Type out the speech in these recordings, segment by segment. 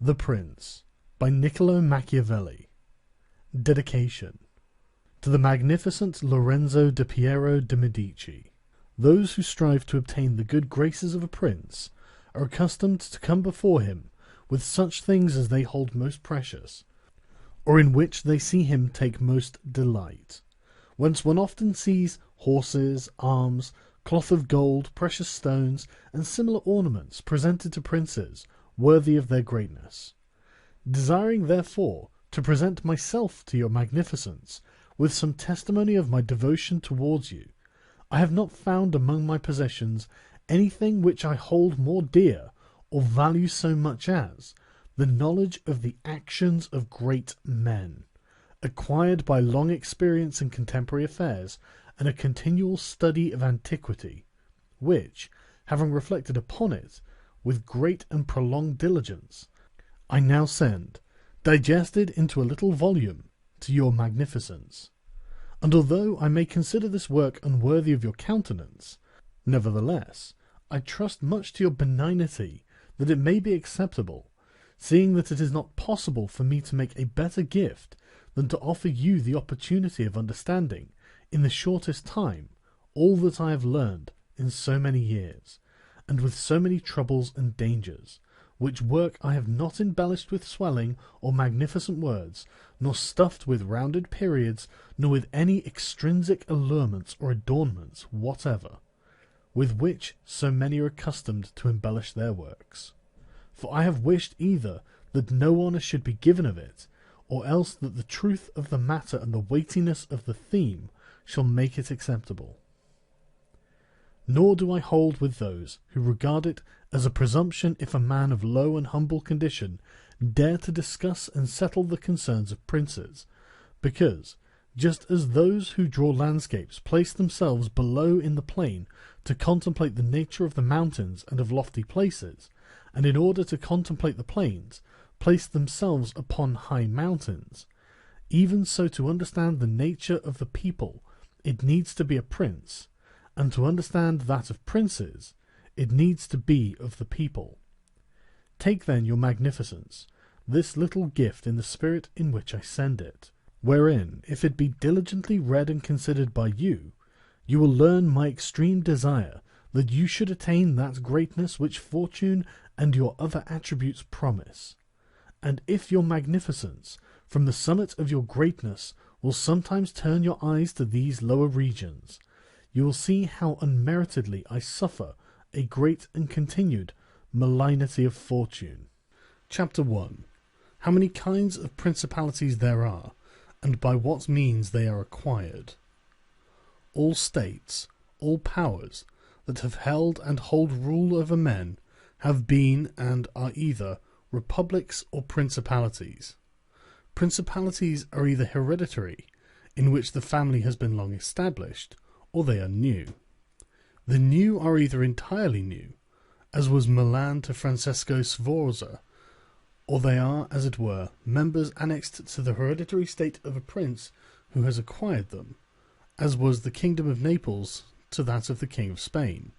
The Prince by Niccolo Machiavelli. Dedication to the magnificent Lorenzo di Piero de' Medici. Those who strive to obtain the good graces of a prince are accustomed to come before him with such things as they hold most precious, or in which they see him take most delight, whence one often sees horses, arms, cloth of gold, precious stones, and similar ornaments presented to princes worthy of their greatness. Desiring, therefore, to present myself to your magnificence with some testimony of my devotion towards you, I have not found among my possessions anything which I hold more dear or value so much as the knowledge of the actions of great men, acquired by long experience in contemporary affairs and a continual study of antiquity, which, having reflected upon it with great and prolonged diligence, I now send, digested into a little volume, to your magnificence. And although I may consider this work unworthy of your countenance, nevertheless I trust much to your benignity that it may be acceptable, seeing that it is not possible for me to make a better gift than to offer you the opportunity of understanding, in the shortest time, all that I have learned in so many years, and with so many troubles and dangers, which work I have not embellished with swelling or magnificent words, nor stuffed with rounded periods, nor with any extrinsic allurements or adornments whatever, with which so many are accustomed to embellish their works. For I have wished either that no honour should be given of it, or else that the truth of the matter and the weightiness of the theme shall make it acceptable. Nor do I hold with those who regard it as a presumption if a man of low and humble condition dare to discuss and settle the concerns of princes, because, just as those who draw landscapes place themselves below in the plain to contemplate the nature of the mountains and of lofty places, and in order to contemplate the plains, place themselves upon high mountains, even so to understand the nature of the people it needs to be a prince, and to understand that of princes it needs to be of the people. Take then your magnificence, this little gift in the spirit in which I send it, wherein, if it be diligently read and considered by you, you will learn my extreme desire that you should attain that greatness which fortune and your other attributes promise. And if your magnificence, from the summit of your greatness, will sometimes turn your eyes to these lower regions, you will see how unmeritedly I suffer a great and continued malignity of fortune. Chapter 1. How many kinds of principalities there are, and by what means they are acquired. All states, all powers, that have held and hold rule over men, have been and are either republics or principalities. Principalities are either hereditary, in which the family has been long established, or they are new. The new are either entirely new, as was Milan to Francesco Sforza, or they are, as it were, members annexed to the hereditary state of a prince who has acquired them, as was the kingdom of Naples to that of the King of Spain.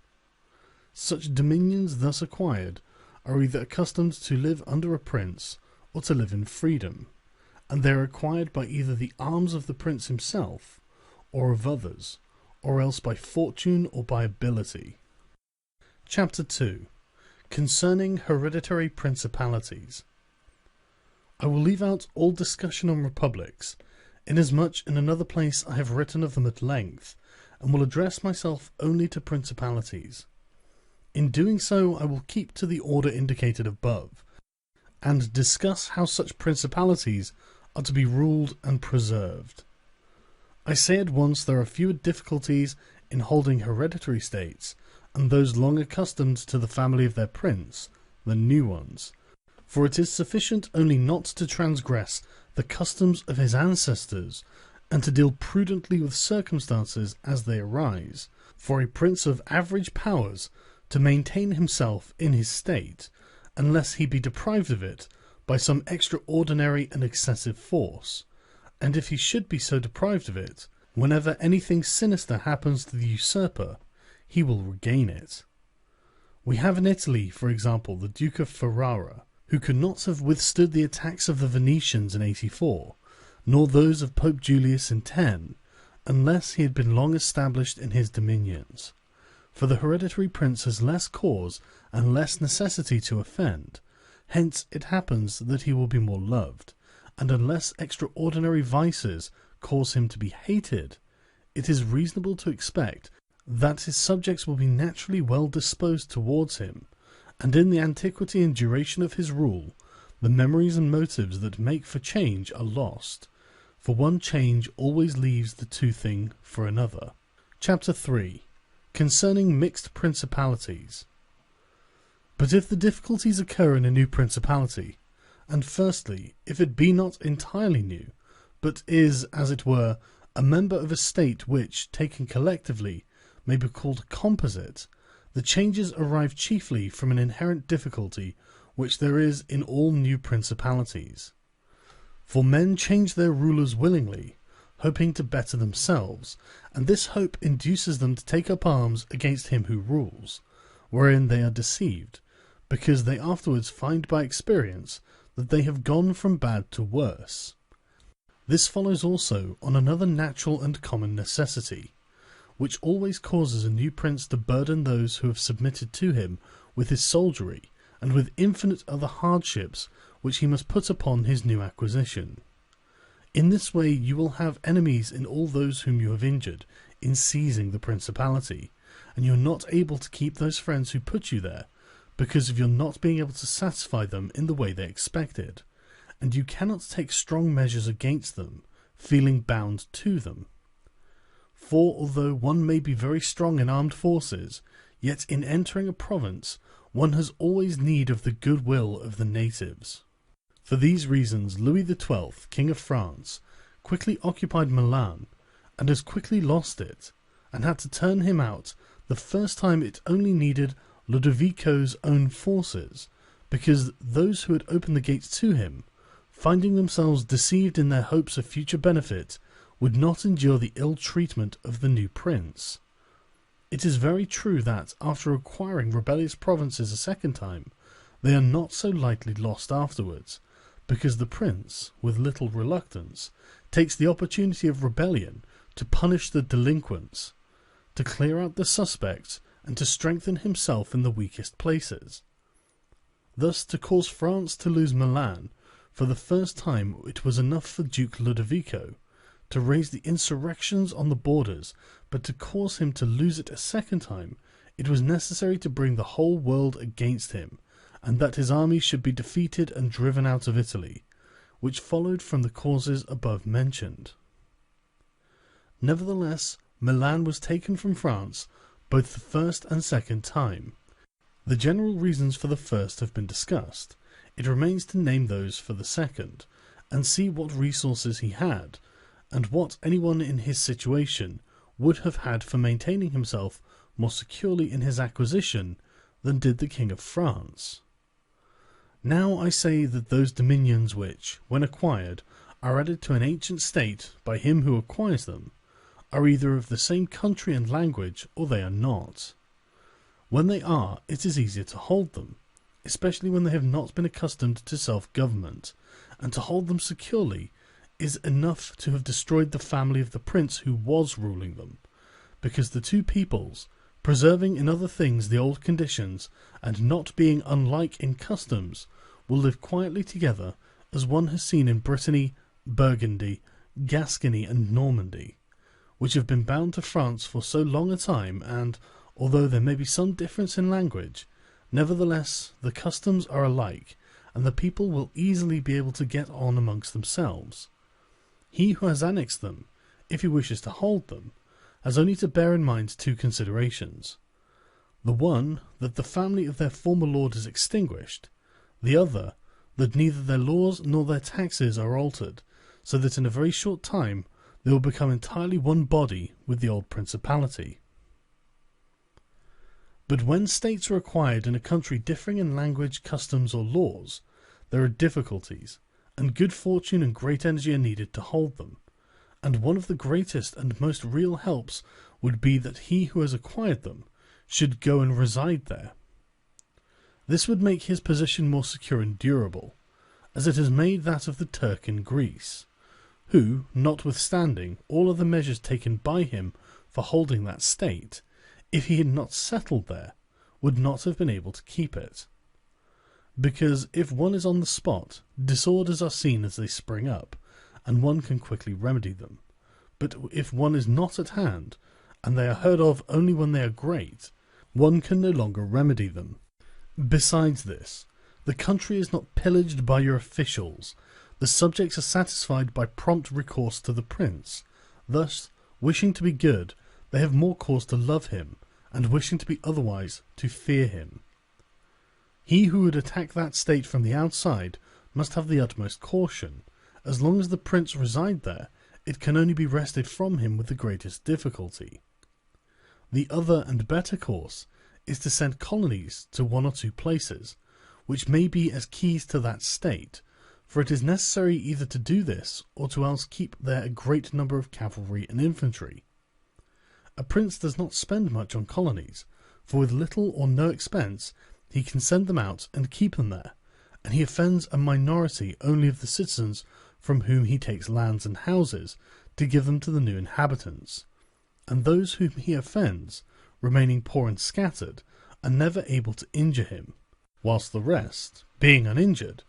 Such dominions thus acquired are either accustomed to live under a prince, or to live in freedom, and they are acquired by either the arms of the prince himself, or of others, or else by fortune or by ability. Chapter 2. Concerning hereditary principalities. I will leave out all discussion on republics, inasmuch in another place I have written of them at length, and will address myself only to principalities. In doing so I will keep to the order indicated above, and discuss how such principalities are to be ruled and preserved. I say at once there are fewer difficulties in holding hereditary states, and those long accustomed to the family of their prince, than new ones, for it is sufficient only not to transgress the customs of his ancestors, and to deal prudently with circumstances as they arise, for a prince of average powers to maintain himself in his state, unless he be deprived of it by some extraordinary and excessive force, and if he should be so deprived of it, whenever anything sinister happens to the usurper, he will regain it. We have in Italy, for example, the Duke of Ferrara, who could not have withstood the attacks of the Venetians in 84, nor those of Pope Julius in 10, unless he had been long established in his dominions. For the hereditary prince has less cause and less necessity to offend, hence it happens that he will be more loved, and unless extraordinary vices cause him to be hated, it is reasonable to expect that his subjects will be naturally well disposed towards him, and in the antiquity and duration of his rule, the memories and motives that make for change are lost, for one change always leaves the two thing for another. Chapter 3. Concerning mixed principalities. But if the difficulties occur in a new principality, and firstly, if it be not entirely new, but is, as it were, a member of a state which, taken collectively, may be called composite, the changes arise chiefly from an inherent difficulty which there is in all new principalities. For men change their rulers willingly, hoping to better themselves, and this hope induces them to take up arms against him who rules, wherein they are deceived, because they afterwards find by experience that they have gone from bad to worse. This follows also on another natural and common necessity, which always causes a new prince to burden those who have submitted to him with his soldiery, and with infinite other hardships which he must put upon his new acquisition. In this way you will have enemies in all those whom you have injured in seizing the principality, and you are not able to keep those friends who put you there, because of your not being able to satisfy them in the way they expected, and you cannot take strong measures against them, feeling bound to them. For although one may be very strong in armed forces, yet in entering a province one has always need of the goodwill of the natives. For these reasons Louis XII, King of France, quickly occupied Milan, and as quickly lost it, and had to turn him out the first time it only needed Ludovico's own forces, because those who had opened the gates to him, finding themselves deceived in their hopes of future benefit, would not endure the ill treatment of the new prince. It is very true that, after acquiring rebellious provinces a second time, they are not so lightly lost afterwards, because the prince, with little reluctance, takes the opportunity of rebellion to punish the delinquents, to clear out the suspects, and to strengthen himself in the weakest places. Thus, to cause France to lose Milan, for the first time it was enough for Duke Ludovico to raise the insurrections on the borders, but to cause him to lose it a second time, it was necessary to bring the whole world against him, and that his army should be defeated and driven out of Italy, which followed from the causes above mentioned. Nevertheless, Milan was taken from France both the first and second time. The general reasons for the first have been discussed. It remains to name those for the second, and see what resources he had, and what anyone in his situation would have had for maintaining himself more securely in his acquisition than did the King of France. Now I say that those dominions which, when acquired, are added to an ancient state by him who acquires them, are either of the same country and language, or they are not. When they are, it is easier to hold them, especially when they have not been accustomed to self-government, and to hold them securely is enough to have destroyed the family of the prince who was ruling them, because the two peoples, preserving in other things the old conditions, and not being unlike in customs, will live quietly together, as one has seen in Brittany, Burgundy, Gascony, and Normandy, which have been bound to France for so long a time, and, although there may be some difference in language, nevertheless the customs are alike, and the people will easily be able to get on amongst themselves. He who has annexed them, if he wishes to hold them, has only to bear in mind two considerations. The one, that the family of their former lord is extinguished; the other, that neither their laws nor their taxes are altered, so that in a very short time they will become entirely one body with the old principality. But when states are acquired in a country differing in language, customs, or laws, there are difficulties, and good fortune and great energy are needed to hold them, and one of the greatest and most real helps would be that he who has acquired them should go and reside there. This would make his position more secure and durable, as it has made that of the Turk in Greece, who, notwithstanding all other measures taken by him for holding that state, if he had not settled there, would not have been able to keep it. Because if one is on the spot, disorders are seen as they spring up, and one can quickly remedy them. But if one is not at hand, and they are heard of only when they are great, one can no longer remedy them. Besides this, the country is not pillaged by your officials. The subjects are satisfied by prompt recourse to the prince. Thus, wishing to be good, they have more cause to love him, and wishing to be otherwise, to fear him. He who would attack that state from the outside must have the utmost caution. As long as the prince reside there, it can only be wrested from him with the greatest difficulty. The other and better course is to send colonies to one or two places, which may be as keys to that state, for it is necessary either to do this, or to else keep there a great number of cavalry and infantry. A prince does not spend much on colonies, for with little or no expense he can send them out and keep them there, and he offends a minority only of the citizens from whom he takes lands and houses to give them to the new inhabitants, and those whom he offends, remaining poor and scattered, are never able to injure him, whilst the rest, being uninjured,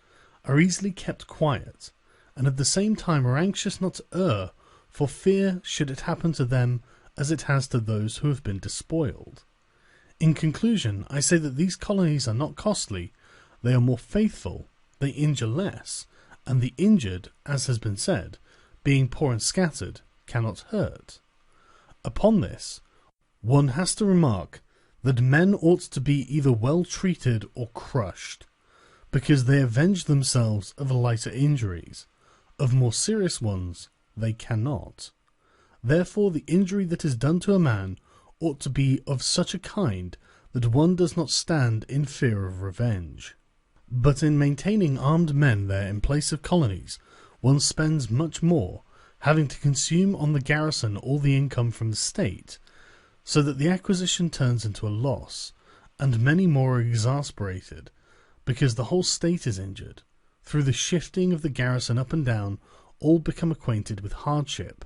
are easily kept quiet, and at the same time are anxious not to err, for fear should it happen to them as it has to those who have been despoiled. In conclusion, I say that these colonies are not costly, they are more faithful, they injure less, and the injured, as has been said, being poor and scattered, cannot hurt. Upon this, one has to remark that men ought to be either well treated or crushed, because they avenge themselves of lighter injuries. Of more serious ones, they cannot. Therefore the injury that is done to a man ought to be of such a kind that one does not stand in fear of revenge. But in maintaining armed men there in place of colonies, one spends much more, having to consume on the garrison all the income from the state, so that the acquisition turns into a loss, and many more are exasperated, because the whole state is injured. Through the shifting of the garrison up and down, all become acquainted with hardship,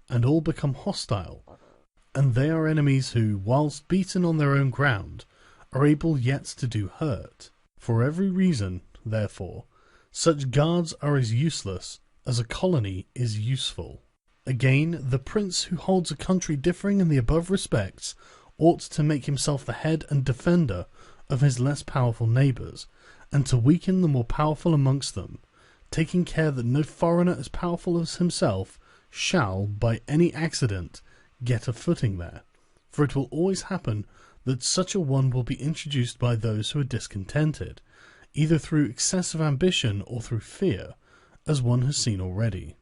and all become hostile, and they are enemies who, whilst beaten on their own ground, are able yet to do hurt. For every reason, therefore, such guards are as useless as a colony is useful. Again, the prince who holds a country differing in the above respects ought to make himself the head and defender of his less powerful neighbours, and to weaken the more powerful amongst them, taking care that no foreigner as powerful as himself shall, by any accident, get a footing there, for it will always happen that such a one will be introduced by those who are discontented, either through excessive ambition or through fear, as one has seen already.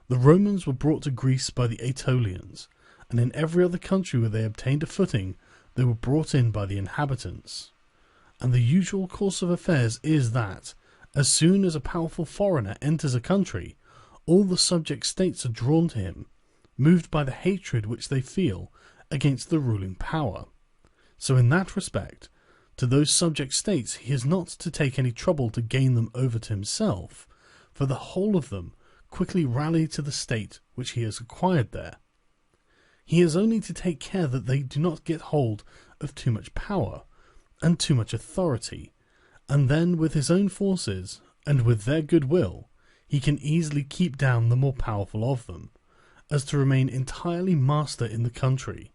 The Romans were brought to Greece by the Aetolians, and in every other country where they obtained a footing, they were brought in by the inhabitants. And the usual course of affairs is that, as soon as a powerful foreigner enters a country, all the subject states are drawn to him, moved by the hatred which they feel against the ruling power. So in that respect, to those subject states he has not to take any trouble to gain them over to himself, for the whole of them quickly rally to the state which he has acquired there. He has only to take care that they do not get hold of too much power and too much authority, and then with his own forces and with their goodwill he can easily keep down the more powerful of them, as to remain entirely master in the country,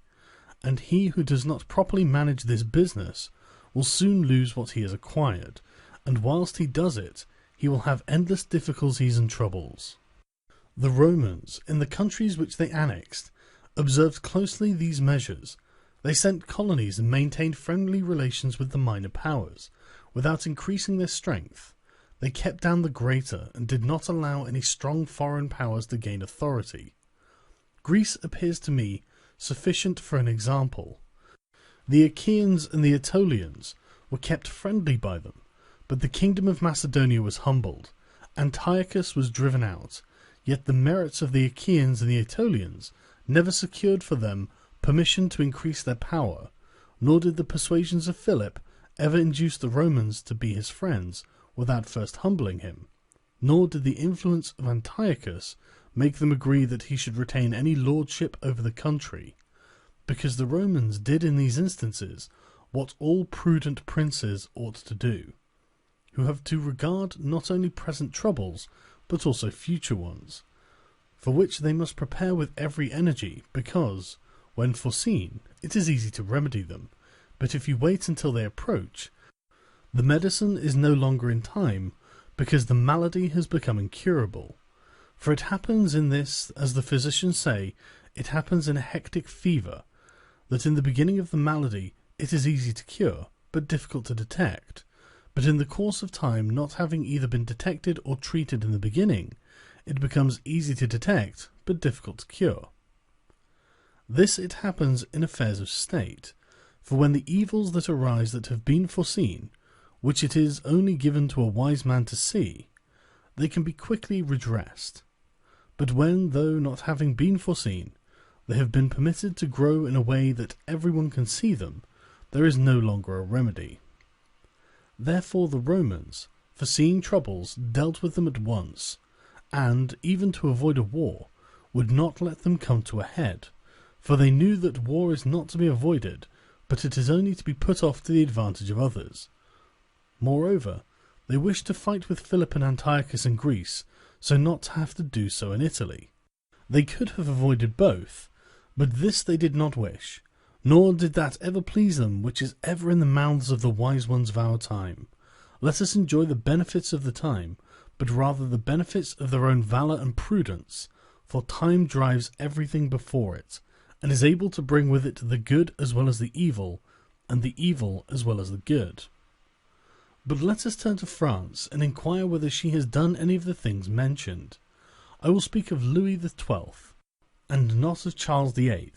and he who does not properly manage this business will soon lose what he has acquired, and whilst he does it, he will have endless difficulties and troubles. The Romans, in the countries which they annexed, observed closely these measures. They sent colonies and maintained friendly relations with the minor powers, without increasing their strength. They kept down the greater, and did not allow any strong foreign powers to gain authority. Greece appears to me sufficient for an example. The Achaeans and the Aetolians were kept friendly by them, but the kingdom of Macedonia was humbled. Antiochus was driven out, yet the merits of the Achaeans and the Aetolians never secured for them permission to increase their power, nor did the persuasions of Philip ever induce the Romans to be his friends without first humbling him, nor did the influence of Antiochus make them agree that he should retain any lordship over the country, because the Romans did in these instances what all prudent princes ought to do, who have to regard not only present troubles, but also future ones, for which they must prepare with every energy, because, when foreseen, it is easy to remedy them, but if you wait until they approach, the medicine is no longer in time, because the malady has become incurable. For it happens in this, as the physicians say, it happens in a hectic fever, that in the beginning of the malady it is easy to cure, but difficult to detect, but in the course of time, not having either been detected or treated in the beginning, it becomes easy to detect, but difficult to cure. This it happens in affairs of state, for when the evils that arise that have been foreseen, which it is only given to a wise man to see, they can be quickly redressed. But when, though not having been foreseen, they have been permitted to grow in a way that everyone can see them, there is no longer a remedy. Therefore the Romans, foreseeing troubles, dealt with them at once, and, even to avoid a war, would not let them come to a head, for they knew that war is not to be avoided, but it is only to be put off to the advantage of others. Moreover, they wished to fight with Philip and Antiochus in Greece, so not to have to do so in Italy. They could have avoided both, but this they did not wish, nor did that ever please them which is ever in the mouths of the wise ones of our time. Let us enjoy the benefits of the time, but rather the benefits of their own valour and prudence, for time drives everything before it, and is able to bring with it the good as well as the evil, and the evil as well as the good. But let us turn to France, and inquire whether she has done any of the things mentioned. I will speak of Louis XII, and not of Charles VIII,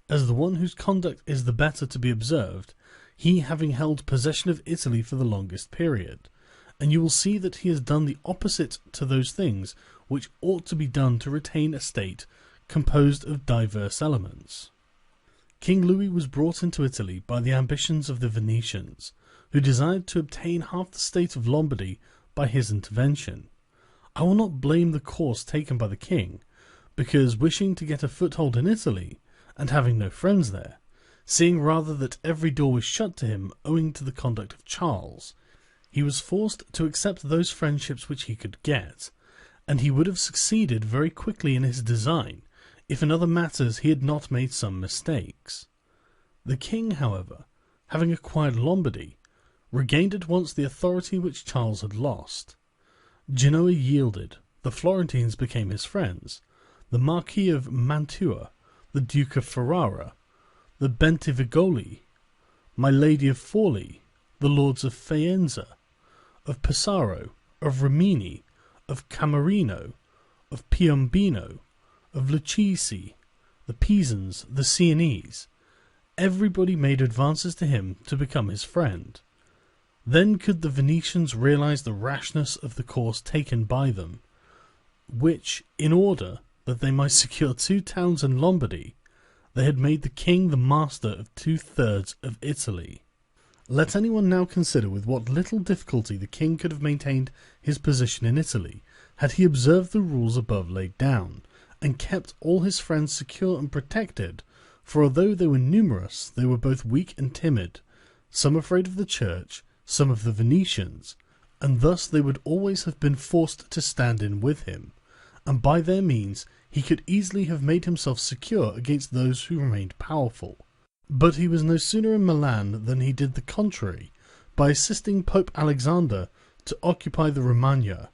as the one whose conduct is the better to be observed, he having held possession of Italy for the longest period, and you will see that he has done the opposite to those things which ought to be done to retain a state composed of diverse elements. King Louis was brought into Italy by the ambitions of the Venetians, who desired to obtain half the state of Lombardy by his intervention. I will not blame the course taken by the king, because wishing to get a foothold in Italy, and having no friends there, seeing rather that every door was shut to him owing to the conduct of Charles, he was forced to accept those friendships which he could get, and he would have succeeded very quickly in his design, if in other matters he had not made some mistakes. The king, however, having acquired Lombardy, regained at once the authority which Charles had lost. Genoa yielded, the Florentines became his friends, the Marquis of Mantua, the Duke of Ferrara, the Bentivogli, my Lady of Forli, the Lords of Faenza, of Pesaro, of Rimini, of Camerino, of Piombino, of Lucchese, the Pisans, the Sienese. Everybody made advances to him to become his friend. Then could the Venetians realize the rashness of the course taken by them, which, in order that they might secure 2 towns in Lombardy, they had made the king the master of 2/3 of Italy. Let anyone now consider with what little difficulty the king could have maintained his position in Italy, had he observed the rules above laid down, and kept all his friends secure and protected, for although they were numerous, they were both weak and timid, some afraid of the church, some of the Venetians, and thus they would always have been forced to stand in with him, and by their means he could easily have made himself secure against those who remained powerful. But he was no sooner in Milan than he did the contrary, by assisting Pope Alexander to occupy the Romagna.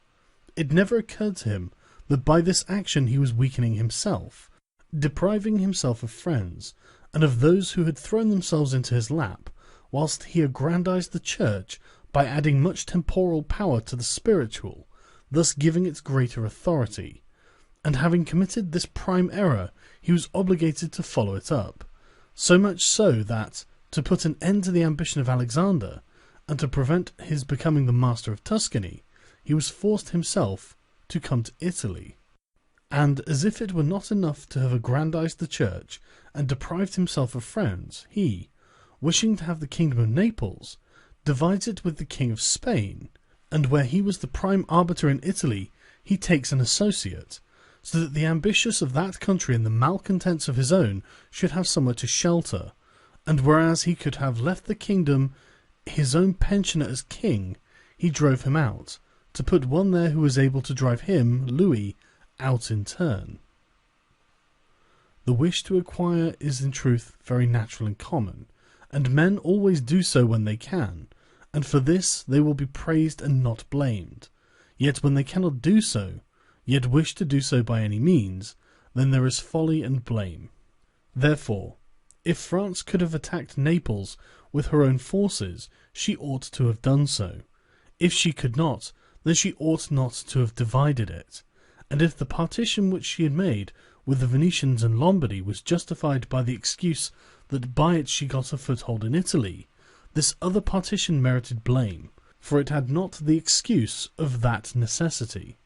It never occurred to him that by this action he was weakening himself, depriving himself of friends, and of those who had thrown themselves into his lap, whilst he aggrandized the church by adding much temporal power to the spiritual, thus giving it greater authority. And having committed this prime error, he was obligated to follow it up, so much so that, to put an end to the ambition of Alexander, and to prevent his becoming the master of Tuscany, he was forced himself to come to Italy. And as if it were not enough to have aggrandized the church and deprived himself of friends, he, wishing to have the kingdom of Naples, divides it with the King of Spain, and where he was the prime arbiter in Italy, he takes an associate, so that the ambitious of that country and the malcontents of his own should have somewhere to shelter, and whereas he could have left the kingdom his own pensioner as king, he drove him out, to put one there who was able to drive him, Louis, out in turn. The wish to acquire is in truth very natural and common, and men always do so when they can, and for this they will be praised and not blamed. Yet when they cannot do so, yet wish to do so by any means, then there is folly and blame. Therefore, if France could have attacked Naples with her own forces, she ought to have done so. If she could not, then she ought not to have divided it. And if the partition which she had made with the Venetians and Lombardy was justified by the excuse that by it she got a foothold in Italy, this other partition merited blame, for it had not the excuse of that necessity.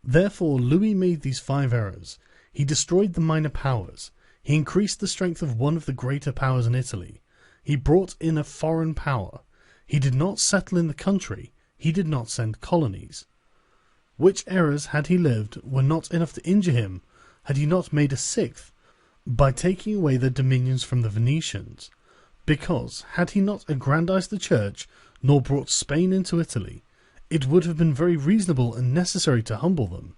Therefore Louis made these 5 errors. He destroyed the minor powers. He increased the strength of one of the greater powers in Italy. He brought in a foreign power. He did not settle in the country. He did not send colonies. Which errors, had he lived, were not enough to injure him, had he not made a 6th, by taking away their dominions from the Venetians. Because, had he not aggrandized the church, nor brought Spain into Italy, it would have been very reasonable and necessary to humble them.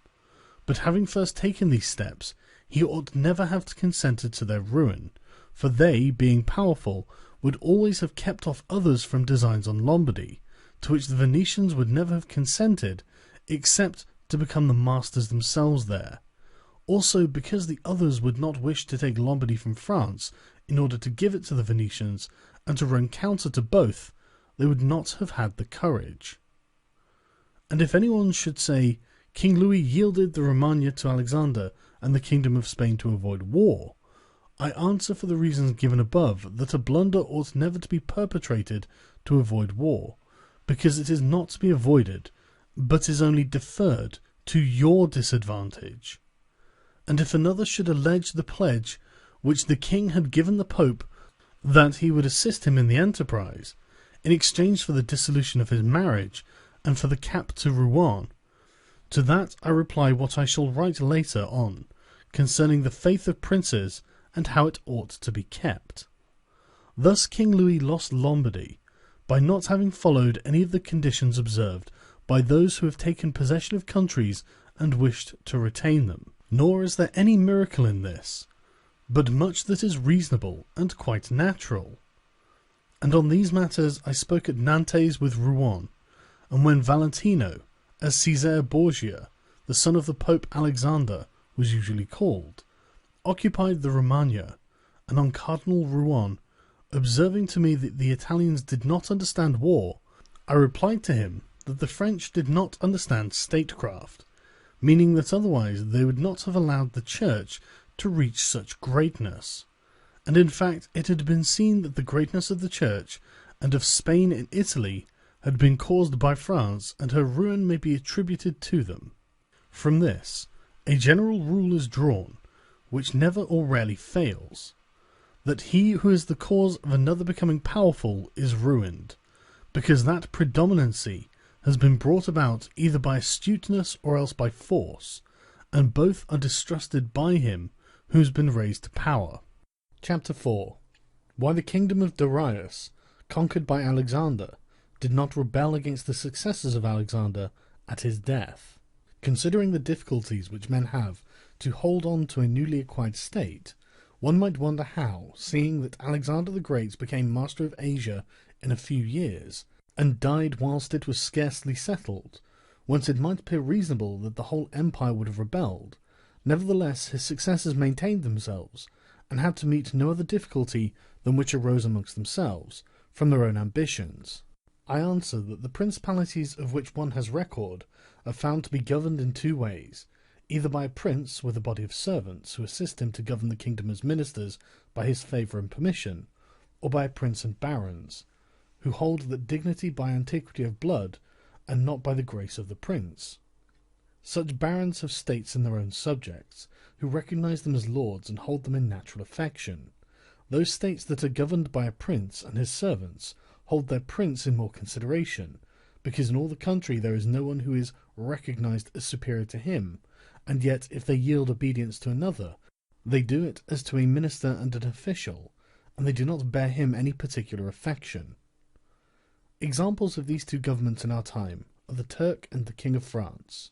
But having first taken these steps, he ought never have consented to their ruin, for they, being powerful, would always have kept off others from designs on Lombardy, to which the Venetians would never have consented, except to become the masters themselves there. Also because the others would not wish to take Lombardy from France in order to give it to the Venetians, and to run counter to both, they would not have had the courage. And if anyone should say, King Louis yielded the Romagna to Alexander and the kingdom of Spain to avoid war, I answer for the reasons given above that a blunder ought never to be perpetrated to avoid war, because it is not to be avoided, but is only deferred to your disadvantage. And if another should allege the pledge which the king had given the Pope that he would assist him in the enterprise, in exchange for the dissolution of his marriage and for the cap to Rouen, to that I reply what I shall write later on concerning the faith of princes and how it ought to be kept. Thus King Louis lost Lombardy by not having followed any of the conditions observed by those who have taken possession of countries and wished to retain them. Nor is there any miracle in this, but much that is reasonable and quite natural. And on these matters I spoke at Nantes with Rouen, and when Valentino, as Cesare Borgia, the son of the Pope Alexander, was usually called, occupied the Romagna, and on Cardinal Rouen, observing to me that the Italians did not understand war, I replied to him that the French did not understand statecraft, meaning that otherwise they would not have allowed the Church to reach such greatness. And in fact it had been seen that the greatness of the Church and of Spain in Italy had been caused by France, and her ruin may be attributed to them. From this a general rule is drawn, which never or rarely fails, that he who is the cause of another becoming powerful is ruined, because that predominancy has been brought about either by astuteness or else by force, and both are distrusted by him who has been raised to power. Chapter 4. Why the kingdom of Darius, conquered by Alexander, did not rebel against the successors of Alexander at his death. Considering the difficulties which men have to hold on to a newly acquired state, one might wonder how, seeing that Alexander the Great became master of Asia in a few years, and died whilst it was scarcely settled, whence it might appear reasonable that the whole empire would have rebelled, nevertheless his successors maintained themselves, and had to meet no other difficulty than which arose amongst themselves, from their own ambitions. I answer that the principalities of which one has record are found to be governed in 2 ways, either by a prince with a body of servants who assist him to govern the kingdom as ministers by his favour and permission, or by a prince and barons, who hold that dignity by antiquity of blood, and not by the grace of the prince. Such barons have states in their own subjects, who recognize them as lords and hold them in natural affection. Those states that are governed by a prince and his servants hold their prince in more consideration, because in all the country there is no one who is recognized as superior to him, and yet if they yield obedience to another, they do it as to a minister and an official, and they do not bear him any particular affection. Examples of these two governments in our time are the Turk and the King of France.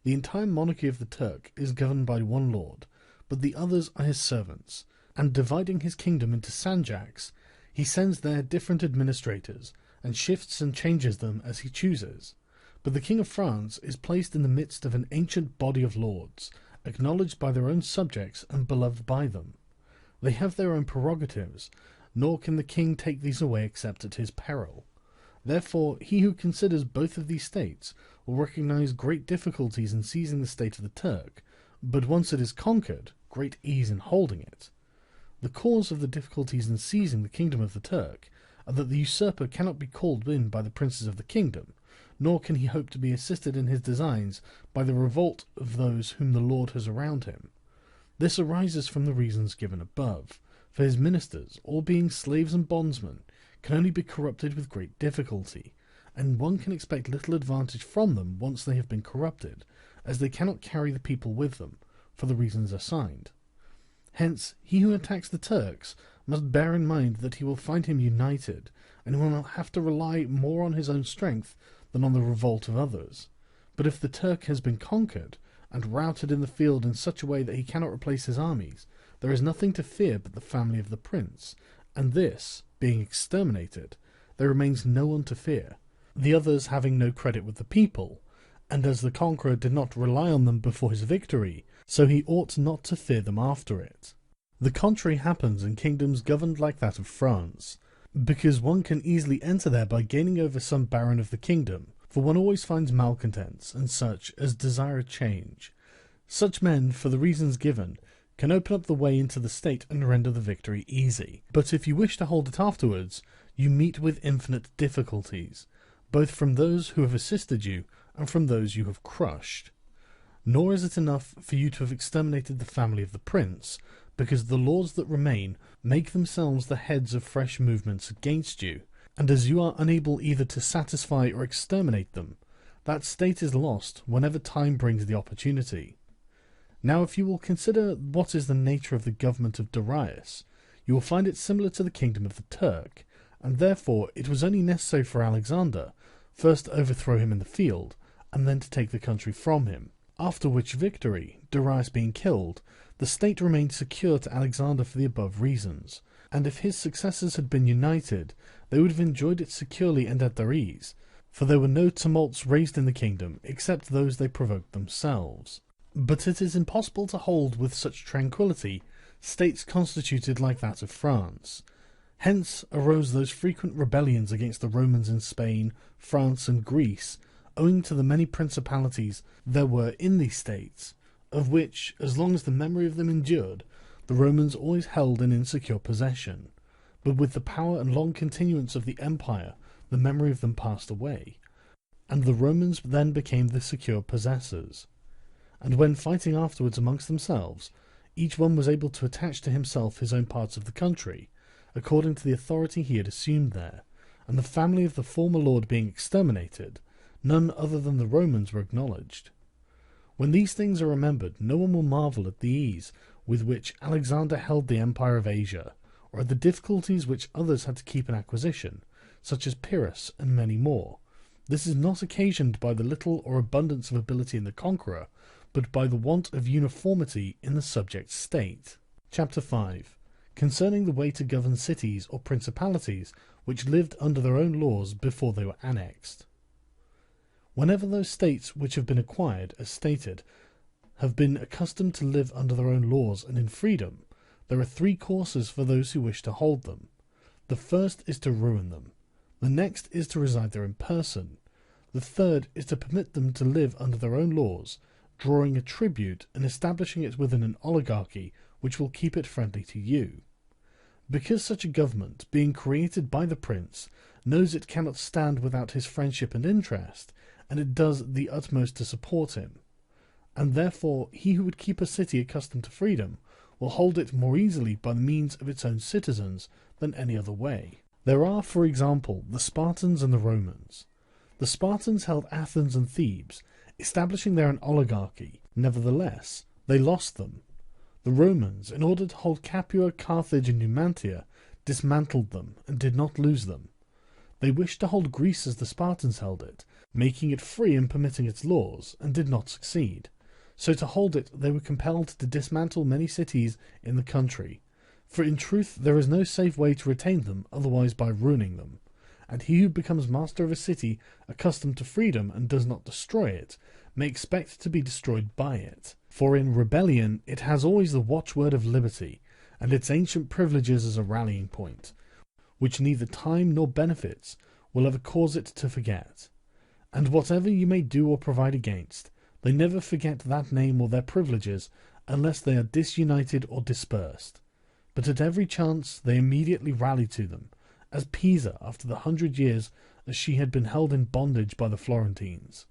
The entire monarchy of the Turk is governed by one lord, but the others are his servants, and dividing his kingdom into sanjaks, he sends there different administrators, and shifts and changes them as he chooses. But the King of France is placed in the midst of an ancient body of lords, acknowledged by their own subjects and beloved by them. They have their own prerogatives, nor can the king take these away except at his peril. Therefore, he who considers both of these states will recognize great difficulties in seizing the state of the Turk, but once it is conquered, great ease in holding it. The cause of the difficulties in seizing the kingdom of the Turk are that the usurper cannot be called in by the princes of the kingdom, nor can he hope to be assisted in his designs by the revolt of those whom the Lord has around him. This arises from the reasons given above, for his ministers, all being slaves and bondsmen, can only be corrupted with great difficulty, and one can expect little advantage from them once they have been corrupted, as they cannot carry the people with them, for the reasons assigned. Hence, he who attacks the Turks must bear in mind that he will find him united, and will not have to rely more on his own strength than on the revolt of others. But if the Turk has been conquered, and routed in the field in such a way that he cannot replace his armies, there is nothing to fear but the family of the prince, and this, being exterminated, there remains no one to fear, the others having no credit with the people, and as the conqueror did not rely on them before his victory, so he ought not to fear them after it. The contrary happens in kingdoms governed like that of France, because one can easily enter there by gaining over some baron of the kingdom, for one always finds malcontents and such as desire a change. Such men, for the reasons given, can open up the way into the state and render the victory easy. But if you wish to hold it afterwards, you meet with infinite difficulties, both from those who have assisted you and from those you have crushed. Nor is it enough for you to have exterminated the family of the prince, because the lords that remain make themselves the heads of fresh movements against you, and as you are unable either to satisfy or exterminate them, that state is lost whenever time brings the opportunity. Now if you will consider what is the nature of the government of Darius, you will find it similar to the kingdom of the Turk, and therefore it was only necessary for Alexander first to overthrow him in the field, and then to take the country from him, after which victory, Darius being killed, the state remained secure to Alexander for the above reasons, and if his successors had been united, they would have enjoyed it securely and at their ease, for there were no tumults raised in the kingdom except those they provoked themselves. But it is impossible to hold with such tranquillity states constituted like that of France. Hence arose those frequent rebellions against the Romans in Spain, France, and Greece, owing to the many principalities there were in these states, of which, as long as the memory of them endured, the Romans always held an insecure possession. But with the power and long continuance of the empire, the memory of them passed away, and the Romans then became the secure possessors. And when fighting afterwards amongst themselves, each one was able to attach to himself his own parts of the country, according to the authority he had assumed there, and the family of the former lord being exterminated, none other than the Romans were acknowledged. When these things are remembered, no one will marvel at the ease with which Alexander held the empire of Asia, or at the difficulties which others had to keep in acquisition, such as Pyrrhus and many more. This is not occasioned by the little or abundance of ability in the conqueror, but by the want of uniformity in the subject state. Chapter 5. Concerning the way to govern cities or principalities which lived under their own laws before they were annexed. Whenever those states which have been acquired, as stated, have been accustomed to live under their own laws and in freedom, there are three courses for those who wish to hold them. The first is to ruin them. The next is to reside there in person. The third is to permit them to live under their own laws, drawing a tribute and establishing it within an oligarchy which will keep it friendly to you. Because such a government, being created by the prince, knows it cannot stand without his friendship and interest, and it does the utmost to support him. And therefore he who would keep a city accustomed to freedom will hold it more easily by the means of its own citizens than any other way. There are, for example, the Spartans and the Romans. The Spartans held Athens and Thebes, establishing there an oligarchy. Nevertheless, they lost them. The Romans, in order to hold Capua, Carthage, and Numantia, dismantled them and did not lose them. They wished to hold Greece as the Spartans held it, making it free and permitting its laws, and did not succeed. So to hold it, they were compelled to dismantle many cities in the country. For in truth there is no safe way to retain them otherwise by ruining them. And he who becomes master of a city accustomed to freedom and does not destroy it, may expect to be destroyed by it. For in rebellion it has always the watchword of liberty, and its ancient privileges as a rallying point, which neither time nor benefits will ever cause it to forget. And whatever you may do or provide against, they never forget that name or their privileges unless they are disunited or dispersed. But at every chance they immediately rally to them, as Pisa after the 100 years as she had been held in bondage by the Florentines.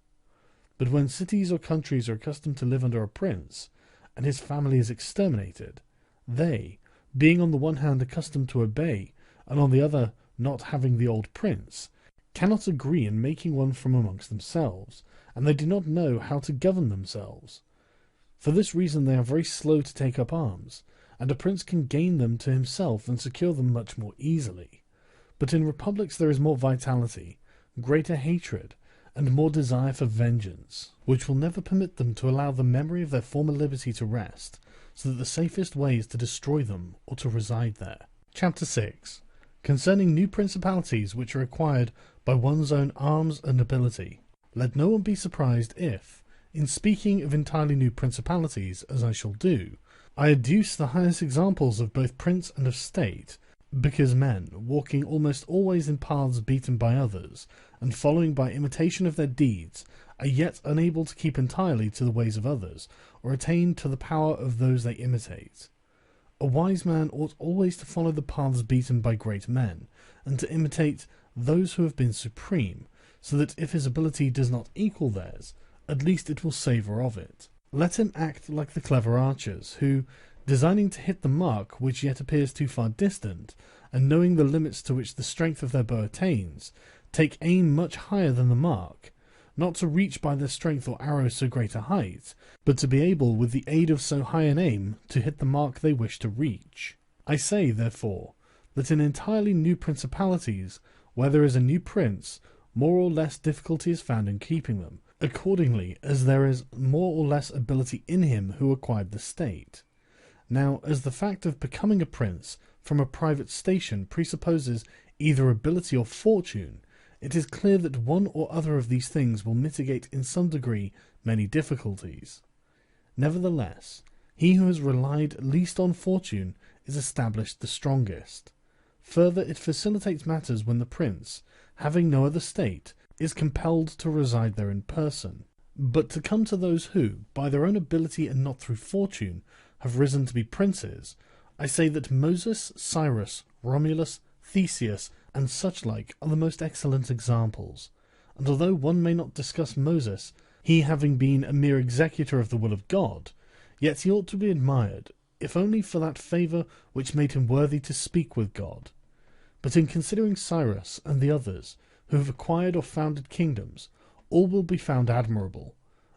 But when cities or countries are accustomed to live under a prince, and his family is exterminated, they, being on the one hand accustomed to obey, and on the other not having the old prince, cannot agree in making one from amongst themselves, and they do not know how to govern themselves. For this reason they are very slow to take up arms, and a prince can gain them to himself and secure them much more easily. But in republics there is more vitality, greater hatred, and more desire for vengeance, which will never permit them to allow the memory of their former liberty to rest, so that the safest way is to destroy them or to reside there. Chapter 6. Concerning new principalities which are acquired by one's own arms and ability. Let no one be surprised if, in speaking of entirely new principalities, as I shall do, I adduce the highest examples of both prince and of state, because men, walking almost always in paths beaten by others, and following by imitation of their deeds, are yet unable to keep entirely to the ways of others, or attain to the power of those they imitate. A wise man ought always to follow the paths beaten by great men, and to imitate those who have been supreme, so that if his ability does not equal theirs, at least it will savour of it. Let him act like the clever archers, who, designing to hit the mark which yet appears too far distant, and knowing the limits to which the strength of their bow attains, take aim much higher than the mark, not to reach by their strength or arrow so great a height, but to be able with the aid of so high an aim to hit the mark they wish to reach. I say, therefore, that in entirely new principalities, where there is a new prince, more or less difficulty is found in keeping them, accordingly as there is more or less ability in him who acquired the state. Now, as the fact of becoming a prince from a private station presupposes either ability or fortune, it is clear that one or other of these things will mitigate in some degree many difficulties. Nevertheless, he who has relied least on fortune is established the strongest. Further, it facilitates matters when the prince, having no other state, is compelled to reside there in person. But to come to those who, by their own ability and not through fortune, have risen to be princes, I say that Moses, Cyrus, Romulus, Theseus, and such like are the most excellent examples. And although one may not discuss Moses, he having been a mere executor of the will of God, yet he ought to be admired, if only for that favour which made him worthy to speak with God. But in considering Cyrus and the others, who have acquired or founded kingdoms, all will be found admirable,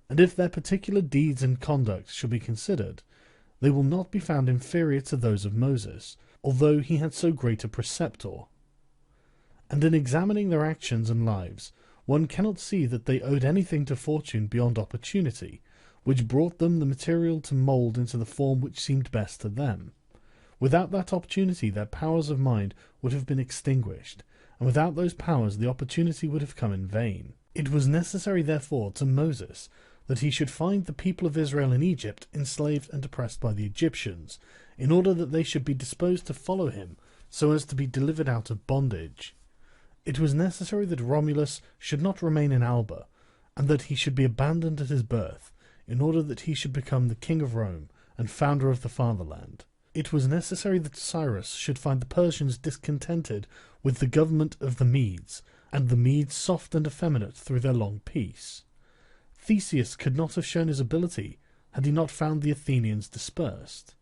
and if their particular deeds and conduct shall be considered, they will not be found inferior to those of Moses, although he had so great a preceptor. And in examining their actions and lives, one cannot see that they owed anything to fortune beyond opportunity, which brought them the material to mould into the form which seemed best to them. Without that opportunity their powers of mind would have been extinguished, and without those powers the opportunity would have come in vain. It was necessary, therefore, to Moses that he should find the people of Israel in Egypt enslaved and oppressed by the Egyptians, in order that they should be disposed to follow him, so as to be delivered out of bondage. It was necessary that Romulus should not remain in Alba, and that he should be abandoned at his birth, in order that he should become the king of Rome and founder of the fatherland. It was necessary that Cyrus should find the Persians discontented with the government of the Medes, and the Medes soft and effeminate through their long peace. Theseus could not have shown his ability had he not found the Athenians dispersed.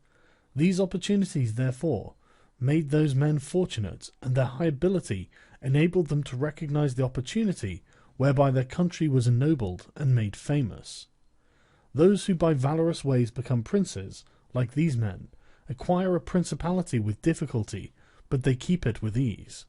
These opportunities, therefore, made those men fortunate, and their high ability enabled them to recognize the opportunity whereby their country was ennobled and made famous. Those who by valorous ways become princes, like these men, acquire a principality with difficulty, but they keep it with ease.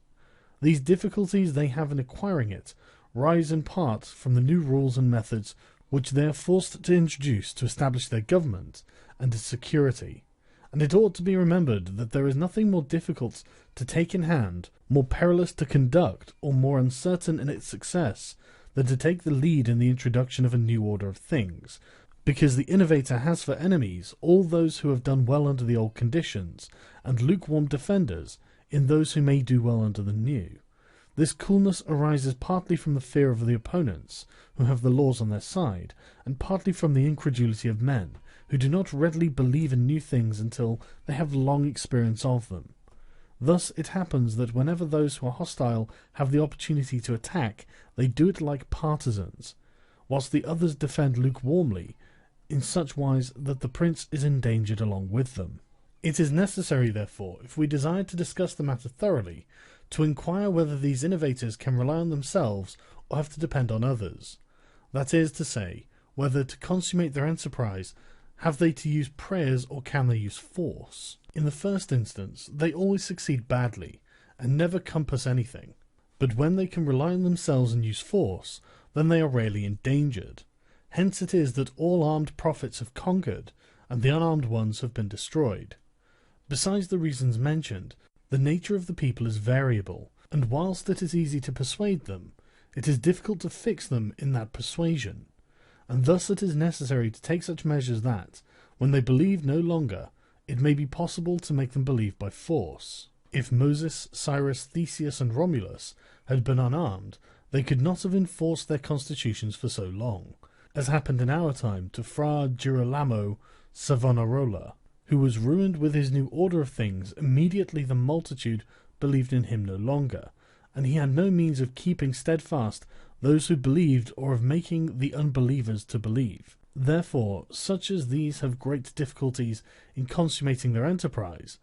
These difficulties they have in acquiring it rise in part from the new rules and methods which they are forced to introduce to establish their government and its security. And it ought to be remembered that there is nothing more difficult to take in hand, more perilous to conduct, or more uncertain in its success than to take the lead in the introduction of a new order of things, because the innovator has for enemies all those who have done well under the old conditions, and lukewarm defenders in those who may do well under the new. This coolness arises partly from the fear of the opponents, who have the laws on their side, and partly from the incredulity of men, who do not readily believe in new things until they have long experience of them. Thus it happens that whenever those who are hostile have the opportunity to attack, they do it like partisans, whilst the others defend lukewarmly, in such wise that the prince is endangered along with them. It is necessary, therefore, if we desire to discuss the matter thoroughly, to inquire whether these innovators can rely on themselves or have to depend on others. That is to say, whether to consummate their enterprise, have they to use prayers or can they use force? In the first instance, they always succeed badly, and never compass anything. But when they can rely on themselves and use force, then they are rarely endangered. Hence it is that all armed prophets have conquered, and the unarmed ones have been destroyed. Besides the reasons mentioned, the nature of the people is variable, and whilst it is easy to persuade them, it is difficult to fix them in that persuasion. And thus it is necessary to take such measures that, when they believe no longer, it may be possible to make them believe by force. If Moses, Cyrus, Theseus, and Romulus had been unarmed, they could not have enforced their constitutions for so long, as happened in our time to Fra Girolamo Savonarola, who was ruined with his new order of things immediately the multitude believed in him no longer, and he had no means of keeping steadfast those who believed or of making the unbelievers to believe. Therefore, such as these have great difficulties in consummating their enterprise,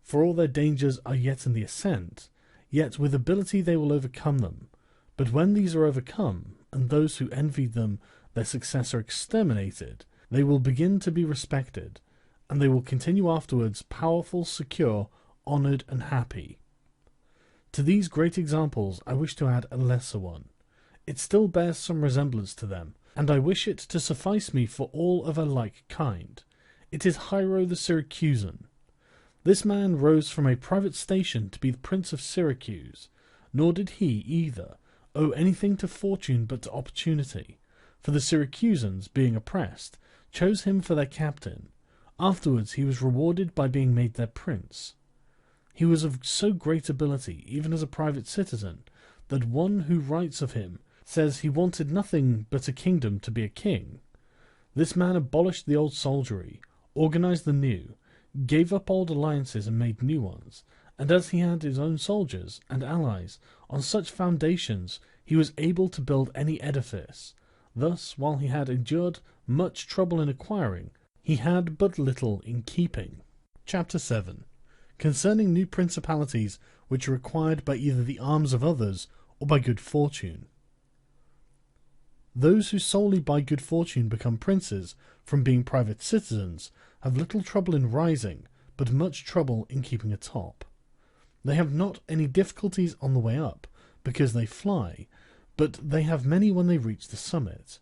for all their dangers are yet in the ascent, yet with ability they will overcome them. But when these are overcome, and those who envied them their success are exterminated, they will begin to be respected, and they will continue afterwards powerful, secure, honoured, and happy. To these great examples I wish to add a lesser one. It still bears some resemblance to them, and I wish it to suffice me for all of a like kind. It is Hiero the Syracusan. This man rose from a private station to be the Prince of Syracuse, nor did he, either, owe anything to fortune but to opportunity, for the Syracusans, being oppressed, chose him for their captain. Afterwards he was rewarded by being made their prince. He was of so great ability, even as a private citizen, that one who writes of him says he wanted nothing but a kingdom to be a king. This man abolished the old soldiery, organized the new, gave up old alliances and made new ones, and as he had his own soldiers and allies, on such foundations he was able to build any edifice. Thus, while he had endured much trouble in acquiring, he had but little in keeping. Chapter 7. Concerning new principalities which are acquired by either the arms of others or by good fortune. Those who solely by good fortune become princes from being private citizens have little trouble in rising, but much trouble in keeping atop. They have not any difficulties on the way up, because they fly, but they have many when they reach the summit.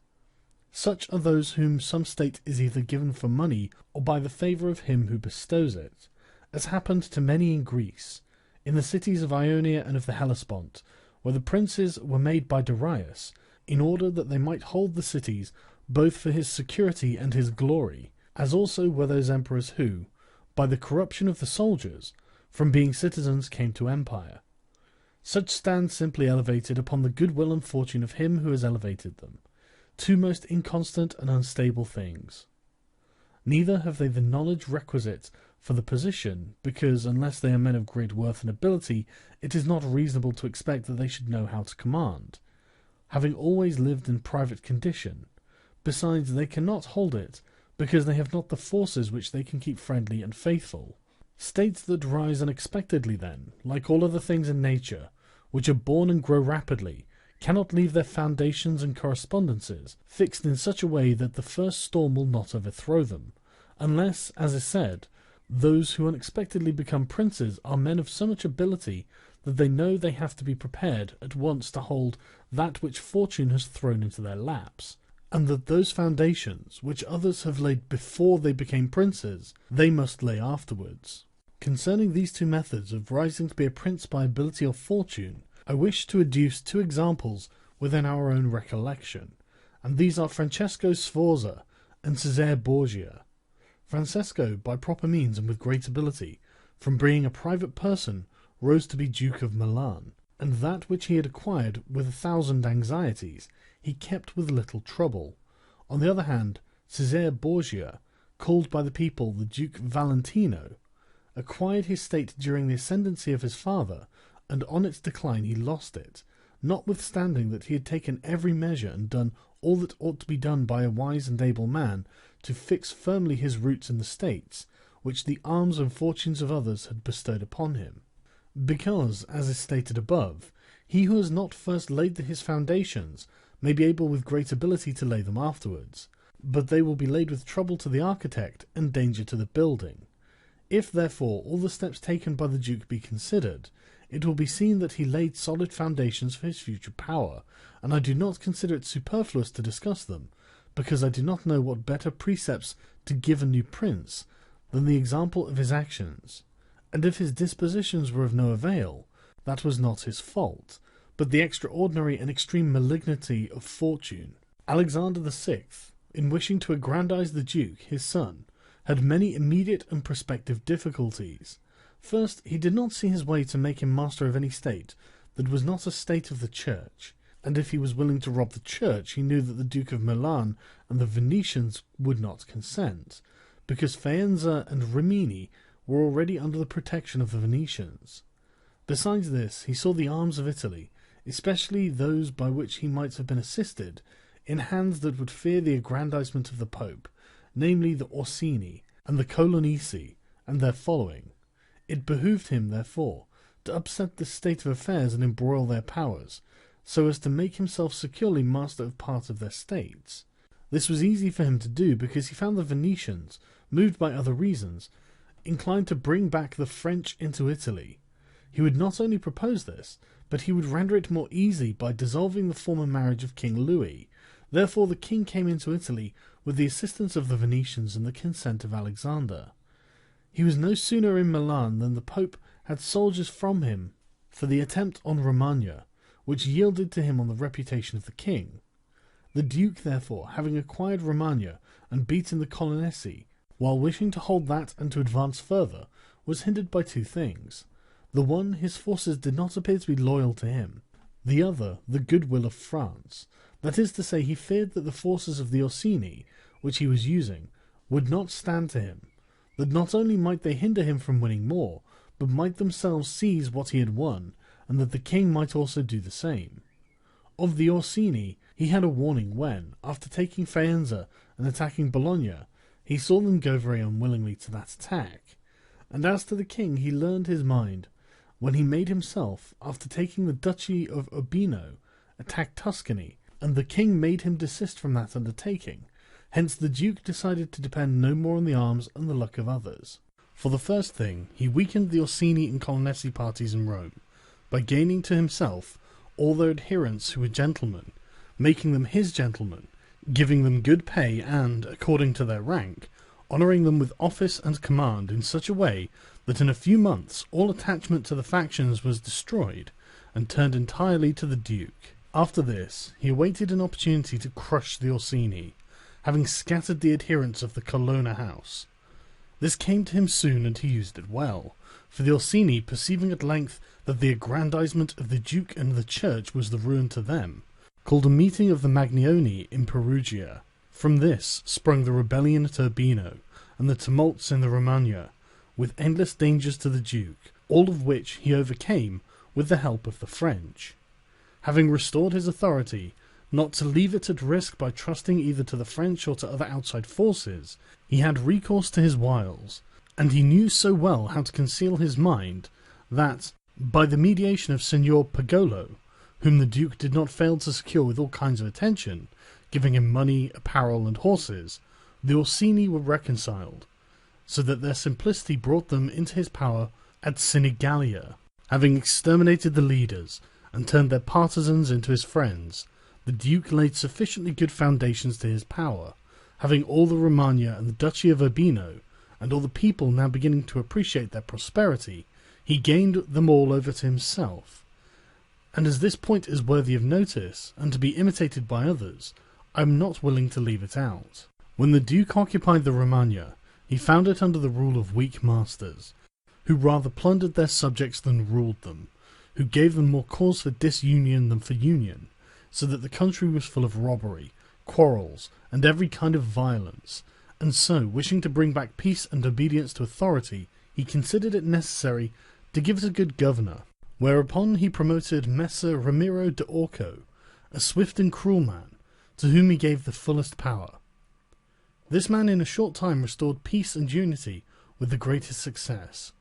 Such are those whom some state is either given for money or by the favour of him who bestows it, as happened to many in Greece, in the cities of Ionia and of the Hellespont, where the princes were made by Darius, in order that they might hold the cities both for his security and his glory, as also were those emperors who, by the corruption of the soldiers, from being citizens came to empire. Such stand simply elevated upon the goodwill and fortune of him who has elevated them, two most inconstant and unstable things. Neither have they the knowledge requisite for the position, because unless they are men of great worth and ability, it is not reasonable to expect that they should know how to command, having always lived in private condition. Besides, they cannot hold it, because they have not the forces which they can keep friendly and faithful. States that rise unexpectedly then, like all other things in nature, which are born and grow rapidly, cannot leave their foundations and correspondences fixed in such a way that the first storm will not overthrow them, unless, as is said, those who unexpectedly become princes are men of so much ability that they know they have to be prepared at once to hold that which fortune has thrown into their laps, and that those foundations which others have laid before they became princes, they must lay afterwards. Concerning these two methods of rising to be a prince by ability or fortune, I wish to adduce two examples within our own recollection, and these are Francesco Sforza and Cesare Borgia. Francesco, by proper means and with great ability, from being a private person, rose to be Duke of Milan, and that which he had acquired with 1,000 anxieties, he kept with little trouble. On the other hand, Cesare Borgia, called by the people the Duke Valentino, acquired his state during the ascendancy of his father, and on its decline he lost it, notwithstanding that he had taken every measure and done all that ought to be done by a wise and able man to fix firmly his roots in the states, which the arms and fortunes of others had bestowed upon him. Because, as is stated above, he who has not first laid his foundations may be able with great ability to lay them afterwards, but they will be laid with trouble to the architect and danger to the building. If, therefore, all the steps taken by the Duke be considered, it will be seen that he laid solid foundations for his future power, and I do not consider it superfluous to discuss them, because I do not know what better precepts to give a new prince than the example of his actions. And if his dispositions were of no avail, that was not his fault, but the extraordinary and extreme malignity of fortune. Alexander VI, in wishing to aggrandize the Duke, his son, had many immediate and prospective difficulties. First, he did not see his way to make him master of any state that was not a state of the Church, and if he was willing to rob the Church, he knew that the Duke of Milan and the Venetians would not consent, because Faenza and Rimini were already under the protection of the Venetians. Besides this, he saw the arms of Italy, especially those by which he might have been assisted, in hands that would fear the aggrandizement of the Pope, namely the Orsini and the Colonnesi, and their following. It behoved him, therefore, to upset this state of affairs and embroil their powers, so as to make himself securely master of part of their states. This was easy for him to do, because he found the Venetians, moved by other reasons, inclined to bring back the French into Italy. He would not only propose this, but he would render it more easy by dissolving the former marriage of King Louis. Therefore the king came into Italy with the assistance of the Venetians and the consent of Alexander. He was no sooner in Milan than the Pope had soldiers from him for the attempt on Romagna, which yielded to him on the reputation of the king. The Duke, therefore, having acquired Romagna and beaten the Colonnesi, while wishing to hold that and to advance further, was hindered by two things. The one, his forces did not appear to be loyal to him. The other, the goodwill of France. That is to say, he feared that the forces of the Orsini, which he was using, would not stand to him, that not only might they hinder him from winning more, but might themselves seize what he had won, and that the king might also do the same. Of the Orsini, he had a warning when, after taking Faenza and attacking Bologna, he saw them go very unwillingly to that attack. And as to the king, he learned his mind when he made himself, after taking the duchy of Urbino, attack Tuscany, and the king made him desist from that undertaking. Hence the Duke decided to depend no more on the arms and the luck of others. For the first thing, he weakened the Orsini and Colonnesi parties in Rome, by gaining to himself all their adherents who were gentlemen, making them his gentlemen, giving them good pay and, according to their rank, honouring them with office and command in such a way that in a few months all attachment to the factions was destroyed, and turned entirely to the Duke. After this, he awaited an opportunity to crush the Orsini, having scattered the adherents of the Colonna house. This came to him soon, and he used it well, for the Orsini, perceiving at length that the aggrandizement of the Duke and the Church was the ruin to them, called a meeting of the Magnoni in Perugia. From this sprung the rebellion at Urbino, and the tumults in the Romagna, with endless dangers to the Duke, all of which he overcame with the help of the French. Having restored his authority, not to leave it at risk by trusting either to the French or to other outside forces, he had recourse to his wiles, and he knew so well how to conceal his mind that, by the mediation of Signor Pagolo, whom the Duke did not fail to secure with all kinds of attention, giving him money, apparel, and horses, the Orsini were reconciled, so that their simplicity brought them into his power at Sinigalia. Having exterminated the leaders and turned their partisans into his friends, the Duke laid sufficiently good foundations to his power, having all the Romagna and the Duchy of Urbino, and all the people now beginning to appreciate their prosperity, he gained them all over to himself. And as this point is worthy of notice, and to be imitated by others, I am not willing to leave it out. When the Duke occupied the Romagna, he found it under the rule of weak masters, who rather plundered their subjects than ruled them, who gave them more cause for disunion than for union, so that the country was full of robbery, quarrels, and every kind of violence, and so, wishing to bring back peace and obedience to authority, he considered it necessary to give it a good governor, whereupon he promoted Messer Ramiro de Orco, a swift and cruel man, to whom he gave the fullest power. This man in a short time restored peace and unity with the greatest success.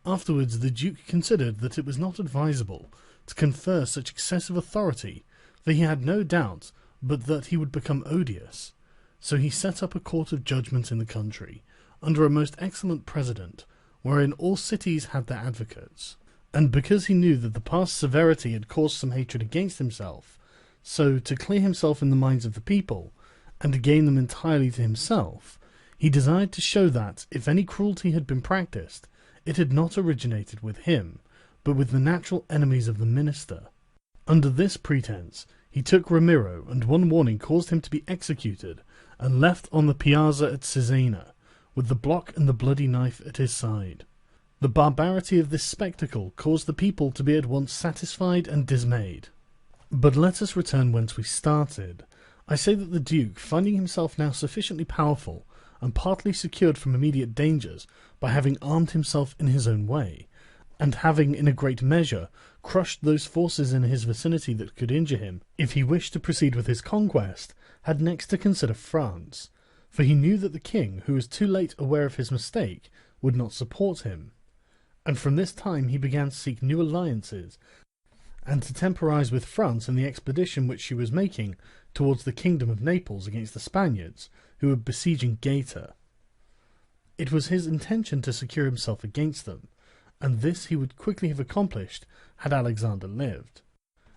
Afterwards the Duke considered that it was not advisable to confer such excessive authority, for he had no doubt but that he would become odious. So he set up a court of judgment in the country, under a most excellent president, wherein all cities had their advocates. And because he knew that the past severity had caused some hatred against himself, so to clear himself in the minds of the people, and to gain them entirely to himself, he desired to show that, if any cruelty had been practised, it had not originated with him, but with the natural enemies of the minister. Under this pretence, he took Ramiro, and one morning caused him to be executed, and left on the piazza at Cesena, with the block and the bloody knife at his side. The barbarity of this spectacle caused the people to be at once satisfied and dismayed. But let us return whence we started. I say that the Duke, finding himself now sufficiently powerful, and partly secured from immediate dangers by having armed himself in his own way, and having in a great measure crushed those forces in his vicinity that could injure him if he wished to proceed with his conquest, had next to consider France, for he knew that the king, who was too late aware of his mistake, would not support him. And from this time he began to seek new alliances, and to temporize with France in the expedition which she was making towards the kingdom of Naples against the Spaniards, who were besieging Gaeta. It was his intention to secure himself against them, and this he would quickly have accomplished had Alexander lived.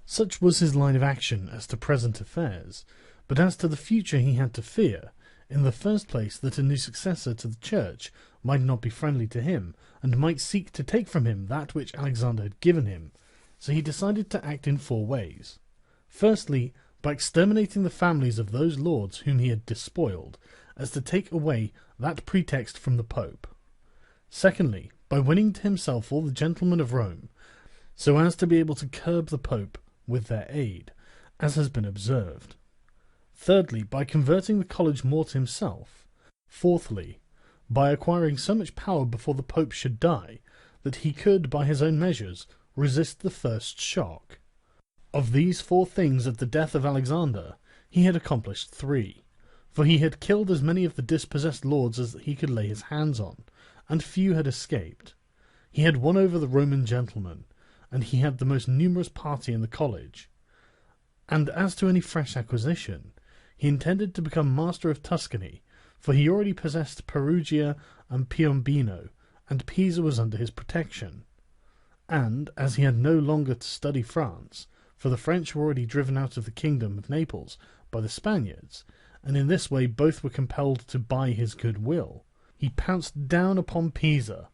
Such was his line of action as to present affairs, but as to the future he had to fear, in the first place, that a new successor to the church might not be friendly to him, and might seek to take from him that which Alexander had given him, so he decided to act in 4 ways. Firstly, by exterminating the families of those lords whom he had despoiled, as to take away that pretext from the Pope. Secondly, by winning to himself all the gentlemen of Rome, so as to be able to curb the Pope with their aid, as has been observed. Thirdly, by converting the college more to himself. Fourthly, by acquiring so much power before the Pope should die, that he could, by his own measures, resist the first shock. Of these 4 things at the death of Alexander, he had accomplished 3, for he had killed as many of the dispossessed lords as he could lay his hands on, and few had escaped. He had won over the Roman gentlemen, and he had the most numerous party in the college. And as to any fresh acquisition, he intended to become master of Tuscany, for he already possessed Perugia and Piombino, and Pisa was under his protection. And, as he had no longer to study France, for the French were already driven out of the kingdom of Naples by the Spaniards, and in this way both were compelled to buy his good will, he pounced down upon Pisa.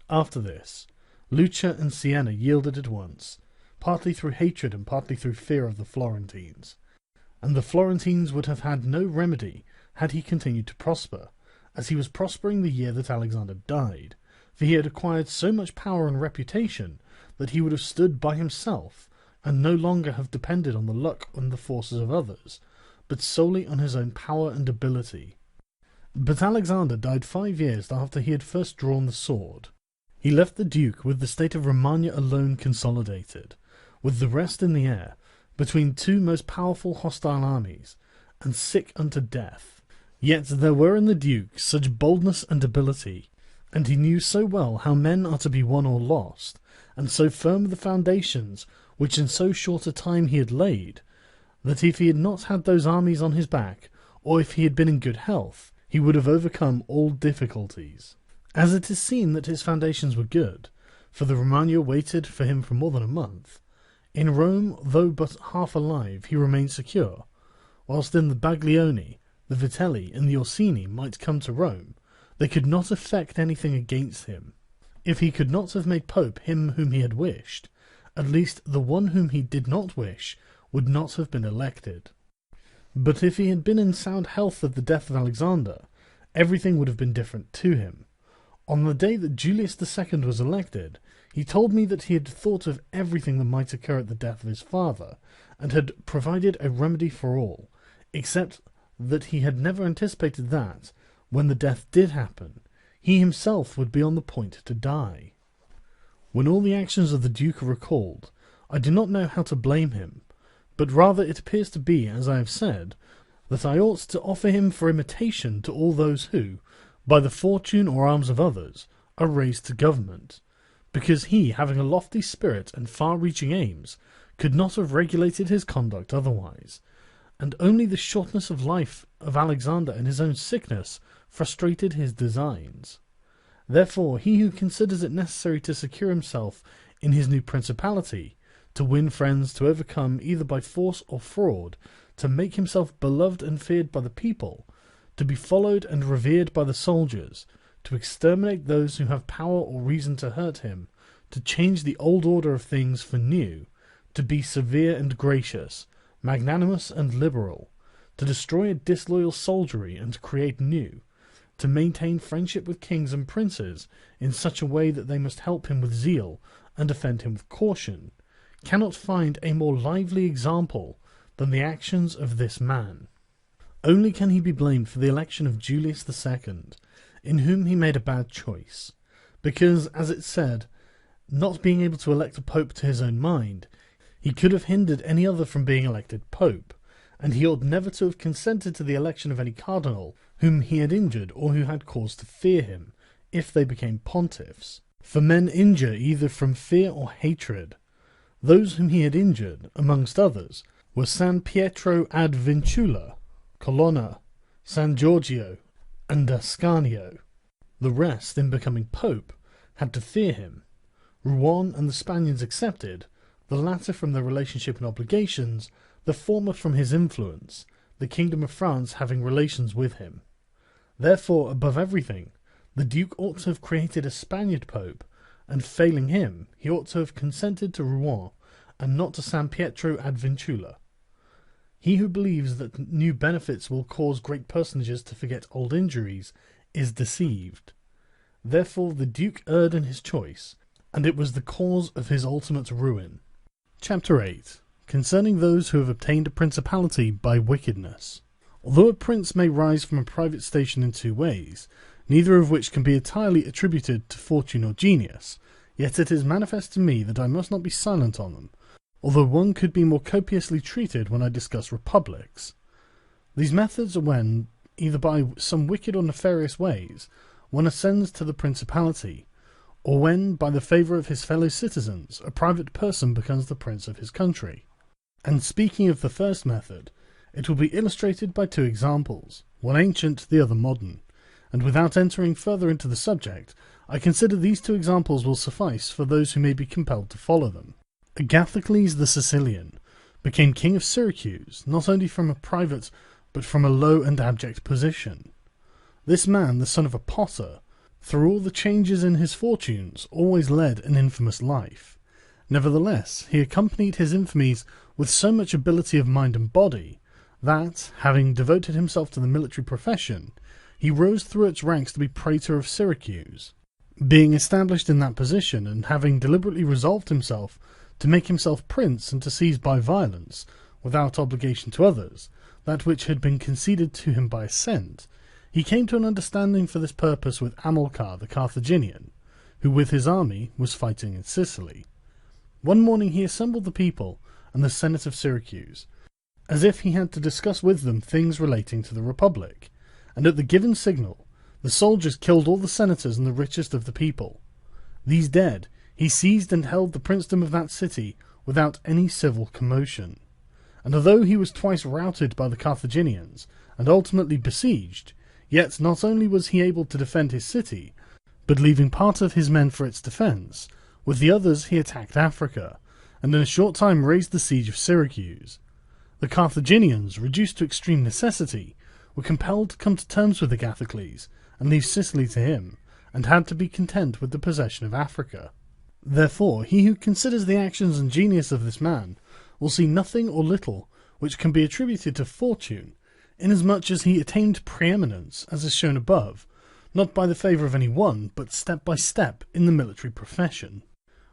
After this, Lucca and Siena yielded at once, partly through hatred and partly through fear of the Florentines. And the Florentines would have had no remedy had he continued to prosper, as he was prospering the year that Alexander died, for he had acquired so much power and reputation that he would have stood by himself, and no longer have depended on the luck and the forces of others, but solely on his own power and ability. But Alexander died 5 years after he had first drawn the sword. He left the Duke with the state of Romagna alone consolidated, with the rest in the air, between 2 most powerful hostile armies, and sick unto death. Yet there were in the Duke such boldness and ability, And he knew so well how men are to be won or lost, and so firm the foundations which in so short a time he had laid, that if he had not had those armies on his back, or if he had been in good health, he would have overcome all difficulties. As it is seen that his foundations were good, for the Romagna waited for him for more than a month, in Rome, though but half alive, he remained secure, whilst in the Baglioni, the Vitelli, and the Orsini might come to Rome, they could not effect anything against him. If he could not have made Pope him whom he had wished, at least the one whom he did not wish would not have been elected. But if he had been in sound health at the death of Alexander, everything would have been different to him. On the day that Julius II was elected, he told me that he had thought of everything that might occur at the death of his father, and had provided a remedy for all, except that he had never anticipated that, when the death did happen, he himself would be on the point to die. When all the actions of the Duke are recalled, I do not know how to blame him, but rather it appears to be, as I have said, that I ought to offer him for imitation to all those who, by the fortune or arms of others, are raised to government, because he, having a lofty spirit and far-reaching aims, could not have regulated his conduct otherwise, and only the shortness of life of Alexander and his own sickness frustrated his designs. Therefore, he who considers it necessary to secure himself in his new principality, to win friends, to overcome either by force or fraud, to make himself beloved and feared by the people, to be followed and revered by the soldiers, to exterminate those who have power or reason to hurt him, to change the old order of things for new, to be severe and gracious, magnanimous and liberal, to destroy a disloyal soldiery and to create new, to maintain friendship with kings and princes in such a way that they must help him with zeal and defend him with caution, cannot find a more lively example than the actions of this man. Only can he be blamed for the election of Julius II, in whom he made a bad choice, because, as it said, not being able to elect a pope to his own mind, he could have hindered any other from being elected pope, and he ought never to have consented to the election of any cardinal whom he had injured or who had cause to fear him, if they became pontiffs. For men injure either from fear or hatred. Those whom he had injured, amongst others, were San Pietro ad Vincula, Colonna, San Giorgio, and Ascanio. The rest, in becoming pope, had to fear him. Rouen and the Spaniards accepted, the latter from their relationship and obligations, the former from his influence, the kingdom of France having relations with him. Therefore, above everything, the Duke ought to have created a Spaniard pope, and failing him, he ought to have consented to Rouen, and not to San Pietro ad Vincula. He who believes that new benefits will cause great personages to forget old injuries is deceived. Therefore the Duke erred in his choice, and it was the cause of his ultimate ruin. Chapter 8. Concerning those who have obtained a principality by wickedness. Although a prince may rise from a private station in two ways, neither of which can be entirely attributed to fortune or genius, yet it is manifest to me that I must not be silent on them, although one could be more copiously treated when I discuss republics. These methods are when, either by some wicked or nefarious ways, one ascends to the principality, or when, by the favour of his fellow citizens, a private person becomes the prince of his country. And speaking of the first method, it will be illustrated by two examples, one ancient, the other modern, and without entering further into the subject, I consider these two examples will suffice for those who may be compelled to follow them. Agathocles the Sicilian became king of Syracuse, not only from a private, but from a low and abject position. This man, the son of a potter, through all the changes in his fortunes, always led an infamous life. Nevertheless, he accompanied his infamies with so much ability of mind and body, that, having devoted himself to the military profession, he rose through its ranks to be praetor of Syracuse. Being established in that position, and having deliberately resolved himself to make himself prince and to seize by violence, without obligation to others, that which had been conceded to him by assent, he came to an understanding for this purpose with Hamilcar the Carthaginian, who with his army was fighting in Sicily. One morning he assembled the people and the Senate of Syracuse, as if he had to discuss with them things relating to the Republic, and at the given signal, The soldiers killed all the senators and the richest of the people. These dead, he seized and held the princedom of that city without any civil commotion. And although he was twice routed by the Carthaginians, and ultimately besieged, yet not only was he able to defend his city, but leaving part of his men for its defence, with the others he attacked Africa, and in a short time raised the siege of Syracuse. The Carthaginians, reduced to extreme necessity, were compelled to come to terms with Agathocles, and leave Sicily to him, and had to be content with the possession of Africa. Therefore, he who considers the actions and genius of this man will see nothing or little which can be attributed to fortune, inasmuch as he attained preeminence, as is shown above, not by the favour of any one, but step by step in the military profession,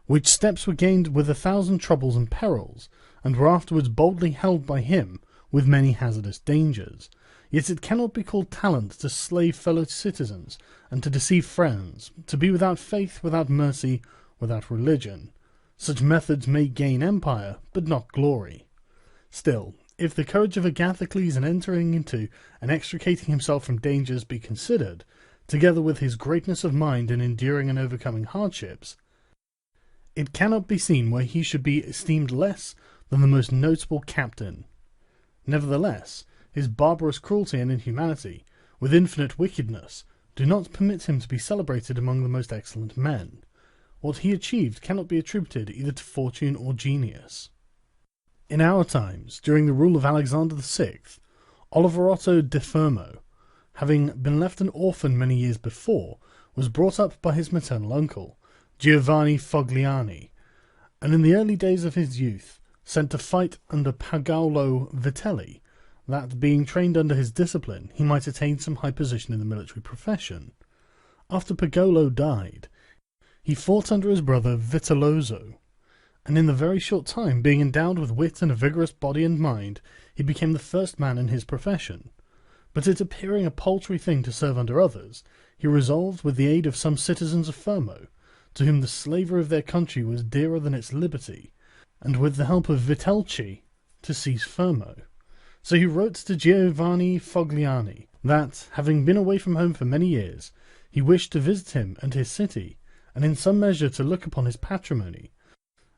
which steps were gained with 1,000 troubles and perils, and were afterwards boldly held by him with many hazardous dangers. Yet it cannot be called talent to slay fellow citizens, and to deceive friends, to be without faith, without mercy, without religion. Such methods may gain empire, but not glory. Still, if the courage of Agathocles in entering into and extricating himself from dangers be considered, together with his greatness of mind in enduring and overcoming hardships, it cannot be seen why he should be esteemed less than the most notable captain. Nevertheless, his barbarous cruelty and inhumanity, with infinite wickedness, do not permit him to be celebrated among the most excellent men. What he achieved cannot be attributed either to fortune or genius. In our times, during the rule of Alexander VI, Oliverotto de Fermo, having been left an orphan many years before, was brought up by his maternal uncle, Giovanni Fogliani, and in the early days of his youth sent to fight under Paolo Vitelli, that, being trained under his discipline, he might attain some high position in the military profession. After Paolo died, he fought under his brother Vitellozzo, and in the very short time, being endowed with wit and a vigorous body and mind, he became the first man in his profession. But it appearing a paltry thing to serve under others, he resolved, with the aid of some citizens of Fermo, to whom the slavery of their country was dearer than its liberty, and with the help of Vitelci, to seize Fermo. So he wrote to Giovanni Fogliani that, having been away from home for many years, he wished to visit him and his city, and in some measure to look upon his patrimony.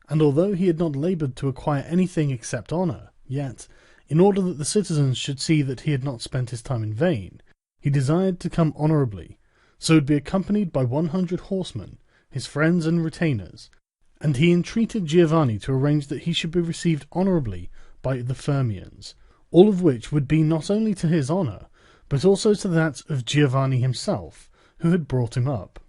And although he had not laboured to acquire anything except honour, yet, in order that the citizens should see that he had not spent his time in vain, he desired to come honourably, so would be accompanied by 100 horsemen, his friends and retainers, and he entreated Giovanni to arrange that he should be received honourably by the Fermians, all of which would be not only to his honour, but also to that of Giovanni himself, who had brought him up.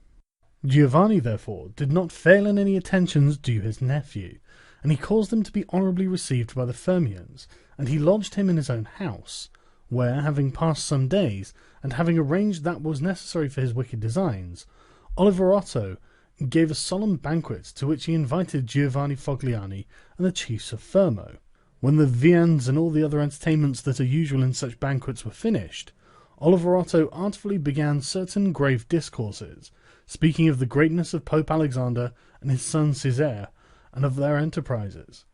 Giovanni, therefore, did not fail in any attentions due his nephew, and he caused him to be honourably received by the Fermians, and he lodged him in his own house, where, having passed some days, and having arranged that was necessary for his wicked designs, Oliverotto gave a solemn banquet to which he invited Giovanni Fogliani and the chiefs of Fermo. When the viands and all the other entertainments that are usual in such banquets were finished, Oliverotto artfully began certain grave discourses, speaking of the greatness of Pope Alexander and his son Caesar, and of their enterprises.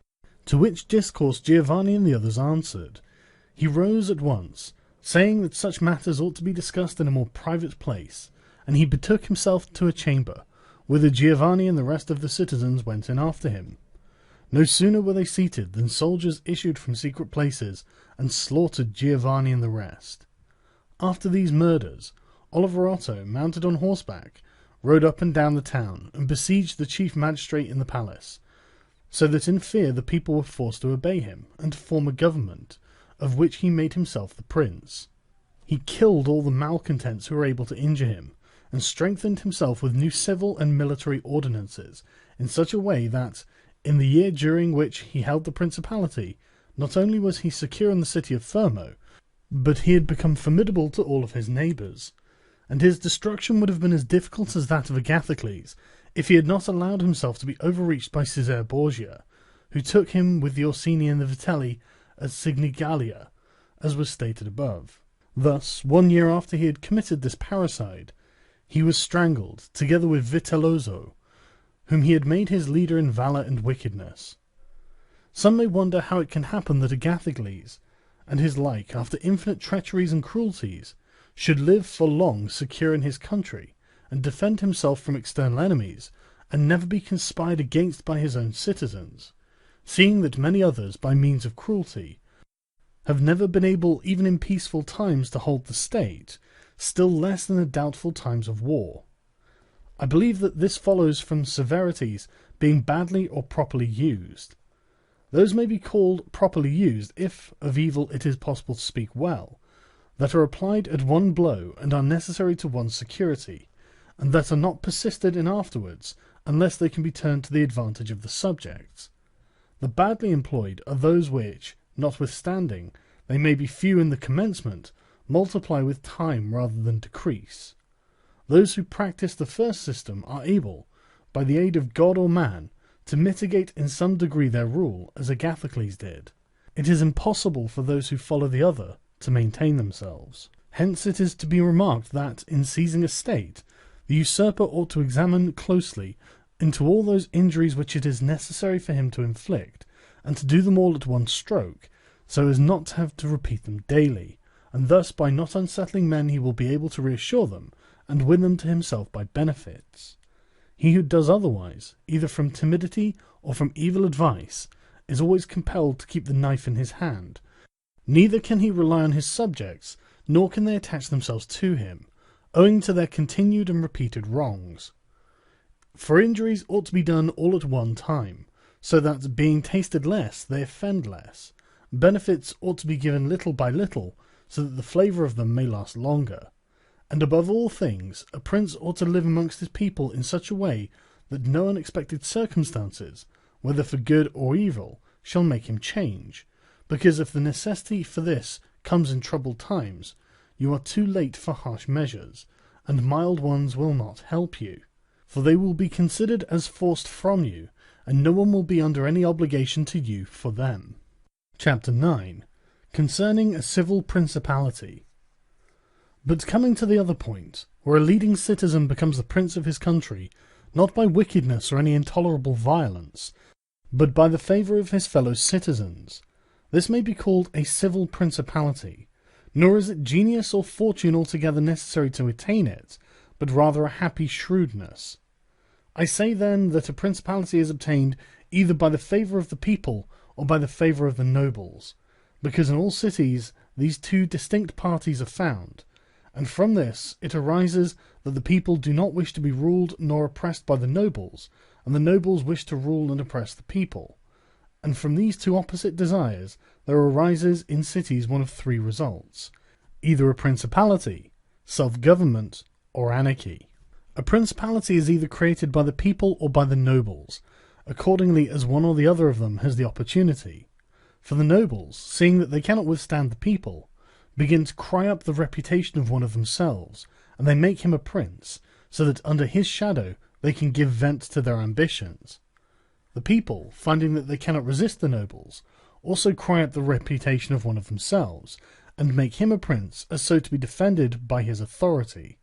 To which discourse Giovanni and the others answered. He rose at once, saying that such matters ought to be discussed in a more private place, and he betook himself to a chamber, whither Giovanni and the rest of the citizens went in after him. No sooner were they seated than soldiers issued from secret places and slaughtered Giovanni and the rest. After these murders, Oliverotto, mounted on horseback, rode up and down the town, and besieged the chief magistrate in the palace, so that in fear the people were forced to obey him, and to form a government, of which he made himself the prince. He killed all the malcontents who were able to injure him, and strengthened himself with new civil and military ordinances, in such a way that, in the year during which he held the principality, not only was he secure in the city of Fermo, but he had become formidable to all of his neighbours, and his destruction would have been as difficult as that of Agathocles, if he had not allowed himself to be overreached by Caesar Borgia, who took him with the Orsini and the Vitelli at Signigalia, as was stated above. Thus, 1 year after he had committed this parricide, he was strangled, together with Vitellozzo, whom he had made his leader in valour and wickedness. Some may wonder how it can happen that Agathocles, and his like, after infinite treacheries and cruelties, should live for long secure in his country, and defend himself from external enemies, and never be conspired against by his own citizens, seeing that many others, by means of cruelty, have never been able even in peaceful times to hold the state, still less than in doubtful times of war. I believe that this follows from severities being badly or properly used. Those may be called properly used if of evil it is possible to speak well, that are applied at one blow and are necessary to one's security, and that are not persisted in afterwards unless they can be turned to the advantage of the subjects. The badly employed are those which, notwithstanding they may be few in the commencement, multiply with time rather than decrease. Those who practice the first system are able, by the aid of God or man, to mitigate in some degree their rule, as Agathocles did. It is impossible for those who follow the other to maintain themselves. Hence it is to be remarked that, in seizing a state, the usurper ought to examine closely into all those injuries which it is necessary for him to inflict, and to do them all at one stroke, so as not to have to repeat them daily, and thus by not unsettling men he will be able to reassure them, and win them to himself by benefits. He who does otherwise, either from timidity or from evil advice, is always compelled to keep the knife in his hand. Neither can he rely on his subjects, nor can they attach themselves to him, owing to their continued and repeated wrongs. For injuries ought to be done all at one time, so that, being tasted less, they offend less. Benefits ought to be given little by little, so that the flavour of them may last longer. And above all things, a prince ought to live amongst his people in such a way that no unexpected circumstances, whether for good or evil, shall make him change, because if the necessity for this comes in troubled times, you are too late for harsh measures, and mild ones will not help you, for they will be considered as forced from you, and no one will be under any obligation to you for them. Chapter 9. Concerning a civil principality. But coming to the other point, where a leading citizen becomes the prince of his country, not by wickedness or any intolerable violence, but by the favour of his fellow citizens, this may be called a civil principality, nor is it genius or fortune altogether necessary to attain it, but rather a happy shrewdness. I say then that a principality is obtained either by the favour of the people or by the favour of the nobles, because in all cities these two distinct parties are found, and from this it arises that the people do not wish to be ruled nor oppressed by the nobles, and the nobles wish to rule and oppress the people. And from these two opposite desires there arises in cities one of three results: either a principality, self-government, or anarchy. A principality is either created by the people or by the nobles, accordingly as one or the other of them has the opportunity. For the nobles, seeing that they cannot withstand the people, begin to cry up the reputation of one of themselves, and they make him a prince, so that under his shadow they can give vent to their ambitions. The people, finding that they cannot resist the nobles, also cry up the reputation of one of themselves, and make him a prince as so to be defended by his authority.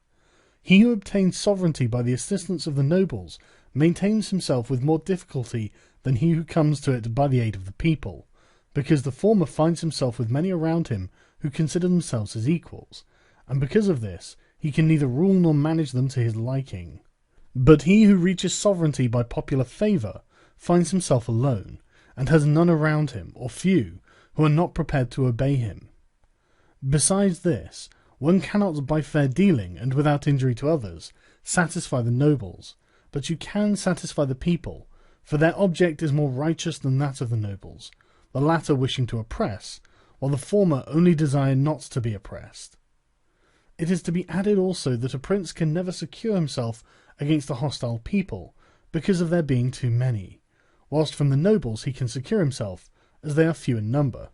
He who obtains sovereignty by the assistance of the nobles maintains himself with more difficulty than he who comes to it by the aid of the people, because the former finds himself with many around him who consider themselves his equals, and because of this he can neither rule nor manage them to his liking. But he who reaches sovereignty by popular favour finds himself alone, and has none around him, or few, who are not prepared to obey him. Besides this, one cannot by fair dealing, and without injury to others, satisfy the nobles, but you can satisfy the people, for their object is more righteous than that of the nobles, the latter wishing to oppress, while the former only desire not to be oppressed. It is to be added also that a prince can never secure himself against a hostile people, because of their being too many, whilst from the nobles he can secure himself, as they are few in number.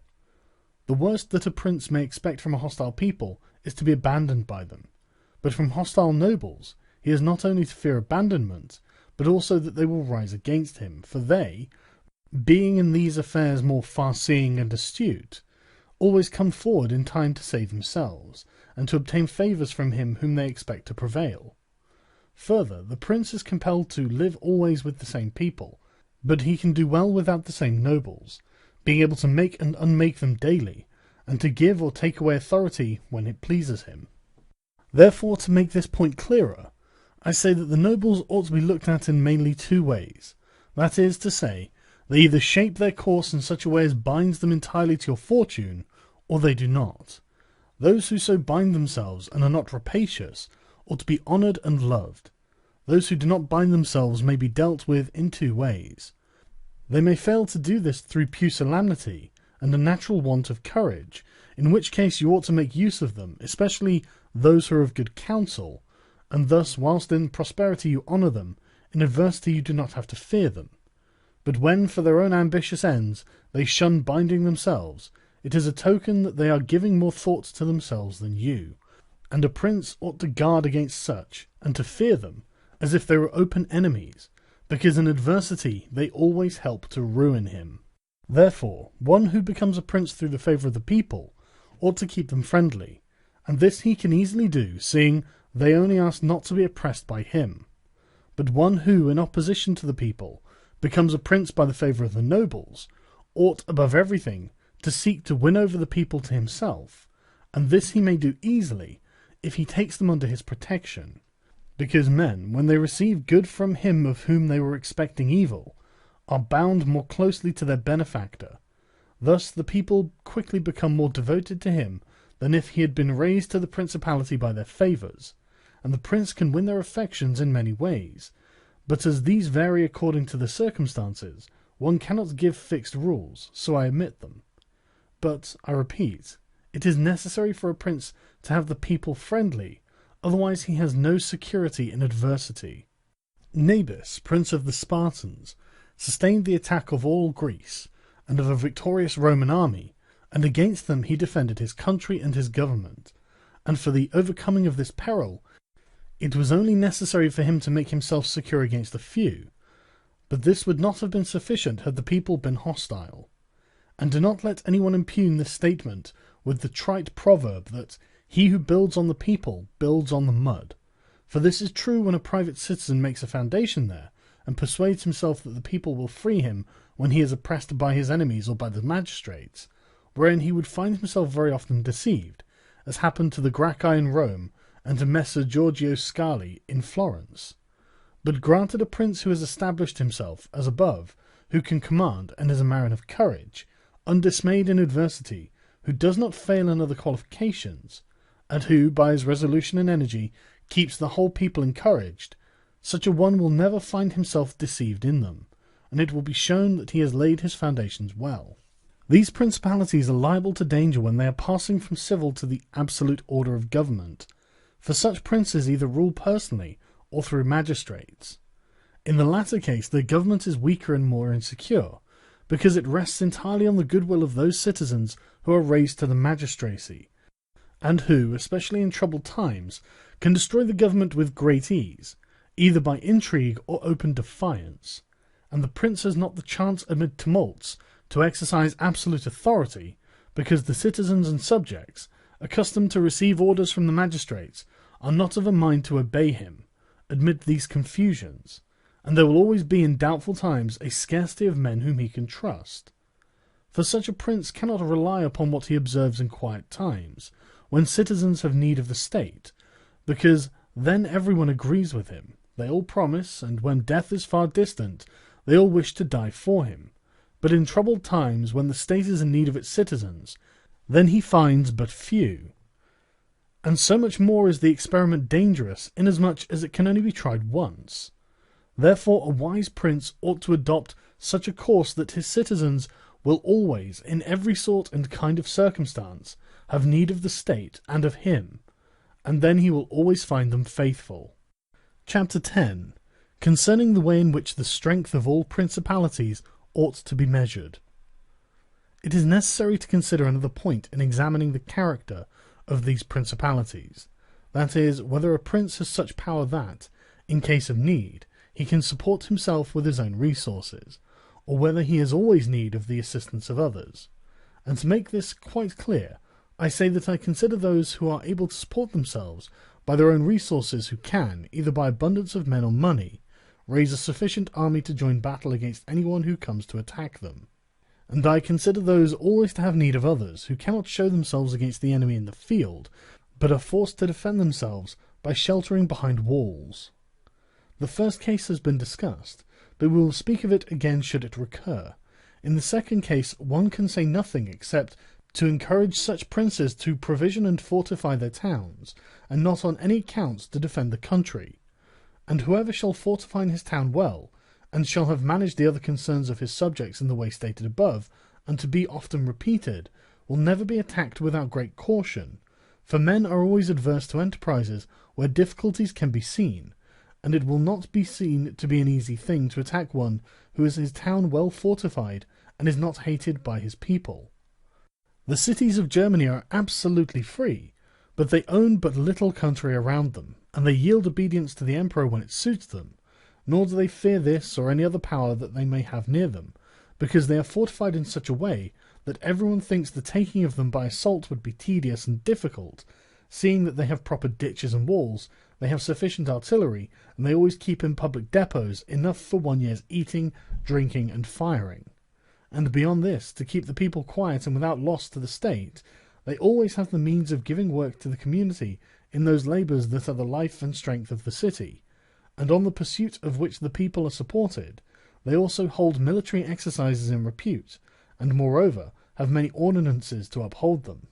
The worst that a prince may expect from a hostile people is to be abandoned by them, but from hostile nobles he has not only to fear abandonment, but also that they will rise against him, for they, being in these affairs more far-seeing and astute, always come forward in time to save themselves, and to obtain favours from him whom they expect to prevail. Further, the prince is compelled to live always with the same people, but he can do well without the same nobles, being able to make and unmake them daily, and to give or take away authority when it pleases him. Therefore, to make this point clearer, I say that the nobles ought to be looked at in mainly two ways. That is to say, they either shape their course in such a way as binds them entirely to your fortune, or they do not. Those who so bind themselves and are not rapacious ought to be honoured and loved. Those who do not bind themselves may be dealt with in two ways. They may fail to do this through pusillanimity and a natural want of courage, in which case you ought to make use of them, especially those who are of good counsel, and thus whilst in prosperity you honour them, in adversity you do not have to fear them. But when for their own ambitious ends they shun binding themselves, it is a token that they are giving more thought to themselves than you, and a prince ought to guard against such, and to fear them, as if they were open enemies, because in adversity they always help to ruin him. Therefore, one who becomes a prince through the favour of the people ought to keep them friendly, and this he can easily do, seeing they only ask not to be oppressed by him. But one who, in opposition to the people, becomes a prince by the favour of the nobles, ought, above everything, to seek to win over the people to himself, and this he may do easily, if he takes them under his protection. Because men, when they receive good from him of whom they were expecting evil, are bound more closely to their benefactor. Thus the people quickly become more devoted to him than if he had been raised to the principality by their favours, and the prince can win their affections in many ways. But as these vary according to the circumstances, one cannot give fixed rules, so I omit them. But, I repeat, it is necessary for a prince to have the people friendly, otherwise he has no security in adversity. Nabis, prince of the Spartans, sustained the attack of all Greece, and of a victorious Roman army, and against them he defended his country and his government, and for the overcoming of this peril it was only necessary for him to make himself secure against a few, but this would not have been sufficient had the people been hostile. And do not let anyone impugn this statement with the trite proverb that he who builds on the people builds on the mud, for this is true when a private citizen makes a foundation there, and persuades himself that the people will free him when he is oppressed by his enemies or by the magistrates, wherein he would find himself very often deceived, as happened to the Gracchi in Rome and to Messer Giorgio Scali in Florence. But granted a prince who has established himself as above, who can command and is a man of courage, undismayed in adversity, who does not fail in other qualifications, and who, by his resolution and energy, keeps the whole people encouraged, such a one will never find himself deceived in them, and it will be shown that he has laid his foundations well. These principalities are liable to danger when they are passing from civil to the absolute order of government, for such princes either rule personally or through magistrates. In the latter case their government is weaker and more insecure, because it rests entirely on the goodwill of those citizens who are raised to the magistracy, and who, especially in troubled times, can destroy the government with great ease, either by intrigue or open defiance, and the prince has not the chance amid tumults to exercise absolute authority, because the citizens and subjects, accustomed to receive orders from the magistrates, are not of a mind to obey him, amid these confusions, and there will always be in doubtful times a scarcity of men whom he can trust. For such a prince cannot rely upon what he observes in quiet times, when citizens have need of the state, because then everyone agrees with him, they all promise, and when death is far distant, they all wish to die for him. But in troubled times, when the state is in need of its citizens, then he finds but few. And so much more is the experiment dangerous, inasmuch as it can only be tried once. Therefore a wise prince ought to adopt such a course that his citizens will always, in every sort and kind of circumstance, have need of the state and of him, and then he will always find them faithful. Chapter 10. Concerning the way in which the strength of all principalities ought to be measured. It is necessary to consider another point in examining the character of these principalities, that is, whether a prince has such power that, in case of need, he can support himself with his own resources, or whether he has always need of the assistance of others. And to make this quite clear, I say that I consider those who are able to support themselves by their own resources who can, either by abundance of men or money, raise a sufficient army to join battle against anyone who comes to attack them. And I consider those always to have need of others who cannot show themselves against the enemy in the field, but are forced to defend themselves by sheltering behind walls. The first case has been discussed, but we will speak of it again should it recur. In the second case, one can say nothing except to encourage such princes to provision and fortify their towns, and not on any account to defend the country. And whoever shall fortify his town well, and shall have managed the other concerns of his subjects in the way stated above, and to be often repeated, will never be attacked without great caution, for men are always adverse to enterprises where difficulties can be seen, and it will not be seen to be an easy thing to attack one who has his town well fortified and is not hated by his people. The cities of Germany are absolutely free, but they own but little country around them, and they yield obedience to the emperor when it suits them, nor do they fear this or any other power that they may have near them, because they are fortified in such a way that everyone thinks the taking of them by assault would be tedious and difficult, seeing that they have proper ditches and walls, they have sufficient artillery, and they always keep in public depots enough for 1 year's eating, drinking, and firing. And beyond this, to keep the people quiet and without loss to the state, they always have the means of giving work to the community in those labours that are the life and strength of the city, and on the pursuit of which the people are supported. They also hold military exercises in repute, and moreover have many ordinances to uphold them.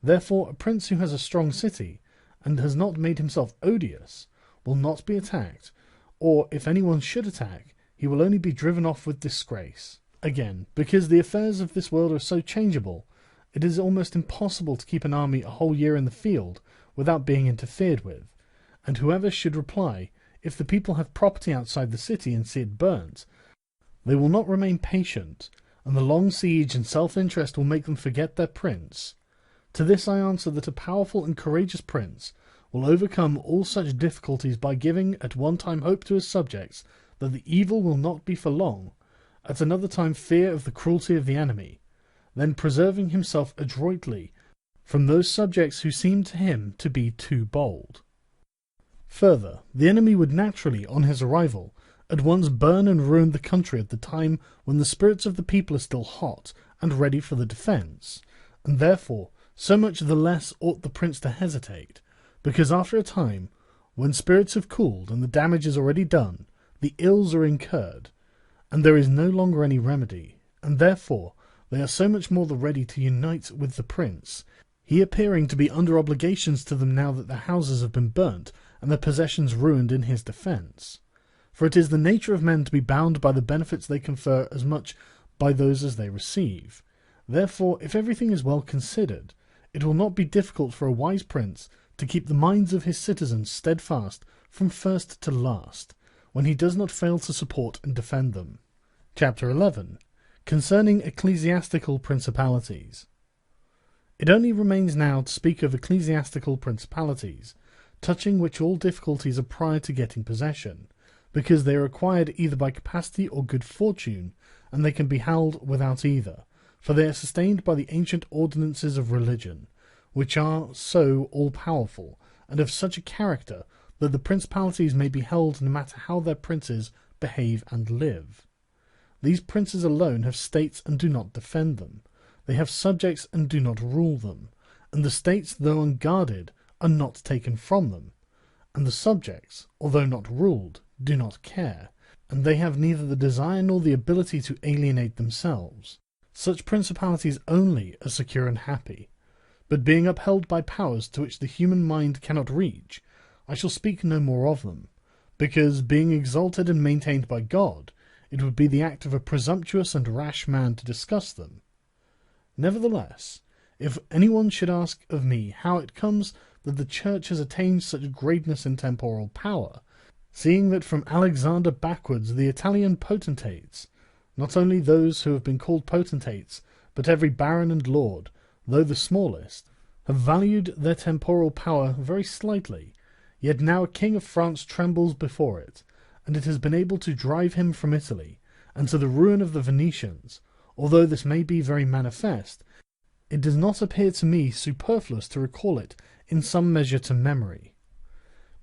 Therefore a prince who has a strong city, and has not made himself odious, will not be attacked, or if anyone should attack, he will only be driven off with disgrace. Again, because the affairs of this world are so changeable, it is almost impossible to keep an army a whole year in the field without being interfered with, and whoever should reply, if the people have property outside the city and see it burnt, they will not remain patient, and the long siege and self-interest will make them forget their prince. To this I answer that a powerful and courageous prince will overcome all such difficulties by giving at one time hope to his subjects that the evil will not be for long, at another time fear of the cruelty of the enemy, then preserving himself adroitly from those subjects who seem to him to be too bold. Further, the enemy would naturally, on his arrival, at once burn and ruin the country at the time when the spirits of the people are still hot and ready for the defence, and therefore so much the less ought the prince to hesitate, because after a time, when spirits have cooled and the damage is already done, the ills are incurred, and there is no longer any remedy, and therefore they are so much more the ready to unite with the prince, he appearing to be under obligations to them now that their houses have been burnt and their possessions ruined in his defence. For it is the nature of men to be bound by the benefits they confer as much by those as they receive. Therefore, if everything is well considered, it will not be difficult for a wise prince to keep the minds of his citizens steadfast from first to last, when he does not fail to support and defend them. Chapter 11. Concerning ecclesiastical principalities. It only remains now to speak of ecclesiastical principalities, touching which all difficulties are prior to getting possession, because they are acquired either by capacity or good fortune, and they can be held without either, for they are sustained by the ancient ordinances of religion, which are so all-powerful, and of such a character that the principalities may be held no matter how their princes behave and live. These princes alone have states and do not defend them. They have subjects and do not rule them, and the states, though unguarded, are not taken from them, and the subjects, although not ruled, do not care, and they have neither the desire nor the ability to alienate themselves. Such principalities only are secure and happy, but being upheld by powers to which the human mind cannot reach, I shall speak no more of them, because, being exalted and maintained by God, it would be the act of a presumptuous and rash man to discuss them. Nevertheless, if anyone should ask of me how it comes that the Church has attained such greatness in temporal power, seeing that from Alexander backwards the Italian potentates, not only those who have been called potentates, but every baron and lord, though the smallest, have valued their temporal power very slightly, yet now a king of France trembles before it, and it has been able to drive him from Italy, and to the ruin of the Venetians. Although this may be very manifest, it does not appear to me superfluous to recall it in some measure to memory.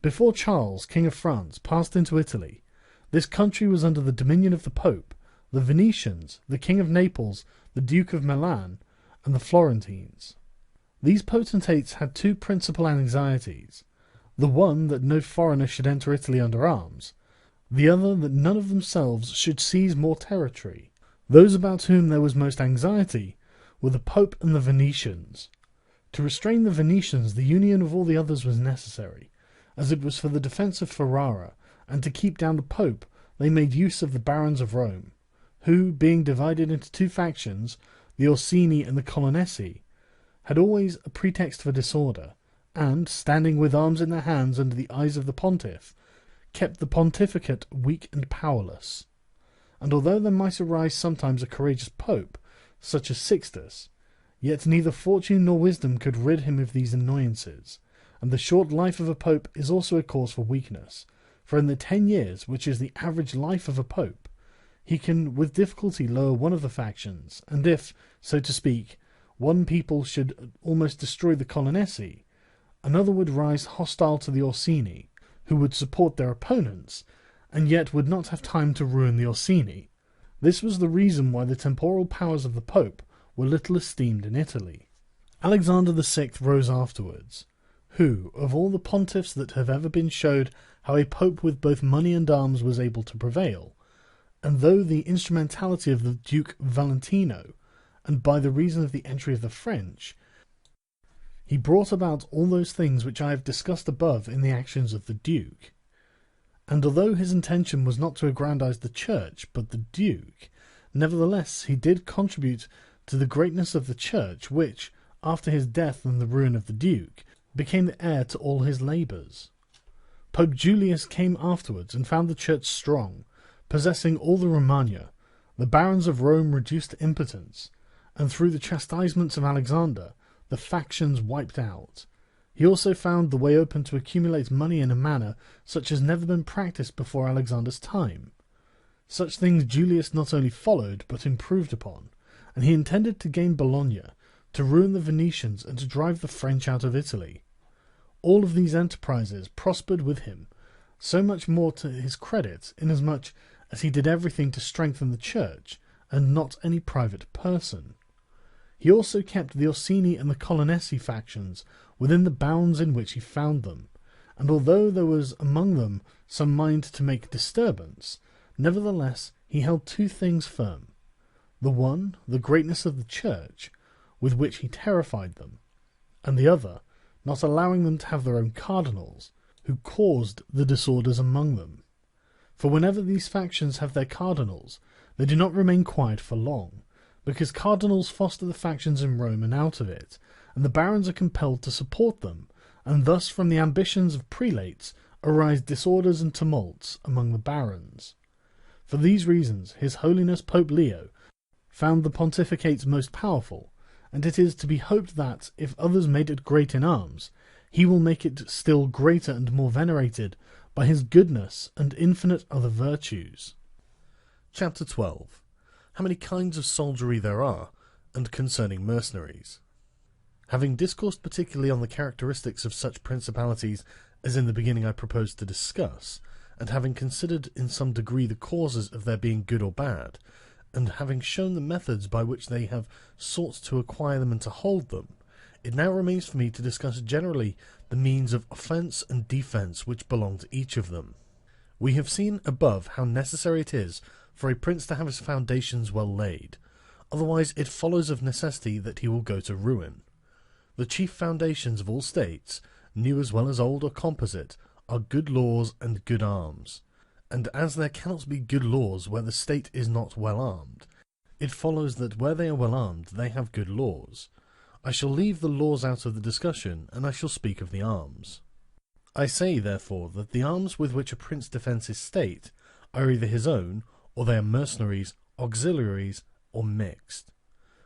Before Charles, King of France, passed into Italy, this country was under the dominion of the Pope, the Venetians, the King of Naples, the Duke of Milan, and the Florentines. These potentates had two principal anxieties: the one that no foreigner should enter Italy under arms, the other that none of themselves should seize more territory. Those about whom there was most anxiety were the Pope and the Venetians. To restrain the Venetians, the union of all the others was necessary, as it was for the defence of Ferrara, and to keep down the Pope they made use of the barons of Rome, who, being divided into two factions, the Orsini and the Colonnesi, had always a pretext for disorder, and, standing with arms in their hands under the eyes of the pontiff, kept the pontificate weak and powerless. And although there might arise sometimes a courageous pope, such as Sixtus, yet neither fortune nor wisdom could rid him of these annoyances, and the short life of a pope is also a cause for weakness, for in the 10 years, which is the average life of a pope, he can with difficulty lower one of the factions, and if, so to speak, one people should almost destroy the Colonnesi, another would rise hostile to the Orsini, who would support their opponents, and yet would not have time to ruin the Orsini. This was the reason why the temporal powers of the Pope were little esteemed in Italy. Alexander VI rose afterwards, who, of all the pontiffs that have ever been, showed how a pope with both money and arms was able to prevail, and though the instrumentality of the Duke Valentino, and by the reason of the entry of the French, he brought about all those things which I have discussed above in the actions of the Duke. And although his intention was not to aggrandize the Church, but the Duke, nevertheless he did contribute to the greatness of the Church, which, after his death and the ruin of the Duke, became the heir to all his labours. Pope Julius came afterwards and found the Church strong, possessing all the Romagna, the barons of Rome reduced to impotence, and through the chastisements of Alexander, the factions wiped out. He also found the way open to accumulate money in a manner such as never been practised before Alexander's time. Such things Julius not only followed, but improved upon, and he intended to gain Bologna, to ruin the Venetians, and to drive the French out of Italy. All of these enterprises prospered with him, so much more to his credit, inasmuch as he did everything to strengthen the Church, and not any private person. He also kept the Orsini and the Colonnesi factions within the bounds in which he found them, and although there was among them some mind to make disturbance, nevertheless he held two things firm: the one, the greatness of the Church, with which he terrified them, and the other, not allowing them to have their own cardinals, who caused the disorders among them. For whenever these factions have their cardinals, they do not remain quiet for long, because cardinals foster the factions in Rome and out of it, and the barons are compelled to support them, and thus from the ambitions of prelates arise disorders and tumults among the barons. For these reasons His Holiness Pope Leo found the pontificate most powerful, and it is to be hoped that, if others made it great in arms, he will make it still greater and more venerated by his goodness and infinite other virtues. Chapter 12. How many kinds of soldiery there are, and concerning mercenaries. Having discoursed particularly on the characteristics of such principalities as in the beginning I proposed to discuss, and having considered in some degree the causes of their being good or bad, and having shown the methods by which they have sought to acquire them and to hold them, it now remains for me to discuss generally the means of offence and defence which belong to each of them. We have seen above how necessary it is for a prince to have his foundations well laid, otherwise it follows of necessity that he will go to ruin. The chief foundations of all states, new as well as old or composite, are good laws and good arms, and as there cannot be good laws where the state is not well armed, it follows that where they are well armed they have good laws. I shall leave the laws out of the discussion, and I shall speak of the arms. I say, therefore, that the arms with which a prince defends his state are either his own, or they are mercenaries, auxiliaries, or mixed.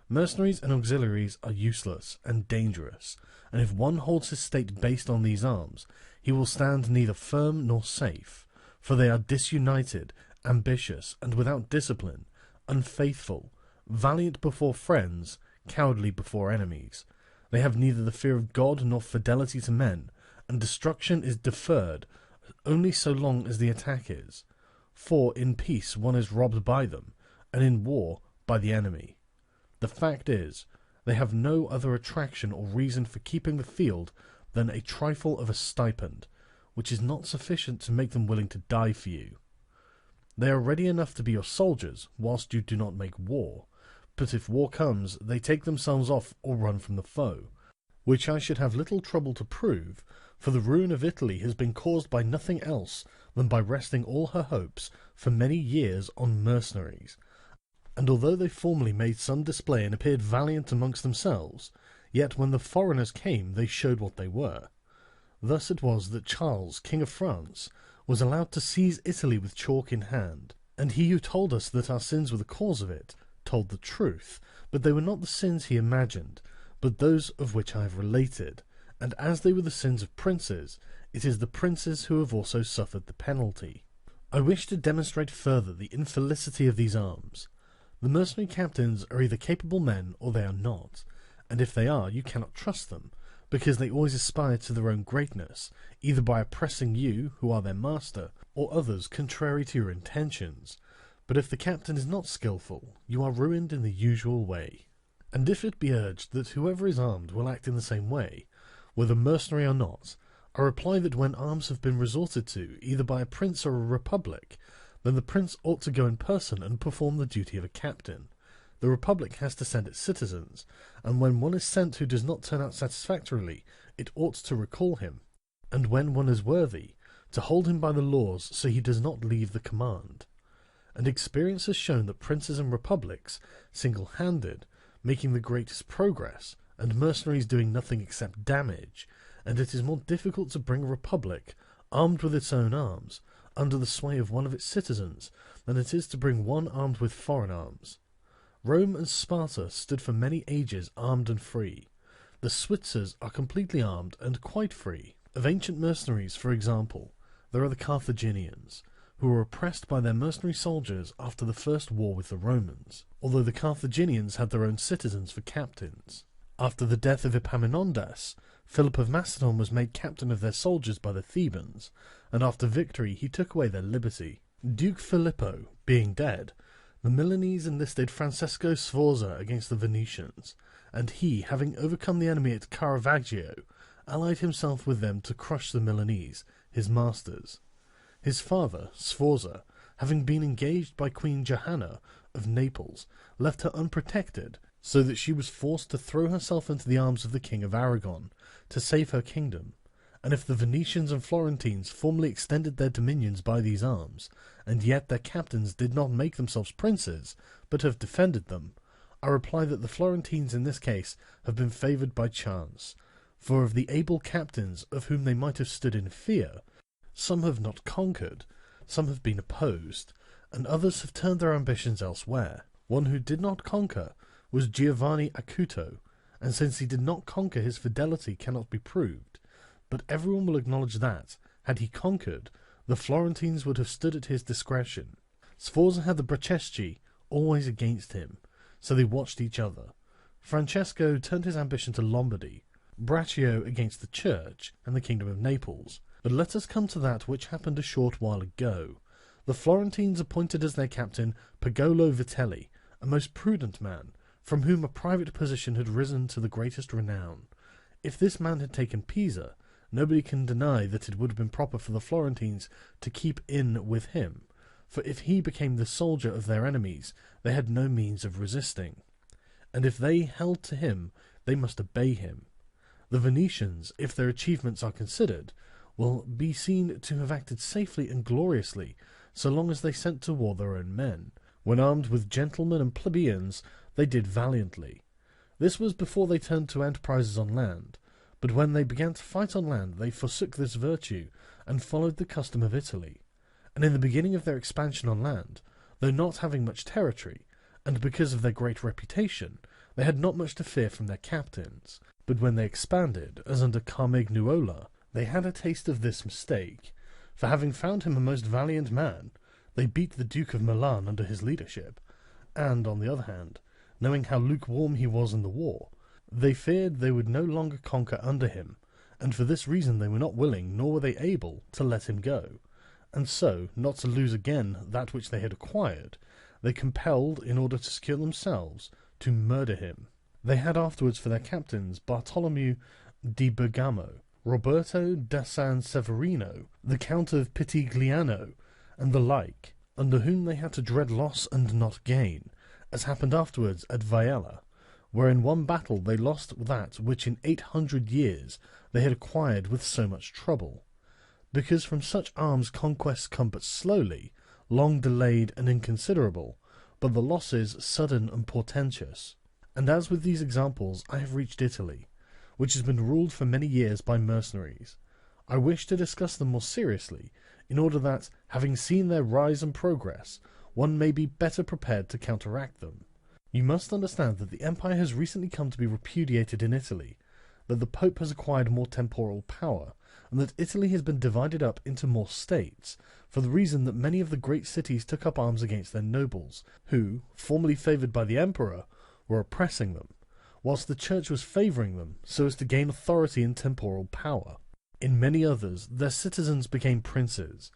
Mercenaries and auxiliaries are useless and dangerous, and if one holds his state based on these arms, he will stand neither firm nor safe, for they are disunited, ambitious, and without discipline, unfaithful, valiant before friends, cowardly before enemies. They have neither the fear of God nor fidelity to men, and destruction is deferred only so long as the attack is. For in peace one is robbed by them, and in war by the enemy. The fact is, They have no other attraction or reason for keeping the field than a trifle of a stipend, which is not sufficient to make them willing to die for you. They are ready enough to be your soldiers, whilst you do not make war, but if war comes, they take themselves off or run from the foe, which I should have little trouble to prove, for the ruin of Italy has been caused by nothing else than by resting all her hopes for many years on mercenaries. And although they formerly made some display and appeared valiant amongst themselves, yet when the foreigners came they showed what they were. Thus it was that Charles, King of France, was allowed to seize Italy with chalk in hand, and he who told us that our sins were the cause of it told the truth, but they were not the sins he imagined, but those of which I have related, and as they were the sins of princes, it is the princes who have also suffered the penalty. I wish to demonstrate further the infelicity of these arms. The mercenary captains are either capable men or they are not, and if they are, you cannot trust them, because they always aspire to their own greatness, either by oppressing you, who are their master, or others contrary to your intentions. But if the captain is not skilful, you are ruined in the usual way. And if it be urged that whoever is armed will act in the same way, whether mercenary or not, I reply that when arms have been resorted to, either by a prince or a republic, then the prince ought to go in person and perform the duty of a captain. The republic has to send its citizens, and when one is sent who does not turn out satisfactorily, it ought to recall him, and when one is worthy, to hold him by the laws so he does not leave the command. And experience has shown that princes and republics, single-handed, making the greatest progress, and mercenaries doing nothing except damage, and it is more difficult to bring a republic, armed with its own arms, under the sway of one of its citizens, than it is to bring one armed with foreign arms. Rome and Sparta stood for many ages armed and free. The Switzers are completely armed and quite free. Of ancient mercenaries, for example, there are the Carthaginians, who were oppressed by their mercenary soldiers after the first war with the Romans, although the Carthaginians had their own citizens for captains. After the death of Epaminondas, Philip of Macedon was made captain of their soldiers by the Thebans, and after victory he took away their liberty. Duke Filippo being dead, the Milanese enlisted Francesco Sforza against the Venetians, and he, having overcome the enemy at Caravaggio, allied himself with them to crush the Milanese, his masters. His father, Sforza, having been engaged by Queen Johanna of Naples, left her unprotected, so that she was forced to throw herself into the arms of the King of Aragon, to save her kingdom. And if the Venetians and Florentines formerly extended their dominions by these arms, and yet their captains did not make themselves princes, but have defended them, I reply that the Florentines in this case have been favoured by chance, for of the able captains of whom they might have stood in fear, some have not conquered, some have been opposed, and others have turned their ambitions elsewhere. One who did not conquer was Giovanni Acuto, and since he did not conquer, his fidelity cannot be proved. But everyone will acknowledge that, had he conquered, the Florentines would have stood at his discretion. Sforza had the Bracceschi always against him, so they watched each other. Francesco turned his ambition to Lombardy, Braccio against the Church and the Kingdom of Naples. But let us come to that which happened a short while ago. The Florentines appointed as their captain Pagolo Vitelli, a most prudent man, from whom a private position had risen to the greatest renown. If this man had taken Pisa, nobody can deny that it would have been proper for the Florentines to keep in with him, for if he became the soldier of their enemies, they had no means of resisting, and if they held to him, they must obey him. The Venetians, if their achievements are considered, will be seen to have acted safely and gloriously, so long as they sent to war their own men. When armed with gentlemen and plebeians, they did valiantly. This was before they turned to enterprises on land, but when they began to fight on land, they forsook this virtue, and followed the custom of Italy. And in the beginning of their expansion on land, though not having much territory, and because of their great reputation, they had not much to fear from their captains. But when they expanded, as under Carmignuola, they had a taste of this mistake, for having found him a most valiant man, they beat the Duke of Milan under his leadership, and, on the other hand, knowing how lukewarm he was in the war, they feared they would no longer conquer under him, and for this reason they were not willing, nor were they able, to let him go, and so, not to lose again that which they had acquired, they compelled, in order to secure themselves, to murder him. They had afterwards for their captains Bartolomeo di Bergamo, Roberto da San Severino, the Count of Pitigliano, and the like, under whom they had to dread loss and not gain, as happened afterwards at Viella, where in one battle they lost that which in 800 years they had acquired with so much trouble, because from such arms conquests come but slowly, long delayed and inconsiderable, but the losses sudden and portentous. And as with these examples I have reached Italy, which has been ruled for many years by mercenaries, I wish to discuss them more seriously, in order that, having seen their rise and progress, one may be better prepared to counteract them. You must understand that the empire has recently come to be repudiated in Italy, that the Pope has acquired more temporal power, and that Italy has been divided up into more states, for the reason that many of the great cities took up arms against their nobles, who, formerly favoured by the emperor, were oppressing them, whilst the church was favouring them so as to gain authority and temporal power. In many others, their citizens became princes.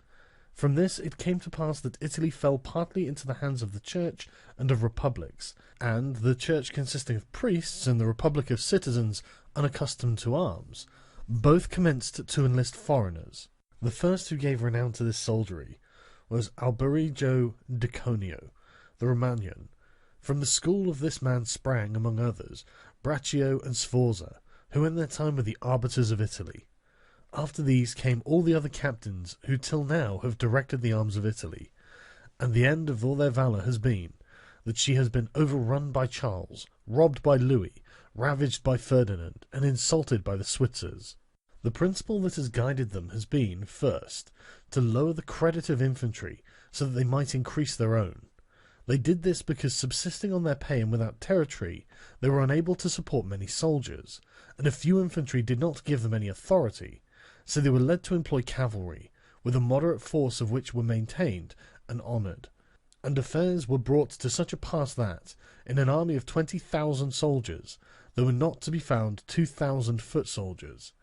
From this it came to pass that Italy fell partly into the hands of the church and of republics, and the church consisting of priests and the republic of citizens unaccustomed to arms, both commenced to enlist foreigners. The first who gave renown to this soldiery was Alberigo de Conio, the Romagnan. From the school of this man sprang, among others, Braccio and Sforza, who in their time were the arbiters of Italy. After these came all the other captains who till now have directed the arms of Italy, and the end of all their valour has been that she has been overrun by Charles, robbed by Louis, ravaged by Ferdinand, and insulted by the Switzers. The principle that has guided them has been, first, to lower the credit of infantry so that they might increase their own. They did this because, subsisting on their pay and without territory, they were unable to support many soldiers, and a few infantry did not give them any authority, so they were led to employ cavalry, with a moderate force of which were maintained and honoured. And affairs were brought to such a pass that, in an army of 20,000 soldiers, there were not to be found 2,000 foot soldiers.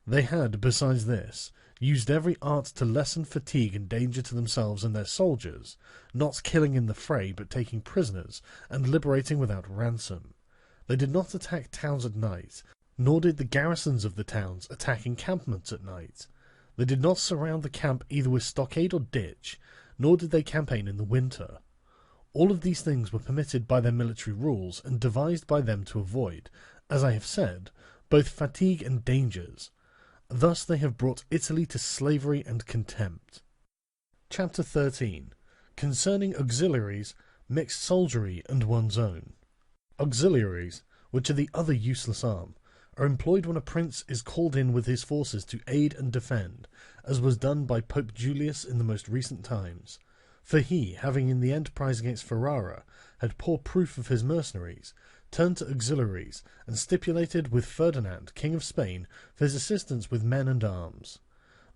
They had, besides this, used every art to lessen fatigue and danger to themselves and their soldiers, not killing in the fray but taking prisoners, and liberating without ransom. They did not attack towns at night, nor did the garrisons of the towns attack encampments at night. They did not surround the camp either with stockade or ditch, nor did they campaign in the winter. All of these things were permitted by their military rules, and devised by them to avoid, as I have said, both fatigue and dangers. Thus they have brought Italy to slavery and contempt. Chapter 13. Concerning auxiliaries, mixed soldiery, and one's own. Auxiliaries, which are the other useless arm, are employed when a prince is called in with his forces to aid and defend, as was done by Pope Julius in the most recent times. For he, having in the enterprise against Ferrara had poor proof of his mercenaries, turned to auxiliaries, and stipulated with Ferdinand, King of Spain, for his assistance with men and arms.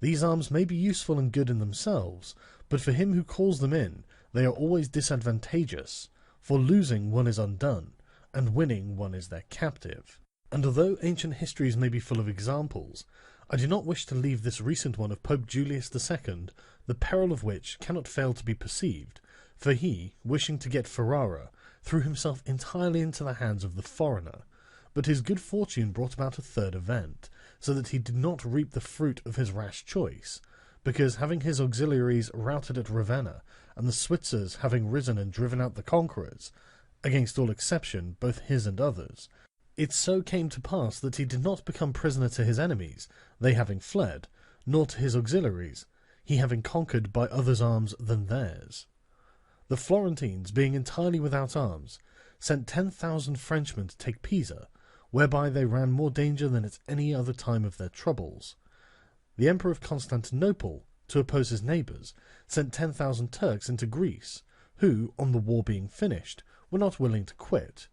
These arms may be useful and good in themselves, but for him who calls them in, they are always disadvantageous, for losing one is undone, and winning one is their captive. And although ancient histories may be full of examples, I do not wish to leave this recent one of Pope Julius II, the peril of which cannot fail to be perceived, for he, wishing to get Ferrara, threw himself entirely into the hands of the foreigner, but his good fortune brought about a third event, so that he did not reap the fruit of his rash choice, because having his auxiliaries routed at Ravenna, and the Switzers having risen and driven out the conquerors, against all exception, both his and others, it so came to pass that he did not become prisoner to his enemies, they having fled, nor to his auxiliaries, he having conquered by others' arms than theirs. The Florentines, being entirely without arms, sent 10,000 Frenchmen to take Pisa, whereby they ran more danger than at any other time of their troubles. The Emperor of Constantinople, to oppose his neighbours, sent 10,000 Turks into Greece, who, on the war being finished, were not willing to quit.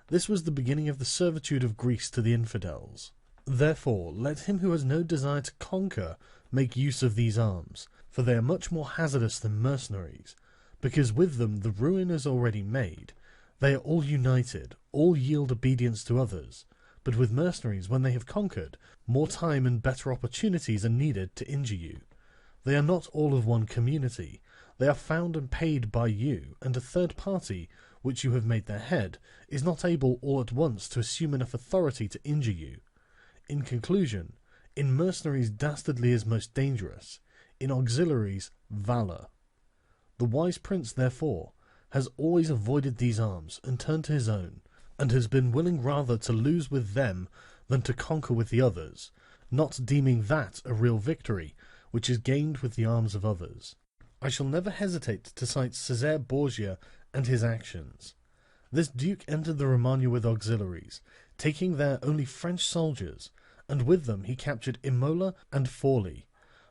This was the beginning of the servitude of Greece to the infidels. Therefore, let him who has no desire to conquer make use of these arms, for they are much more hazardous than mercenaries, because with them the ruin is already made. They are all united, all yield obedience to others, but with mercenaries, when they have conquered, more time and better opportunities are needed to injure you. They are not all of one community, they are found and paid by you, and a third party, which you have made their head, is not able all at once to assume enough authority to injure you. In conclusion, in mercenaries dastardly is most dangerous, in auxiliaries valour. The wise prince, therefore, has always avoided these arms, and turned to his own, and has been willing rather to lose with them than to conquer with the others, not deeming that a real victory, which is gained with the arms of others. I shall never hesitate to cite Cesare Borgia and his actions. This duke entered the Romagna with auxiliaries, taking there only French soldiers, and with them he captured Imola and Forli.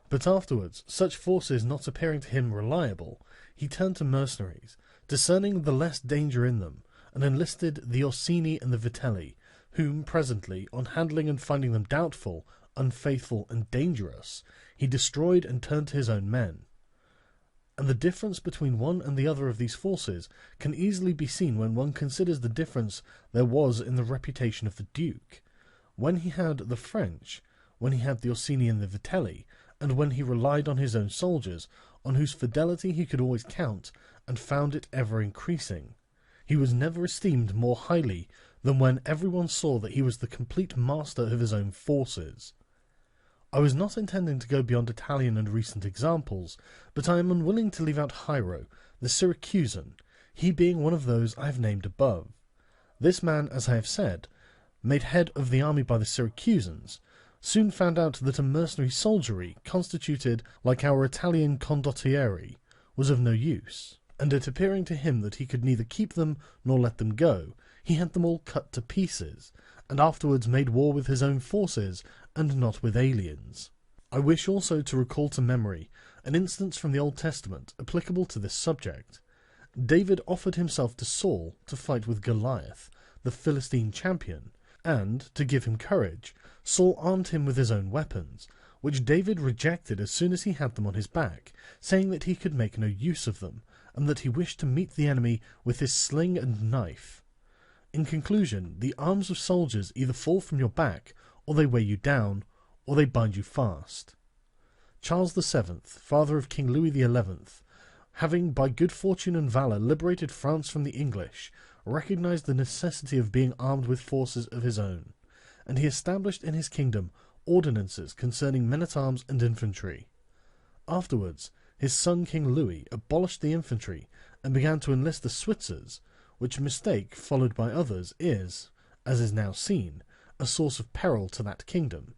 But afterwards, such forces not appearing to him reliable, he turned to mercenaries, discerning the less danger in them, and enlisted the Orsini and the Vitelli, whom presently, on handling and finding them doubtful, unfaithful, and dangerous, he destroyed and turned to his own men. And the difference between one and the other of these forces can easily be seen when one considers the difference there was in the reputation of the Duke, when he had the French, when he had the Orsini and the Vitelli, and when he relied on his own soldiers, on whose fidelity he could always count, and found it ever increasing. He was never esteemed more highly than when everyone saw that he was the complete master of his own forces. I was not intending to go beyond Italian and recent examples, but I am unwilling to leave out Hiero, the Syracusan, he being one of those I have named above. This man, as I have said, made head of the army by the Syracusans, soon found out that a mercenary soldiery, constituted like our Italian condottieri, was of no use, and it appearing to him that he could neither keep them nor let them go, he had them all cut to pieces, and afterwards made war with his own forces, and not with aliens. I wish also to recall to memory an instance from the Old Testament applicable to this subject. David offered himself to Saul to fight with Goliath, the Philistine champion, and, to give him courage, Saul armed him with his own weapons, which David rejected as soon as he had them on his back, saying that he could make no use of them, and that he wished to meet the enemy with his sling and knife. In conclusion, the arms of soldiers either fall from your back, or they weigh you down, or they bind you fast. Charles VII, father of King Louis XI, having by good fortune and valour liberated France from the English, recognized the necessity of being armed with forces of his own, and he established in his kingdom ordinances concerning men-at-arms and infantry. Afterwards, his son King Louis abolished the infantry, and began to enlist the Switzers, which mistake, followed by others, is, as is now seen, a source of peril to that kingdom,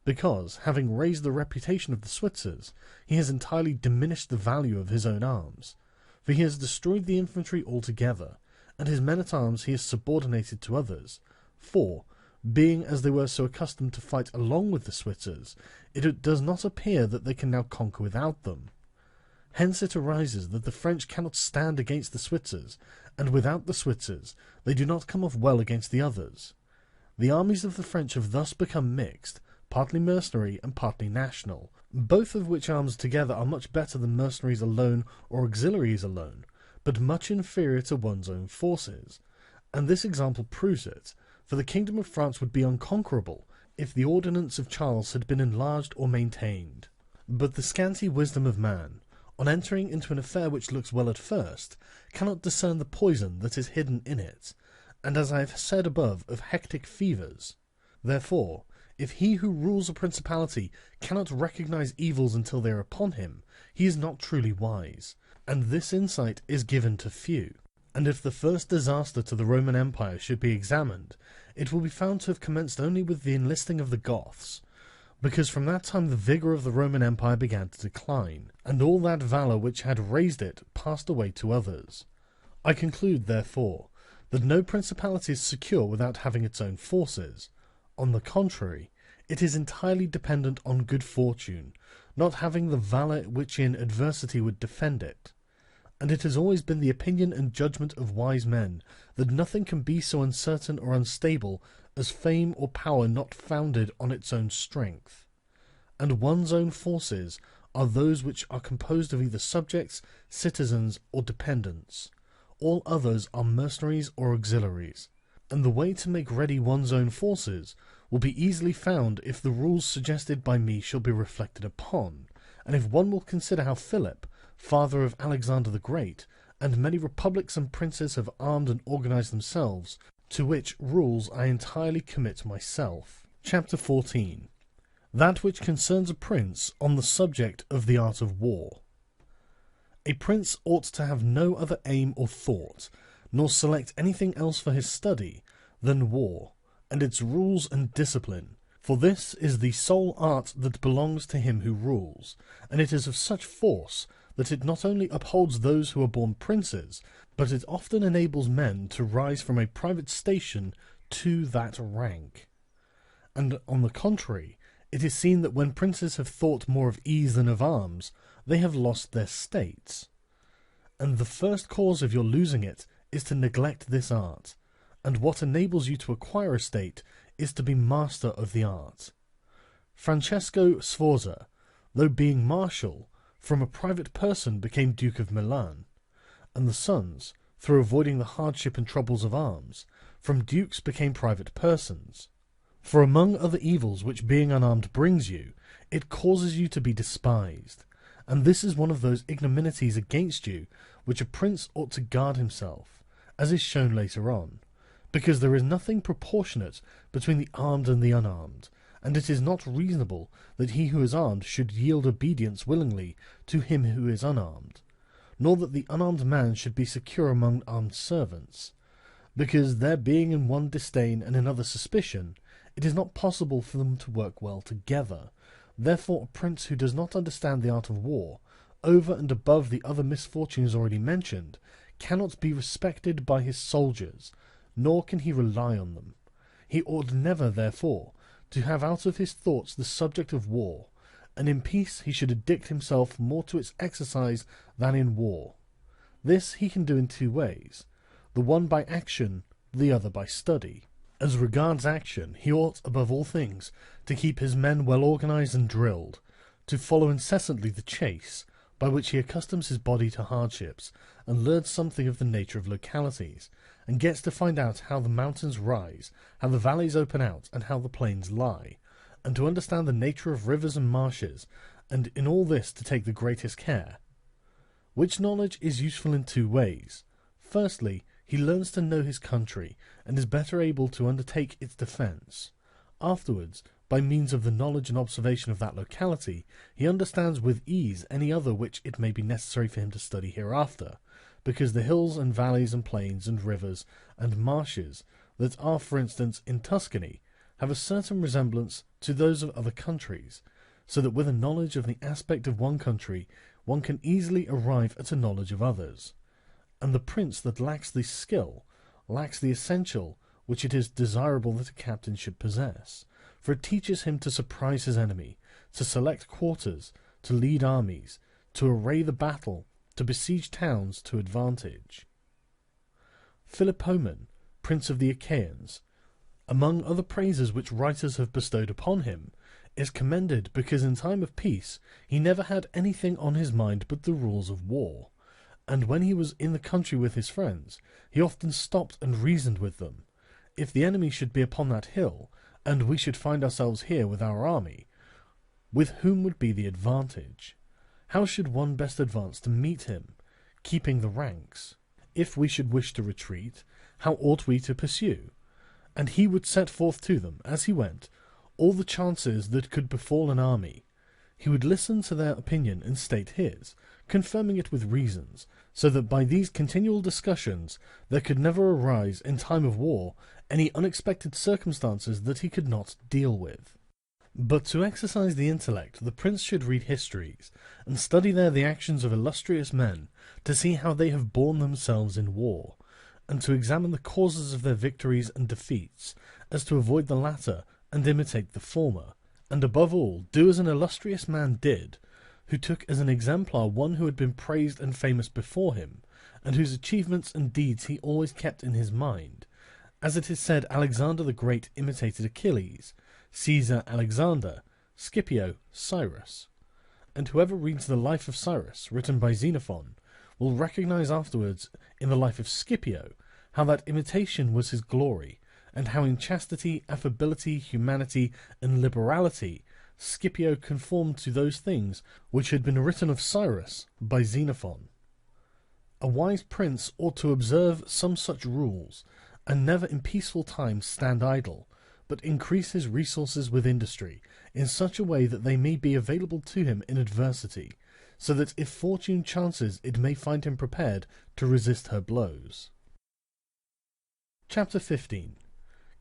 because, having raised the reputation of the Switzers, he has entirely diminished the value of his own arms, for he has destroyed the infantry altogether, and his men-at-arms he has subordinated to others, for, being as they were so accustomed to fight along with the Switzers, it does not appear that they can now conquer without them. Hence it arises that the French cannot stand against the Switzers, and without the Switzers they do not come off well against the others. The armies of the French have thus become mixed, partly mercenary and partly national, both of which arms together are much better than mercenaries alone or auxiliaries alone, but much inferior to one's own forces. And this example proves it, for the kingdom of France would be unconquerable if the ordinance of Charles had been enlarged or maintained. But the scanty wisdom of man, on entering into an affair which looks well at first, cannot discern the poison that is hidden in it, and as I have said above of hectic fevers. Therefore, if he who rules a principality cannot recognize evils until they are upon him, he is not truly wise, and this insight is given to few. And if the first disaster to the Roman Empire should be examined, it will be found to have commenced only with the enlisting of the Goths, because from that time the vigour of the Roman Empire began to decline, and all that valour which had raised it passed away to others. I conclude, therefore, that no principality is secure without having its own forces. On the contrary, it is entirely dependent on good fortune, not having the valour which in adversity would defend it. And it has always been the opinion and judgment of wise men that nothing can be so uncertain or unstable as fame or power not founded on its own strength. And one's own forces are those which are composed of either subjects, citizens, or dependents. All others are mercenaries or auxiliaries. And the way to make ready one's own forces will be easily found if the rules suggested by me shall be reflected upon, and if one will consider how Philip, father of Alexander the Great, and many republics and princes have armed and organized themselves, to which rules I entirely commit myself. Chapter 14. That which concerns a prince on the subject of the art of war. A prince ought to have no other aim or thought, nor select anything else for his study, than war, and its rules and discipline, for this is the sole art that belongs to him who rules, and it is of such force that it not only upholds those who are born princes, but it often enables men to rise from a private station to that rank. And on the contrary, it is seen that when princes have thought more of ease than of arms, they have lost their states. And the first cause of your losing it is to neglect this art, and what enables you to acquire a state is to be master of the art. Francesco Sforza, though being marshal, from a private person became Duke of Milan, and the sons, through avoiding the hardship and troubles of arms, from dukes became private persons. For among other evils which being unarmed brings you, it causes you to be despised, and this is one of those ignominities against you which a prince ought to guard himself, as is shown later on, because there is nothing proportionate between the armed and the unarmed, and it is not reasonable that he who is armed should yield obedience willingly to him who is unarmed, nor that the unarmed man should be secure among armed servants, because there being in one disdain and another suspicion, it is not possible for them to work well together. Therefore a prince who does not understand the art of war, over and above the other misfortunes already mentioned, cannot be respected by his soldiers, nor can he rely on them. He ought never, therefore, to have out of his thoughts the subject of war, and in peace he should addict himself more to its exercise than in war. This he can do in two ways, the one by action, the other by study. As regards action, he ought, above all things, to keep his men well organized and drilled, to follow incessantly the chase, by which he accustoms his body to hardships, and learns something of the nature of localities, and gets to find out how the mountains rise, how the valleys open out, and how the plains lie, and to understand the nature of rivers and marshes, and in all this to take the greatest care. Which knowledge is useful in two ways. Firstly, he learns to know his country, and is better able to undertake its defence. Afterwards, by means of the knowledge and observation of that locality, he understands with ease any other which it may be necessary for him to study hereafter, because the hills and valleys and plains and rivers and marshes that are, for instance, in Tuscany, have a certain resemblance to those of other countries, so that with a knowledge of the aspect of one country one can easily arrive at a knowledge of others. And the prince that lacks this skill lacks the essential which it is desirable that a captain should possess, for it teaches him to surprise his enemy, to select quarters, to lead armies, to array the battle, to besiege towns to advantage. Philopoemen, prince of the Achaeans, among other praises which writers have bestowed upon him, is commended because in time of peace he never had anything on his mind but the rules of war, and when he was in the country with his friends, he often stopped and reasoned with them. If the enemy should be upon that hill, and we should find ourselves here with our army, with whom would be the advantage? How should one best advance to meet him, keeping the ranks? If we should wish to retreat, how ought we to pursue? And he would set forth to them, as he went, all the chances that could befall an army. He would listen to their opinion and state his, confirming it with reasons, so that by these continual discussions there could never arise in time of war any unexpected circumstances that he could not deal with. But to exercise the intellect the prince should read histories, and study there the actions of illustrious men, to see how they have borne themselves in war, and to examine the causes of their victories and defeats, as to avoid the latter and imitate the former, and above all do as an illustrious man did, who took as an exemplar one who had been praised and famous before him, and whose achievements and deeds he always kept in his mind. As it is said, Alexander the Great imitated Achilles, Caesar Alexander, Scipio Cyrus. And whoever reads the Life of Cyrus, written by Xenophon, will recognize afterwards in the life of Scipio how that imitation was his glory, and how in chastity, affability, humanity, and liberality Scipio conformed to those things which had been written of Cyrus by Xenophon. A wise prince ought to observe some such rules, and never in peaceful times stand idle, but increase his resources with industry, in such a way that they may be available to him in adversity, so that if fortune chances it may find him prepared to resist her blows. Chapter 15.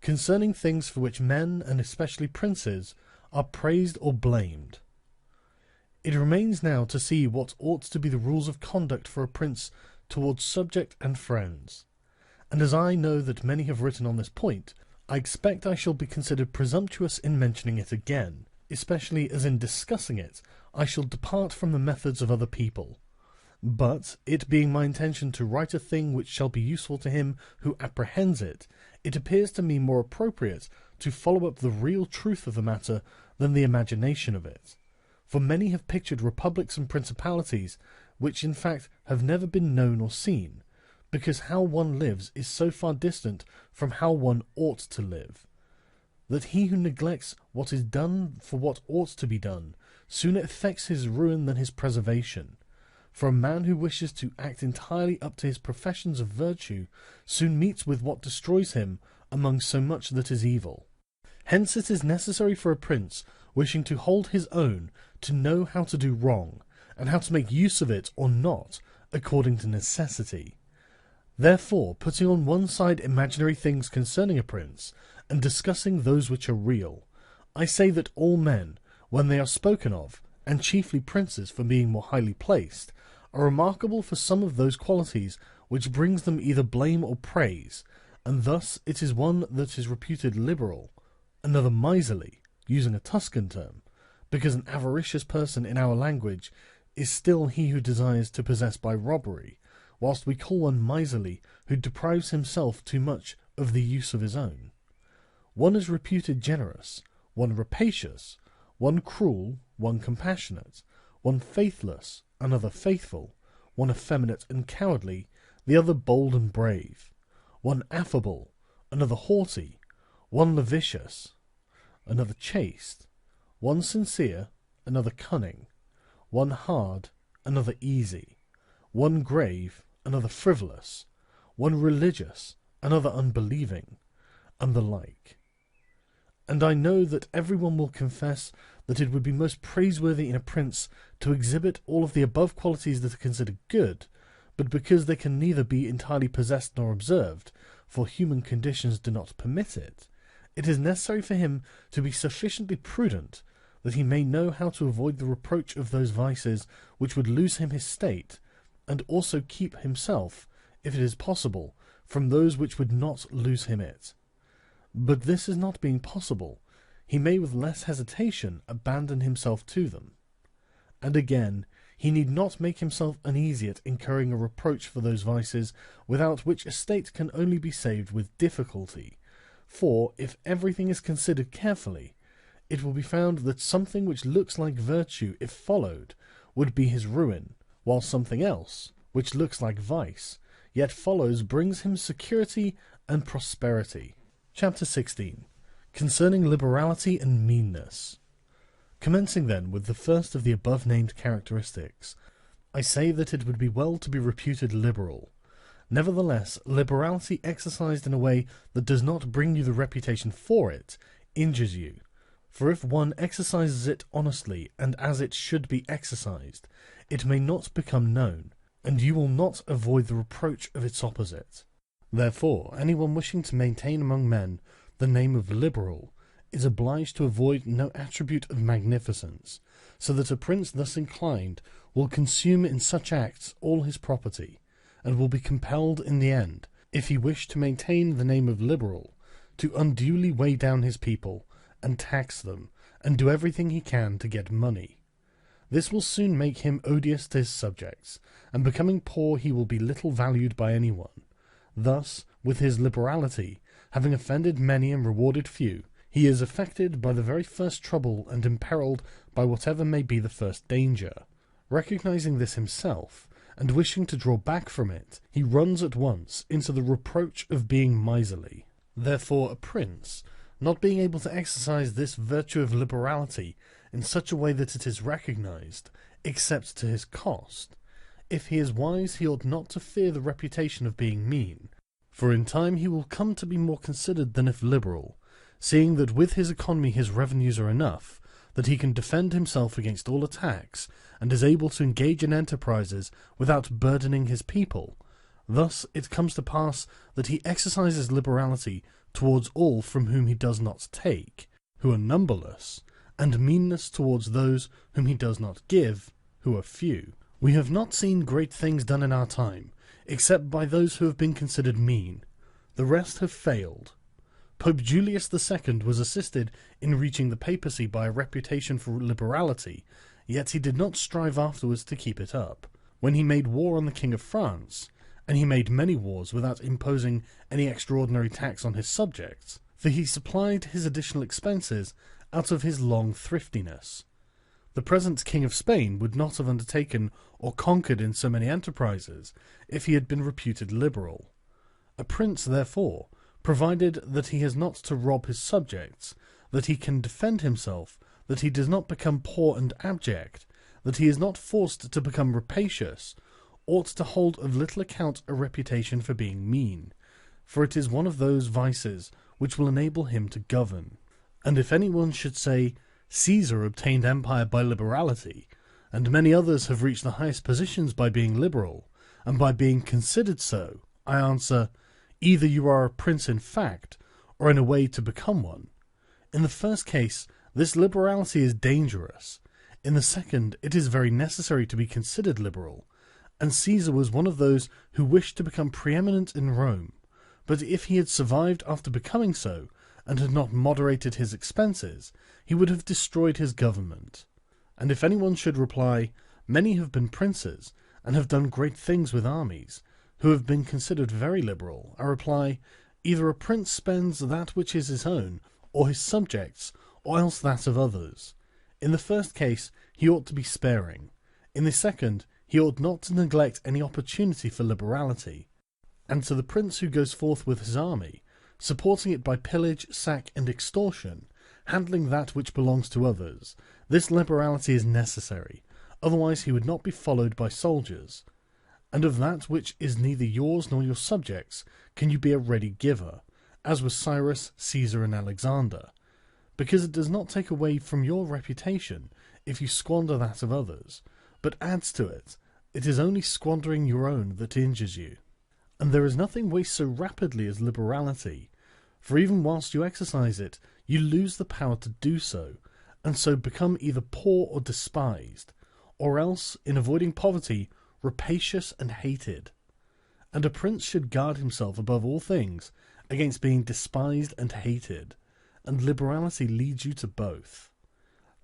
Concerning things for which men, and especially princes, are praised or blamed. It remains now to see what ought to be the rules of conduct for a prince towards subject and friends. And as I know that many have written on this point, I expect I shall be considered presumptuous in mentioning it again, especially as in discussing it I shall depart from the methods of other people. But, it being my intention to write a thing which shall be useful to him who apprehends it, it appears to me more appropriate to follow up the real truth of the matter than the imagination of it. For many have pictured republics and principalities, which in fact have never been known or seen, because how one lives is so far distant from how one ought to live, that he who neglects what is done for what ought to be done sooner effects his ruin than his preservation. For a man who wishes to act entirely up to his professions of virtue soon meets with what destroys him among so much that is evil. Hence it is necessary for a prince wishing to hold his own to know how to do wrong, and how to make use of it or not, according to necessity. Therefore, putting on one side imaginary things concerning a prince, and discussing those which are real, I say that all men, when they are spoken of, and chiefly princes for being more highly placed, are remarkable for some of those qualities which brings them either blame or praise, and thus it is one that is reputed liberal, another miserly, using a Tuscan term, because an avaricious person in our language is still he who desires to possess by robbery, whilst we call one miserly who deprives himself too much of the use of his own. One is reputed generous, one rapacious, one cruel, one compassionate, one faithless, another faithful, one effeminate and cowardly, the other bold and brave, one affable, another haughty, one lascivious, another chaste, one sincere, another cunning, one hard, another easy, one grave, another frivolous, one religious, another unbelieving, and the like. And I know that every one will confess that it would be most praiseworthy in a prince to exhibit all of the above qualities that are considered good, but because they can neither be entirely possessed nor observed, for human conditions do not permit it, it is necessary for him to be sufficiently prudent that he may know how to avoid the reproach of those vices which would lose him his state, and also keep himself, if it is possible, from those which would not lose him it. But this is not being possible, he may with less hesitation abandon himself to them. And again, he need not make himself uneasy at incurring a reproach for those vices, without which a state can only be saved with difficulty. For, if everything is considered carefully, it will be found that something which looks like virtue, if followed, would be his ruin, while something else, which looks like vice, yet follows, brings him security and prosperity. Chapter 16. Concerning liberality and meanness. Commencing then with the first of the above-named characteristics, I say that it would be well to be reputed liberal. Nevertheless, liberality exercised in a way that does not bring you the reputation for it, injures you. For if one exercises it honestly, and as it should be exercised, it may not become known, and you will not avoid the reproach of its opposite. Therefore, anyone wishing to maintain among men the name of liberal is obliged to avoid no attribute of magnificence, so that a prince thus inclined will consume in such acts all his property, and will be compelled in the end, if he wish to maintain the name of liberal, to unduly weigh down his people, and tax them, and do everything he can to get money. This will soon make him odious to his subjects, and becoming poor he will be little valued by any one. Thus, with his liberality, having offended many and rewarded few, he is affected by the very first trouble and imperilled by whatever may be the first danger. Recognizing this himself, and wishing to draw back from it, he runs at once into the reproach of being miserly. Therefore a prince, not being able to exercise this virtue of liberality in such a way that it is recognized, except to his cost, if he is wise, he ought not to fear the reputation of being mean, for in time he will come to be more considered than if liberal, seeing that with his economy his revenues are enough, that he can defend himself against all attacks, and is able to engage in enterprises without burdening his people. Thus it comes to pass that he exercises liberality towards all from whom he does not take, who are numberless, and meanness towards those whom he does not give, who are few. We have not seen great things done in our time, except by those who have been considered mean. The rest have failed. Pope Julius II was assisted in reaching the papacy by a reputation for liberality, yet he did not strive afterwards to keep it up. When he made war on the King of France, and he made many wars without imposing any extraordinary tax on his subjects, for he supplied his additional expenses out of his long thriftiness. The present King of Spain would not have undertaken or conquered in so many enterprises if he had been reputed liberal. A prince, therefore, provided that he has not to rob his subjects, that he can defend himself, that he does not become poor and abject, that he is not forced to become rapacious, ought to hold of little account a reputation for being mean, for it is one of those vices which will enable him to govern. And if anyone should say, Caesar obtained empire by liberality, and many others have reached the highest positions by being liberal, and by being considered so, I answer, either you are a prince in fact, or in a way to become one. In the first case, this liberality is dangerous. In the second, it is very necessary to be considered liberal, and Caesar was one of those who wished to become preeminent in Rome. But if he had survived after becoming so, and had not moderated his expenses, he would have destroyed his government. And if anyone should reply, many have been princes, and have done great things with armies, who have been considered very liberal, I reply, either a prince spends that which is his own, or his subjects, or else that of others. In the first case, he ought to be sparing. In the second, he ought not to neglect any opportunity for liberality. And to the prince who goes forth with his army, supporting it by pillage, sack, and extortion, handling that which belongs to others, this liberality is necessary, otherwise he would not be followed by soldiers. And of that which is neither yours nor your subjects can you be a ready giver, as was Cyrus, Caesar, and Alexander, because it does not take away from your reputation if you squander that of others, but adds to it. It is only squandering your own that injures you. And there is nothing wastes so rapidly as liberality, for even whilst you exercise it, you lose the power to do so, and so become either poor or despised, or else, in avoiding poverty, rapacious and hated. And a prince should guard himself above all things against being despised and hated, and liberality leads you to both.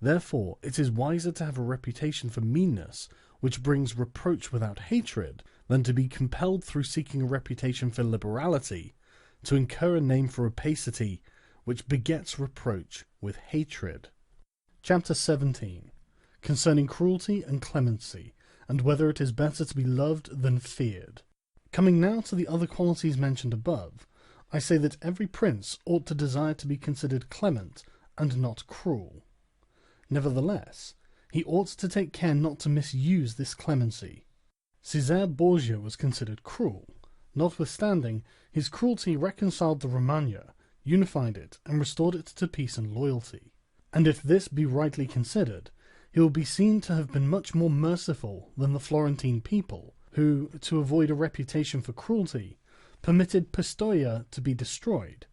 Therefore, it is wiser to have a reputation for meanness, which brings reproach without hatred, than to be compelled through seeking a reputation for liberality, to incur a name for opacity, which begets reproach with hatred. Chapter 17. Concerning cruelty and clemency, and whether it is better to be loved than feared. Coming now to the other qualities mentioned above, I say that every prince ought to desire to be considered clement, and not cruel. Nevertheless, he ought to take care not to misuse this clemency. Caesar Borgia was considered cruel. Notwithstanding, his cruelty reconciled the Romagna, unified it, and restored it to peace and loyalty. And if this be rightly considered, he will be seen to have been much more merciful than the Florentine people, who, to avoid a reputation for cruelty, permitted Pistoia to be destroyed.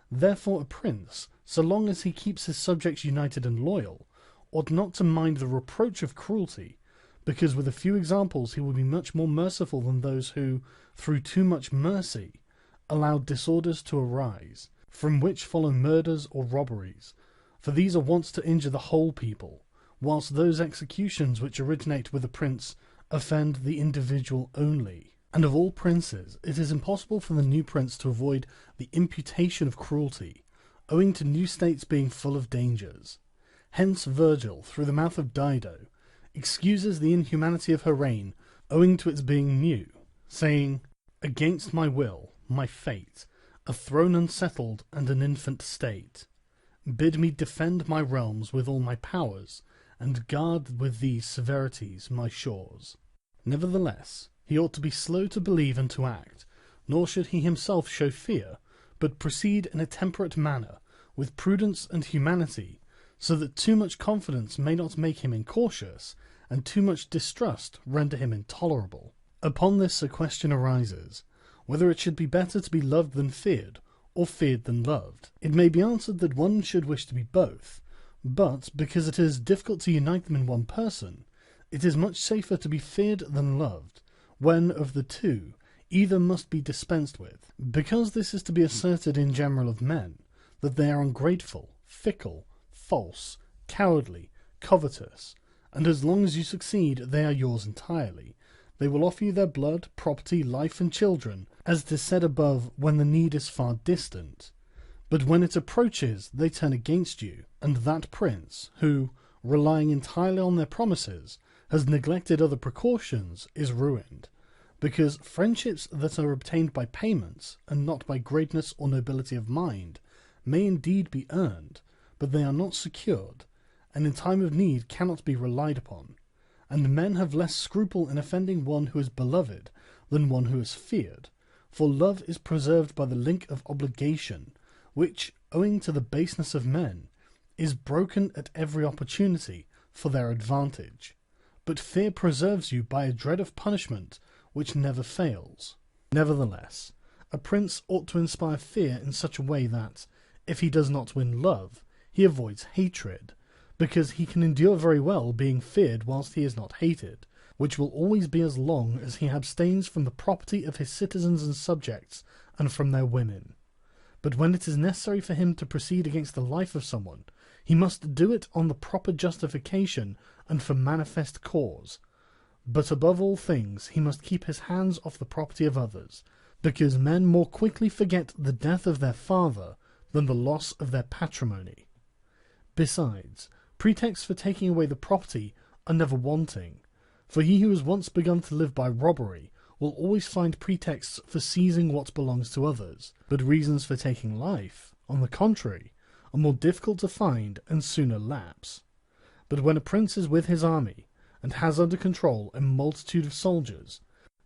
Therefore a prince, so long as he keeps his subjects united and loyal, ought not to mind the reproach of cruelty, because with a few examples he will be much more merciful than those who, through too much mercy, allow disorders to arise, from which follow murders or robberies, for these are wont to injure the whole people, whilst those executions which originate with a prince offend the individual only. And of all princes, it is impossible for the new prince to avoid the imputation of cruelty, owing to new states being full of dangers. Hence Virgil, through the mouth of Dido, excuses the inhumanity of her reign, owing to its being new, saying, "Against my will, my fate, a throne unsettled and an infant state, bid me defend my realms with all my powers, and guard with these severities my shores." Nevertheless, he ought to be slow to believe and to act, nor should he himself show fear, but proceed in a temperate manner, with prudence and humanity, so that too much confidence may not make him incautious, and too much distrust render him intolerable. Upon this a question arises, whether it should be better to be loved than feared, or feared than loved. It may be answered that one should wish to be both, but because it is difficult to unite them in one person, it is much safer to be feared than loved, when of the two, either must be dispensed with. Because this is to be asserted in general of men, that they are ungrateful, fickle, false, cowardly, covetous, and as long as you succeed they are yours entirely. They will offer you their blood, property, life, and children, as it is said above, when the need is far distant. But when it approaches, they turn against you, and that prince, who, relying entirely on their promises, has neglected other precautions, is ruined. Because friendships that are obtained by payments, and not by greatness or nobility of mind, may indeed be earned, but they are not secured, and in time of need cannot be relied upon. And men have less scruple in offending one who is beloved than one who is feared, for love is preserved by the link of obligation, which, owing to the baseness of men, is broken at every opportunity for their advantage. But fear preserves you by a dread of punishment which never fails. Nevertheless, a prince ought to inspire fear in such a way that, if he does not win love, he avoids hatred, because he can endure very well being feared whilst he is not hated, which will always be as long as he abstains from the property of his citizens and subjects, and from their women. But when it is necessary for him to proceed against the life of someone, he must do it on the proper justification and for manifest cause. But above all things he must keep his hands off the property of others, because men more quickly forget the death of their father than the loss of their patrimony. Besides, pretexts for taking away the property are never wanting, for he who has once begun to live by robbery will always find pretexts for seizing what belongs to others, but reasons for taking life, on the contrary, are more difficult to find and sooner lapse. But when a prince is with his army, and has under control a multitude of soldiers,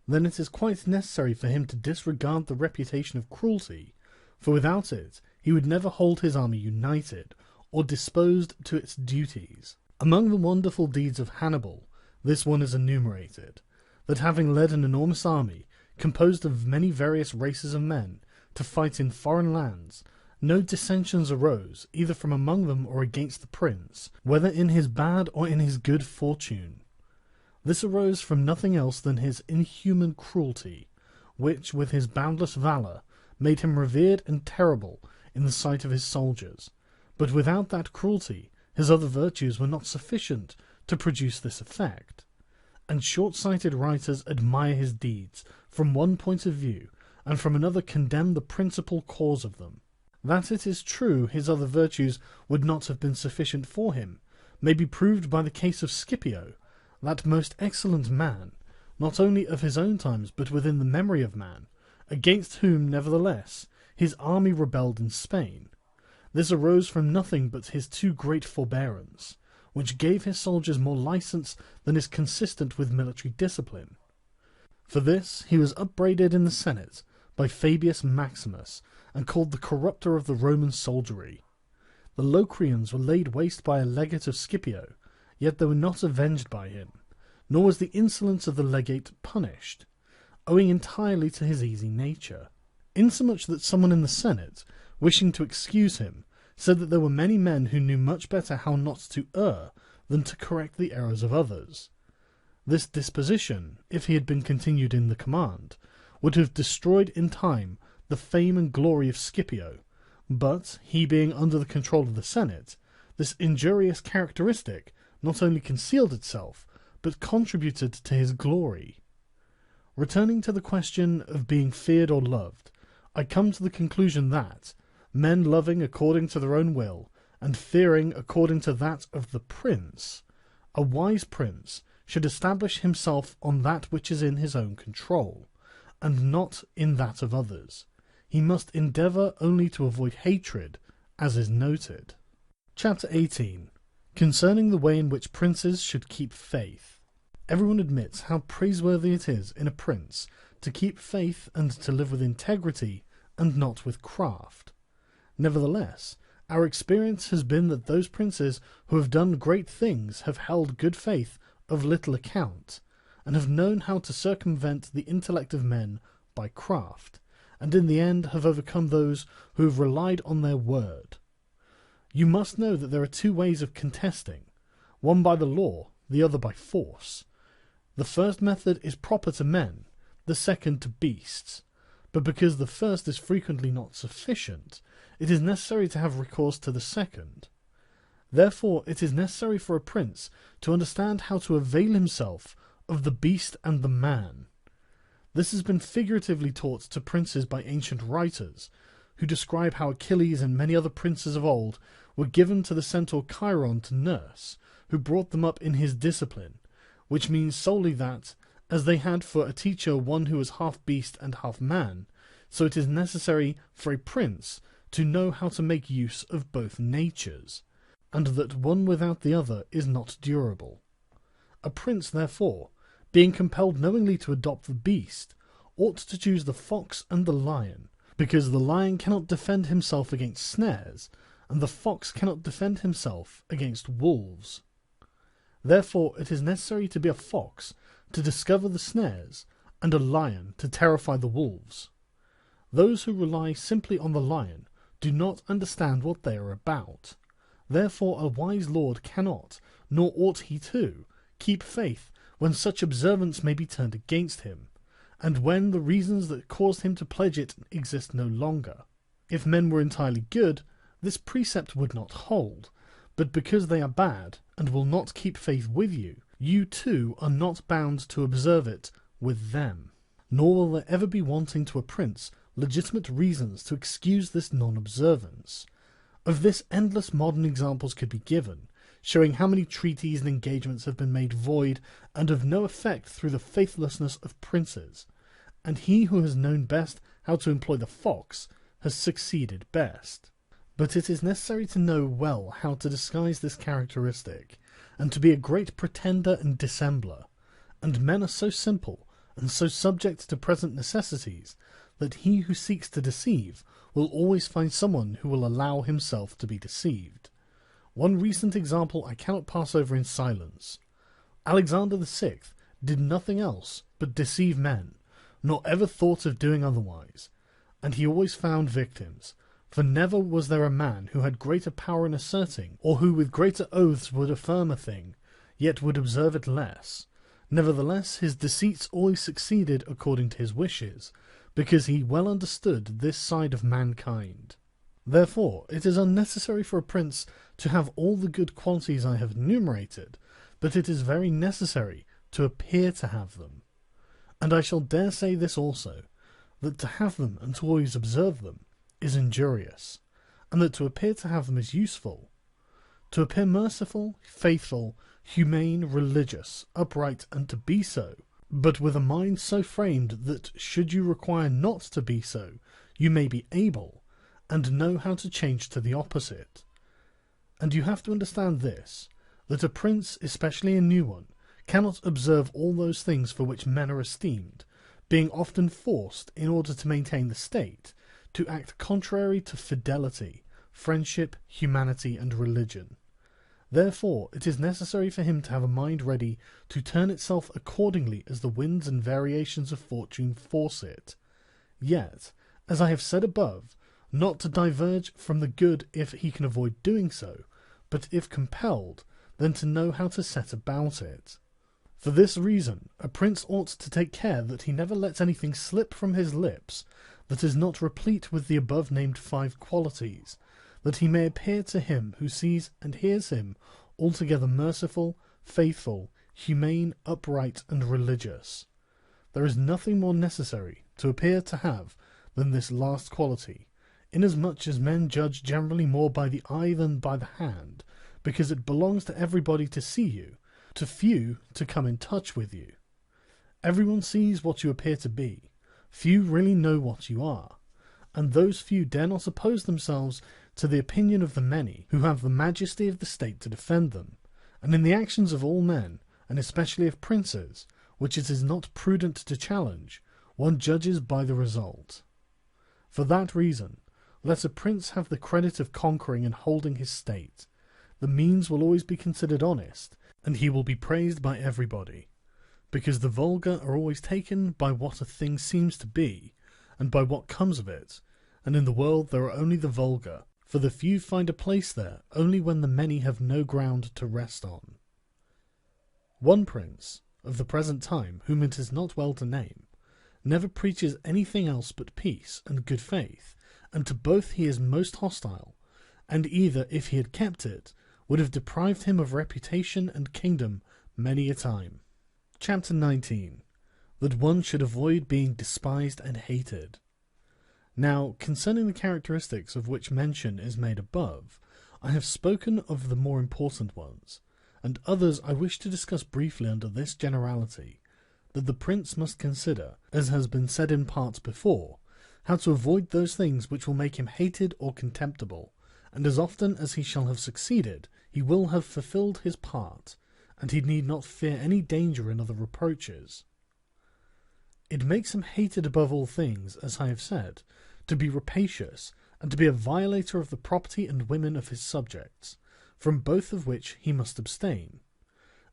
then it is quite necessary for him to disregard the reputation of cruelty, for without it he would never hold his army united, or disposed to its duties. Among the wonderful deeds of Hannibal, this one is enumerated, that having led an enormous army, composed of many various races of men, to fight in foreign lands, no dissensions arose, either from among them or against the prince, whether in his bad or in his good fortune. This arose from nothing else than his inhuman cruelty, which, with his boundless valour, made him revered and terrible in the sight of his soldiers. But without that cruelty, his other virtues were not sufficient to produce this effect. And short-sighted writers admire his deeds from one point of view, and from another condemn the principal cause of them. That it is true his other virtues would not have been sufficient for him may be proved by the case of Scipio, that most excellent man, not only of his own times but within the memory of man, against whom, nevertheless, his army rebelled in Spain. This arose from nothing but his too great forbearance, which gave his soldiers more license than is consistent with military discipline. For this he was upbraided in the Senate by Fabius Maximus, and called the corrupter of the Roman soldiery. The Locrians were laid waste by a legate of Scipio, yet they were not avenged by him, nor was the insolence of the legate punished, owing entirely to his easy nature, insomuch that someone in the Senate, wishing to excuse him, said that there were many men who knew much better how not to err than to correct the errors of others. This disposition, if he had been continued in the command, would have destroyed in time the fame and glory of Scipio, but, he being under the control of the Senate, this injurious characteristic not only concealed itself, but contributed to his glory. Returning to the question of being feared or loved, I come to the conclusion that, men loving according to their own will, and fearing according to that of the prince, a wise prince should establish himself on that which is in his own control, and not in that of others. He must endeavour only to avoid hatred, as is noted. Chapter 18. Concerning the way in which princes should keep faith. Everyone admits how praiseworthy it is in a prince to keep faith and to live with integrity and not with craft. Nevertheless, our experience has been that those princes who have done great things have held good faith of little account, and have known how to circumvent the intellect of men by craft, and in the end have overcome those who have relied on their word. You must know that there are two ways of contesting, one by the law, the other by force. The first method is proper to men, the second to beasts, but because the first is frequently not sufficient, it is necessary to have recourse to the second. Therefore it is necessary for a prince to understand how to avail himself of the beast and the man. This has been figuratively taught to princes by ancient writers, who describe how Achilles and many other princes of old were given to the centaur Chiron to nurse, who brought them up in his discipline, which means solely that, as they had for a teacher one who was half beast and half man, so it is necessary for a prince to know how to make use of both natures, and that one without the other is not durable. A prince, therefore, being compelled knowingly to adopt the beast, ought to choose the fox and the lion, because the lion cannot defend himself against snares, and the fox cannot defend himself against wolves. Therefore it is necessary to be a fox to discover the snares, and a lion to terrify the wolves. Those who rely simply on the lion do not understand what they are about. Therefore a wise lord cannot, nor ought he to, keep faith when such observance may be turned against him, and when the reasons that caused him to pledge it exist no longer. If men were entirely good, this precept would not hold, but because they are bad, and will not keep faith with you, you too are not bound to observe it with them. Nor will there ever be wanting to a prince legitimate reasons to excuse this non-observance. Of this endless modern examples could be given, showing how many treaties and engagements have been made void and of no effect through the faithlessness of princes, and he who has known best how to employ the fox has succeeded best. But it is necessary to know well how to disguise this characteristic, and to be a great pretender and dissembler, and men are so simple and so subject to present necessities that he who seeks to deceive will always find someone who will allow himself to be deceived. One recent example I cannot pass over in silence. Alexander VI did nothing else but deceive men, nor ever thought of doing otherwise, and he always found victims, for never was there a man who had greater power in asserting, or who with greater oaths would affirm a thing, yet would observe it less. Nevertheless his deceits always succeeded according to his wishes, because he well understood this side of mankind. Therefore it is unnecessary for a prince to have all the good qualities I have enumerated, but it is very necessary to appear to have them. And I shall dare say this also, that to have them and to always observe them is injurious, and that to appear to have them is useful. To appear merciful, faithful, humane, religious, upright, and to be so, but with a mind so framed that should you require not to be so, you may be able, and know how to change to the opposite. And you have to understand this, that a prince, especially a new one, cannot observe all those things for which men are esteemed, being often forced, in order to maintain the state, to act contrary to fidelity, friendship, humanity, and religion. Therefore it is necessary for him to have a mind ready to turn itself accordingly as the winds and variations of fortune force it, yet, as I have said above, not to diverge from the good if he can avoid doing so, but if compelled, then to know how to set about it. For this reason, a prince ought to take care that he never lets anything slip from his lips that is not replete with the above-named 5 qualities, that he may appear to him who sees and hears him altogether merciful, faithful, humane, upright, and religious. There is nothing more necessary to appear to have than this last quality, inasmuch as men judge generally more by the eye than by the hand, because it belongs to everybody to see you, to few to come in touch with you. Everyone sees what you appear to be, few really know what you are, and those few dare not oppose themselves to the opinion of the many, who have the majesty of the state to defend them, and in the actions of all men, and especially of princes, which it is not prudent to challenge, one judges by the result. For that reason, let a prince have the credit of conquering and holding his state. The means will always be considered honest, and he will be praised by everybody, because the vulgar are always taken by what a thing seems to be, and by what comes of it, and in the world there are only the vulgar, for the few find a place there only when the many have no ground to rest on. One prince, of the present time, whom it is not well to name, never preaches anything else but peace and good faith, and to both he is most hostile, and either, if he had kept it, would have deprived him of reputation and kingdom many a time. Chapter 19. That one should avoid being despised and hated. Now, concerning the characteristics of which mention is made above, I have spoken of the more important ones, and others I wish to discuss briefly under this generality, that the prince must consider, as has been said in part before, how to avoid those things which will make him hated or contemptible, and as often as he shall have succeeded, he will have fulfilled his part, and he need not fear any danger in other reproaches. It makes him hated above all things, as I have said, to be rapacious, and to be a violator of the property and women of his subjects, from both of which he must abstain.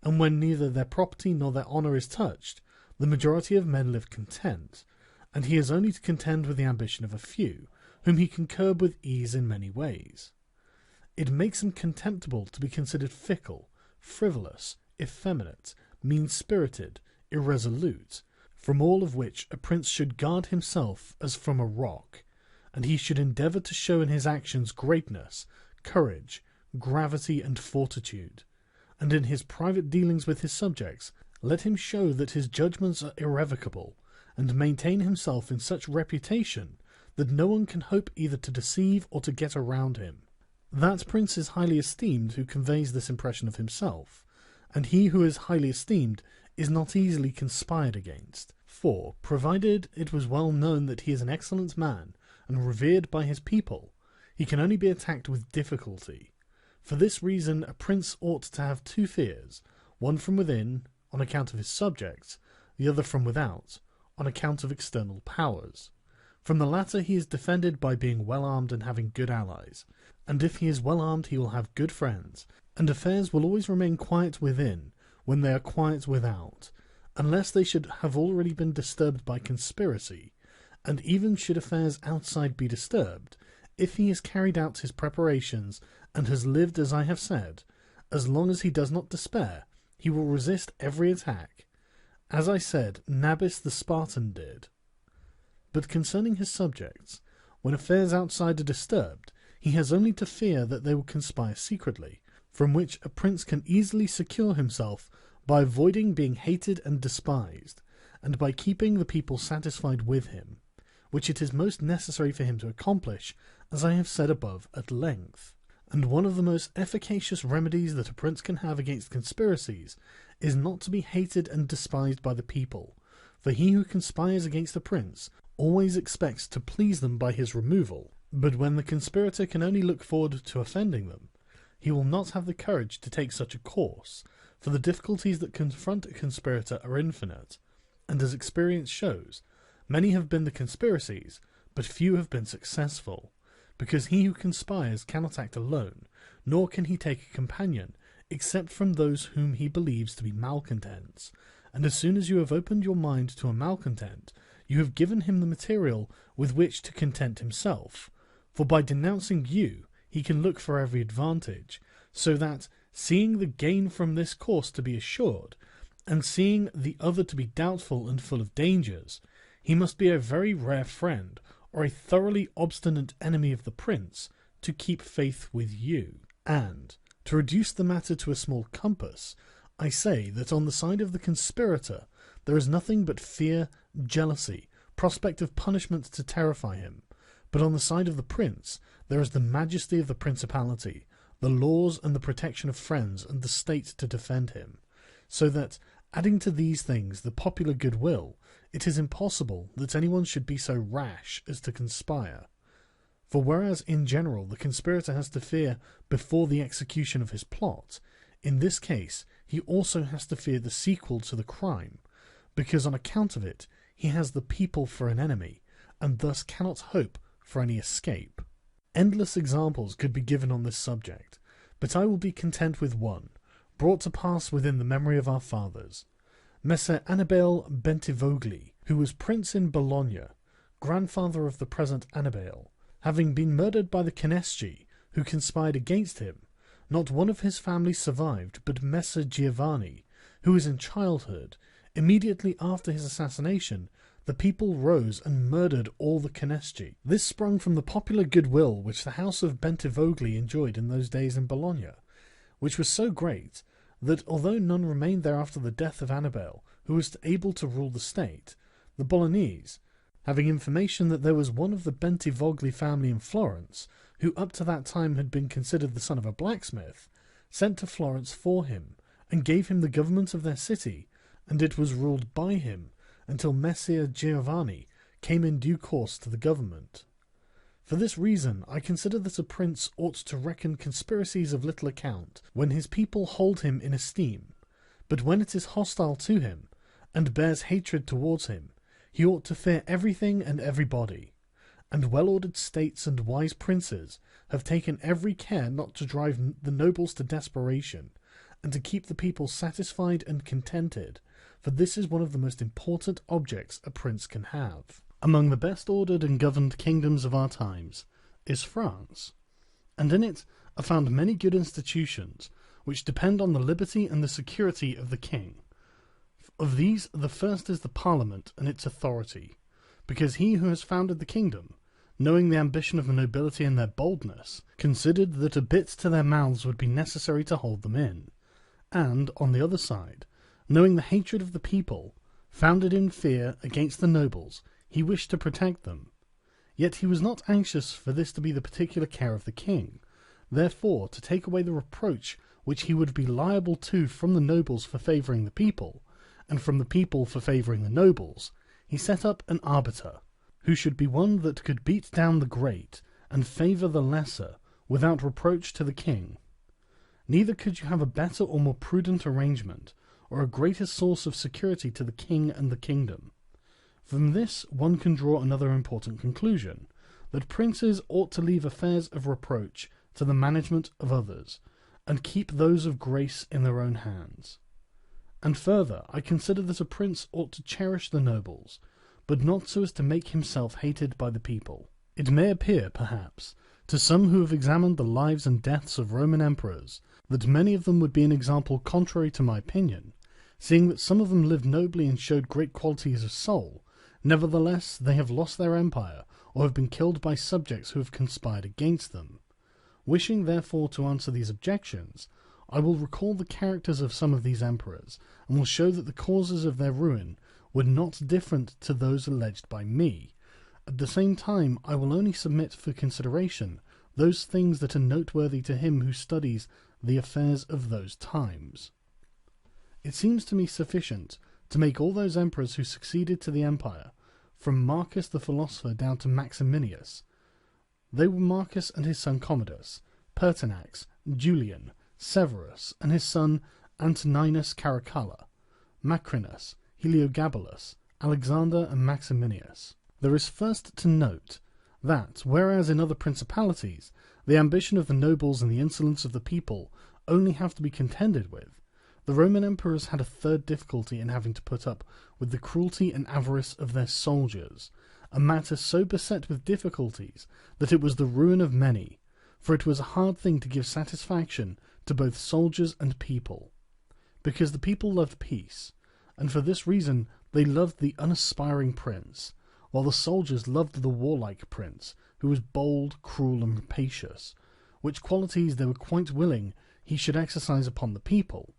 And when neither their property nor their honour is touched, the majority of men live content, and he has only to contend with the ambition of a few, whom he can curb with ease in many ways. It makes him contemptible to be considered fickle, frivolous, effeminate, mean-spirited, irresolute, from all of which a prince should guard himself as from a rock, and he should endeavour to show in his actions greatness, courage, gravity, and fortitude, and in his private dealings with his subjects let him show that his judgments are irrevocable, and maintain himself in such reputation that no one can hope either to deceive or to get around him. That prince is highly esteemed who conveys this impression of himself, and he who is highly esteemed is not easily conspired against, for, provided it was well known that he is an excellent man, and revered by his people, he can only be attacked with difficulty. For this reason a prince ought to have two fears, one from within, on account of his subjects, the other from without, on account of external powers. From the latter he is defended by being well armed and having good allies, and if he is well armed he will have good friends, and affairs will always remain quiet within when they are quiet without, unless they should have already been disturbed by conspiracy, and even should affairs outside be disturbed, if he has carried out his preparations and has lived as I have said, as long as he does not despair, he will resist every attack, as I said Nabis the Spartan did. But concerning his subjects, when affairs outside are disturbed, he has only to fear that they will conspire secretly, from which a prince can easily secure himself by avoiding being hated and despised, and by keeping the people satisfied with him, which it is most necessary for him to accomplish, as I have said above at length. And one of the most efficacious remedies that a prince can have against conspiracies is not to be hated and despised by the people, for he who conspires against a prince always expects to please them by his removal, but when the conspirator can only look forward to offending them, he will not have the courage to take such a course, for the difficulties that confront a conspirator are infinite, and as experience shows, many have been the conspiracies, but few have been successful, because he who conspires cannot act alone, nor can he take a companion, except from those whom he believes to be malcontents, and as soon as you have opened your mind to a malcontent, you have given him the material with which to content himself, for by denouncing you he can look for every advantage, so that, seeing the gain from this course to be assured, and seeing the other to be doubtful and full of dangers, he must be a very rare friend, or a thoroughly obstinate enemy of the prince, to keep faith with you. And, to reduce the matter to a small compass, I say that on the side of the conspirator there is nothing but fear, jealousy, prospect of punishment to terrify him, but on the side of the prince there is the majesty of the principality, the laws and the protection of friends and the state to defend him, so that, adding to these things the popular goodwill, it is impossible that anyone should be so rash as to conspire. For whereas in general the conspirator has to fear before the execution of his plot, in this case he also has to fear the sequel to the crime, because on account of it he has the people for an enemy, and thus cannot hope for any escape. Endless examples could be given on this subject, but I will be content with one, brought to pass within the memory of our fathers. Messer Annibale Bentivogli, who was prince in Bologna, grandfather of the present Annibale, having been murdered by the Chiavelli, who conspired against him, not one of his family survived but Messer Giovanni, who was in childhood. Immediately after his assassination, the people rose and murdered all the Chiavelli. This sprung from the popular goodwill which the house of Bentivogli enjoyed in those days in Bologna, which was so great that although none remained there after the death of Annibale who was able to rule the state, the Bolognese, having information that there was one of the Bentivogli family in Florence, who up to that time had been considered the son of a blacksmith, sent to Florence for him, and gave him the government of their city, and it was ruled by him until Messer Giovanni came in due course to the government. For this reason, I consider that a prince ought to reckon conspiracies of little account when his people hold him in esteem, but when it is hostile to him, and bears hatred towards him, he ought to fear everything and everybody. And well-ordered states and wise princes have taken every care not to drive the nobles to desperation, and to keep the people satisfied and contented, for this is one of the most important objects a prince can have. Among the best ordered and governed kingdoms of our times is France, and in it are found many good institutions which depend on the liberty and the security of the king. Of these, the first is the Parliament and its authority, because he who has founded the kingdom, knowing the ambition of the nobility and their boldness, considered that a bit to their mouths would be necessary to hold them in, and, on the other side, knowing the hatred of the people, founded in fear against the nobles, he wished to protect them. Yet he was not anxious for this to be the particular care of the king. Therefore, to take away the reproach which he would be liable to from the nobles for favouring the people, and from the people for favouring the nobles, he set up an arbiter, who should be one that could beat down the great, and favour the lesser, without reproach to the king. Neither could you have a better or more prudent arrangement, or a greater source of security to the king and the kingdom. From this one can draw another important conclusion, that princes ought to leave affairs of reproach to the management of others, and keep those of grace in their own hands. And further, I consider that a prince ought to cherish the nobles, but not so as to make himself hated by the people. It may appear, perhaps, to some who have examined the lives and deaths of Roman emperors, that many of them would be an example contrary to my opinion, seeing that some of them lived nobly and showed great qualities of soul. Nevertheless, they have lost their empire, or have been killed by subjects who have conspired against them. Wishing, therefore, to answer these objections, I will recall the characters of some of these emperors, and will show that the causes of their ruin were not different to those alleged by me. At the same time, I will only submit for consideration those things that are noteworthy to him who studies the affairs of those times. It seems to me sufficient to make all those emperors who succeeded to the empire, from Marcus the philosopher down to Maximinius. They were Marcus and his son Commodus, Pertinax, Julian, Severus, and his son Antoninus Caracalla, Macrinus, Heliogabalus, Alexander, and Maximinius. There is first to note that, whereas in other principalities the ambition of the nobles and the insolence of the people only have to be contended with, the Roman emperors had a third difficulty in having to put up with the cruelty and avarice of their soldiers, a matter so beset with difficulties that it was the ruin of many, for it was a hard thing to give satisfaction to both soldiers and people, because the people loved peace, and for this reason they loved the unaspiring prince, while the soldiers loved the warlike prince, who was bold, cruel, and rapacious, which qualities they were quite willing he should exercise upon the people,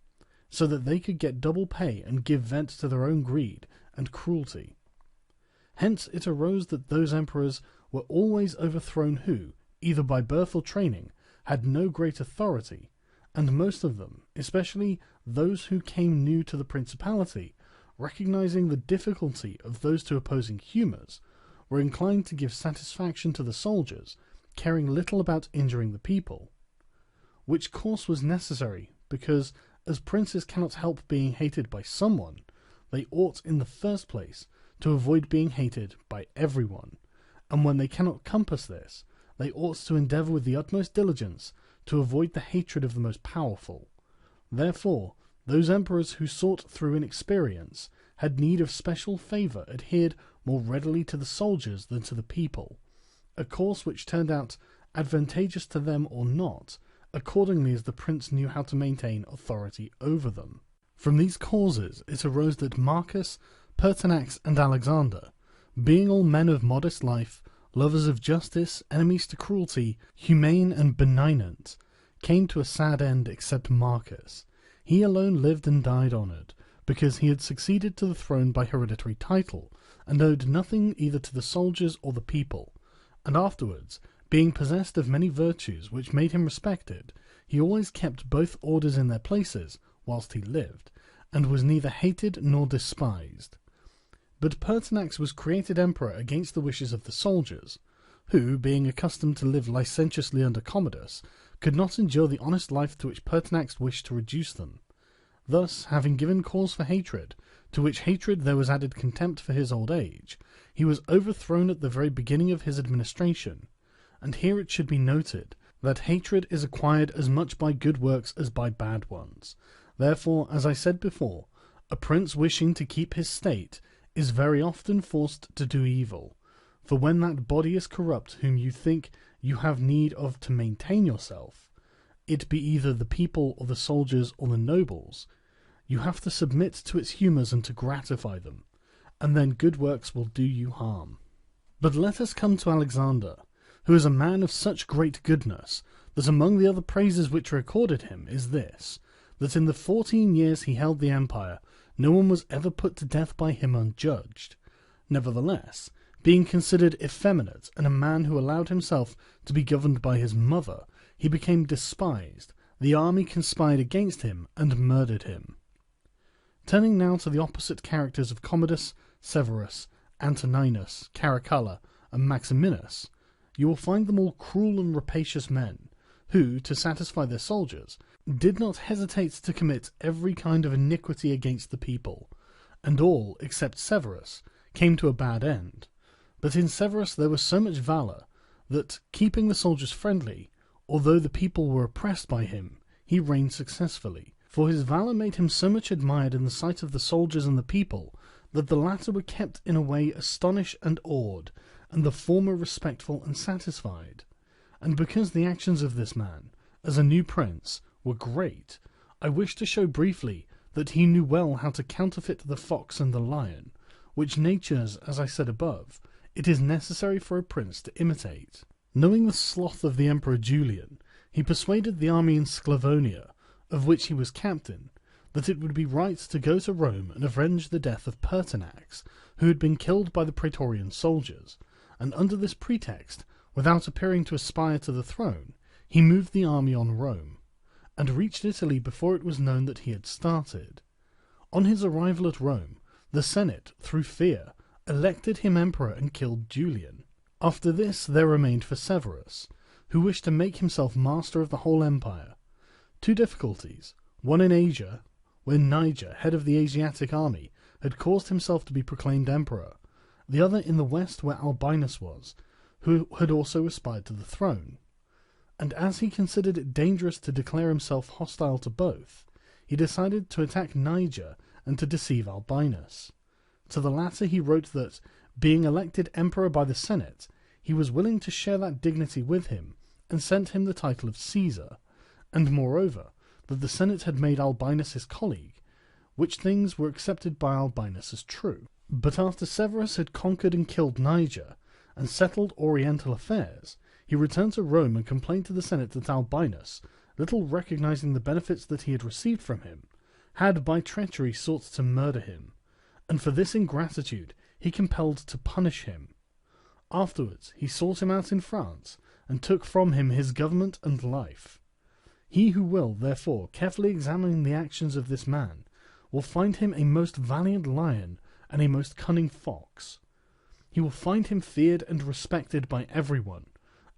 so that they could get double pay and give vent to their own greed and cruelty. Hence it arose that those emperors were always overthrown who, either by birth or training, had no great authority, and most of them, especially those who came new to the principality, recognizing the difficulty of those two opposing humours, were inclined to give satisfaction to the soldiers, caring little about injuring the people, which course was necessary, because, as princes cannot help being hated by someone, they ought in the first place to avoid being hated by everyone, and when they cannot compass this, they ought to endeavour with the utmost diligence to avoid the hatred of the most powerful. Therefore, those emperors who sought through inexperience had need of special favour adhered more readily to the soldiers than to the people, a course which turned out advantageous to them or not, accordingly as the prince knew how to maintain authority over them. From these causes it arose that Marcus, Pertinax, and Alexander, being all men of modest life, lovers of justice, enemies to cruelty, humane and benignant, came to a sad end except Marcus. He alone lived and died honoured, because he had succeeded to the throne by hereditary title, and owed nothing either to the soldiers or the people, and afterwards, being possessed of many virtues which made him respected, he always kept both orders in their places whilst he lived, and was neither hated nor despised. But Pertinax was created emperor against the wishes of the soldiers, who, being accustomed to live licentiously under Commodus, could not endure the honest life to which Pertinax wished to reduce them. Thus, having given cause for hatred, to which hatred there was added contempt for his old age, he was overthrown at the very beginning of his administration. And here it should be noted that hatred is acquired as much by good works as by bad ones. Therefore, as I said before, a prince wishing to keep his state is very often forced to do evil, for when that body is corrupt whom you think you have need of to maintain yourself, it be either the people or the soldiers or the nobles, you have to submit to its humours and to gratify them, and then good works will do you harm. But let us come to Alexander, who is a man of such great goodness, that among the other praises which are accorded him is this, that in the 14 years he held the empire, no one was ever put to death by him unjudged. Nevertheless, being considered effeminate and a man who allowed himself to be governed by his mother, he became despised, the army conspired against him, and murdered him. Turning now to the opposite characters of Commodus, Severus, Antoninus, Caracalla, and Maximinus, you will find them all cruel and rapacious men, who, to satisfy their soldiers, did not hesitate to commit every kind of iniquity against the people, and all, except Severus, came to a bad end. But in Severus there was so much valour, that, keeping the soldiers friendly, although the people were oppressed by him, he reigned successfully, for his valour made him so much admired in the sight of the soldiers and the people, that the latter were kept in a way astonished and awed, and the former respectful and satisfied. And because the actions of this man, as a new prince, were great, I wish to show briefly that he knew well how to counterfeit the fox and the lion, which natures, as I said above, it is necessary for a prince to imitate. Knowing the sloth of the Emperor Julian, he persuaded the army in Sclavonia, of which he was captain, that it would be right to go to Rome and avenge the death of Pertinax, who had been killed by the praetorian soldiers, and under this pretext, without appearing to aspire to the throne, he moved the army on Rome, and reached Italy before it was known that he had started. On his arrival at Rome, the Senate, through fear, elected him emperor and killed Julian. After this there remained for Severus, who wished to make himself master of the whole empire. Two difficulties, one in Asia, where Niger, head of the Asiatic army, had caused himself to be proclaimed emperor, the other in the west where Albinus was, who had also aspired to the throne. And as he considered it dangerous to declare himself hostile to both, he decided to attack Niger and to deceive Albinus. To the latter he wrote that, being elected emperor by the Senate, he was willing to share that dignity with him, and sent him the title of Caesar, and moreover, that the Senate had made Albinus his colleague, which things were accepted by Albinus as true. But after Severus had conquered and killed Niger, and settled oriental affairs, he returned to Rome and complained to the Senate that Albinus, little recognizing the benefits that he had received from him, had by treachery sought to murder him, and for this ingratitude he compelled to punish him. Afterwards he sought him out in France, and took from him his government and life. He who will, therefore, carefully examine the actions of this man, will find him a most valiant lion and a most cunning fox. He will find him feared and respected by everyone,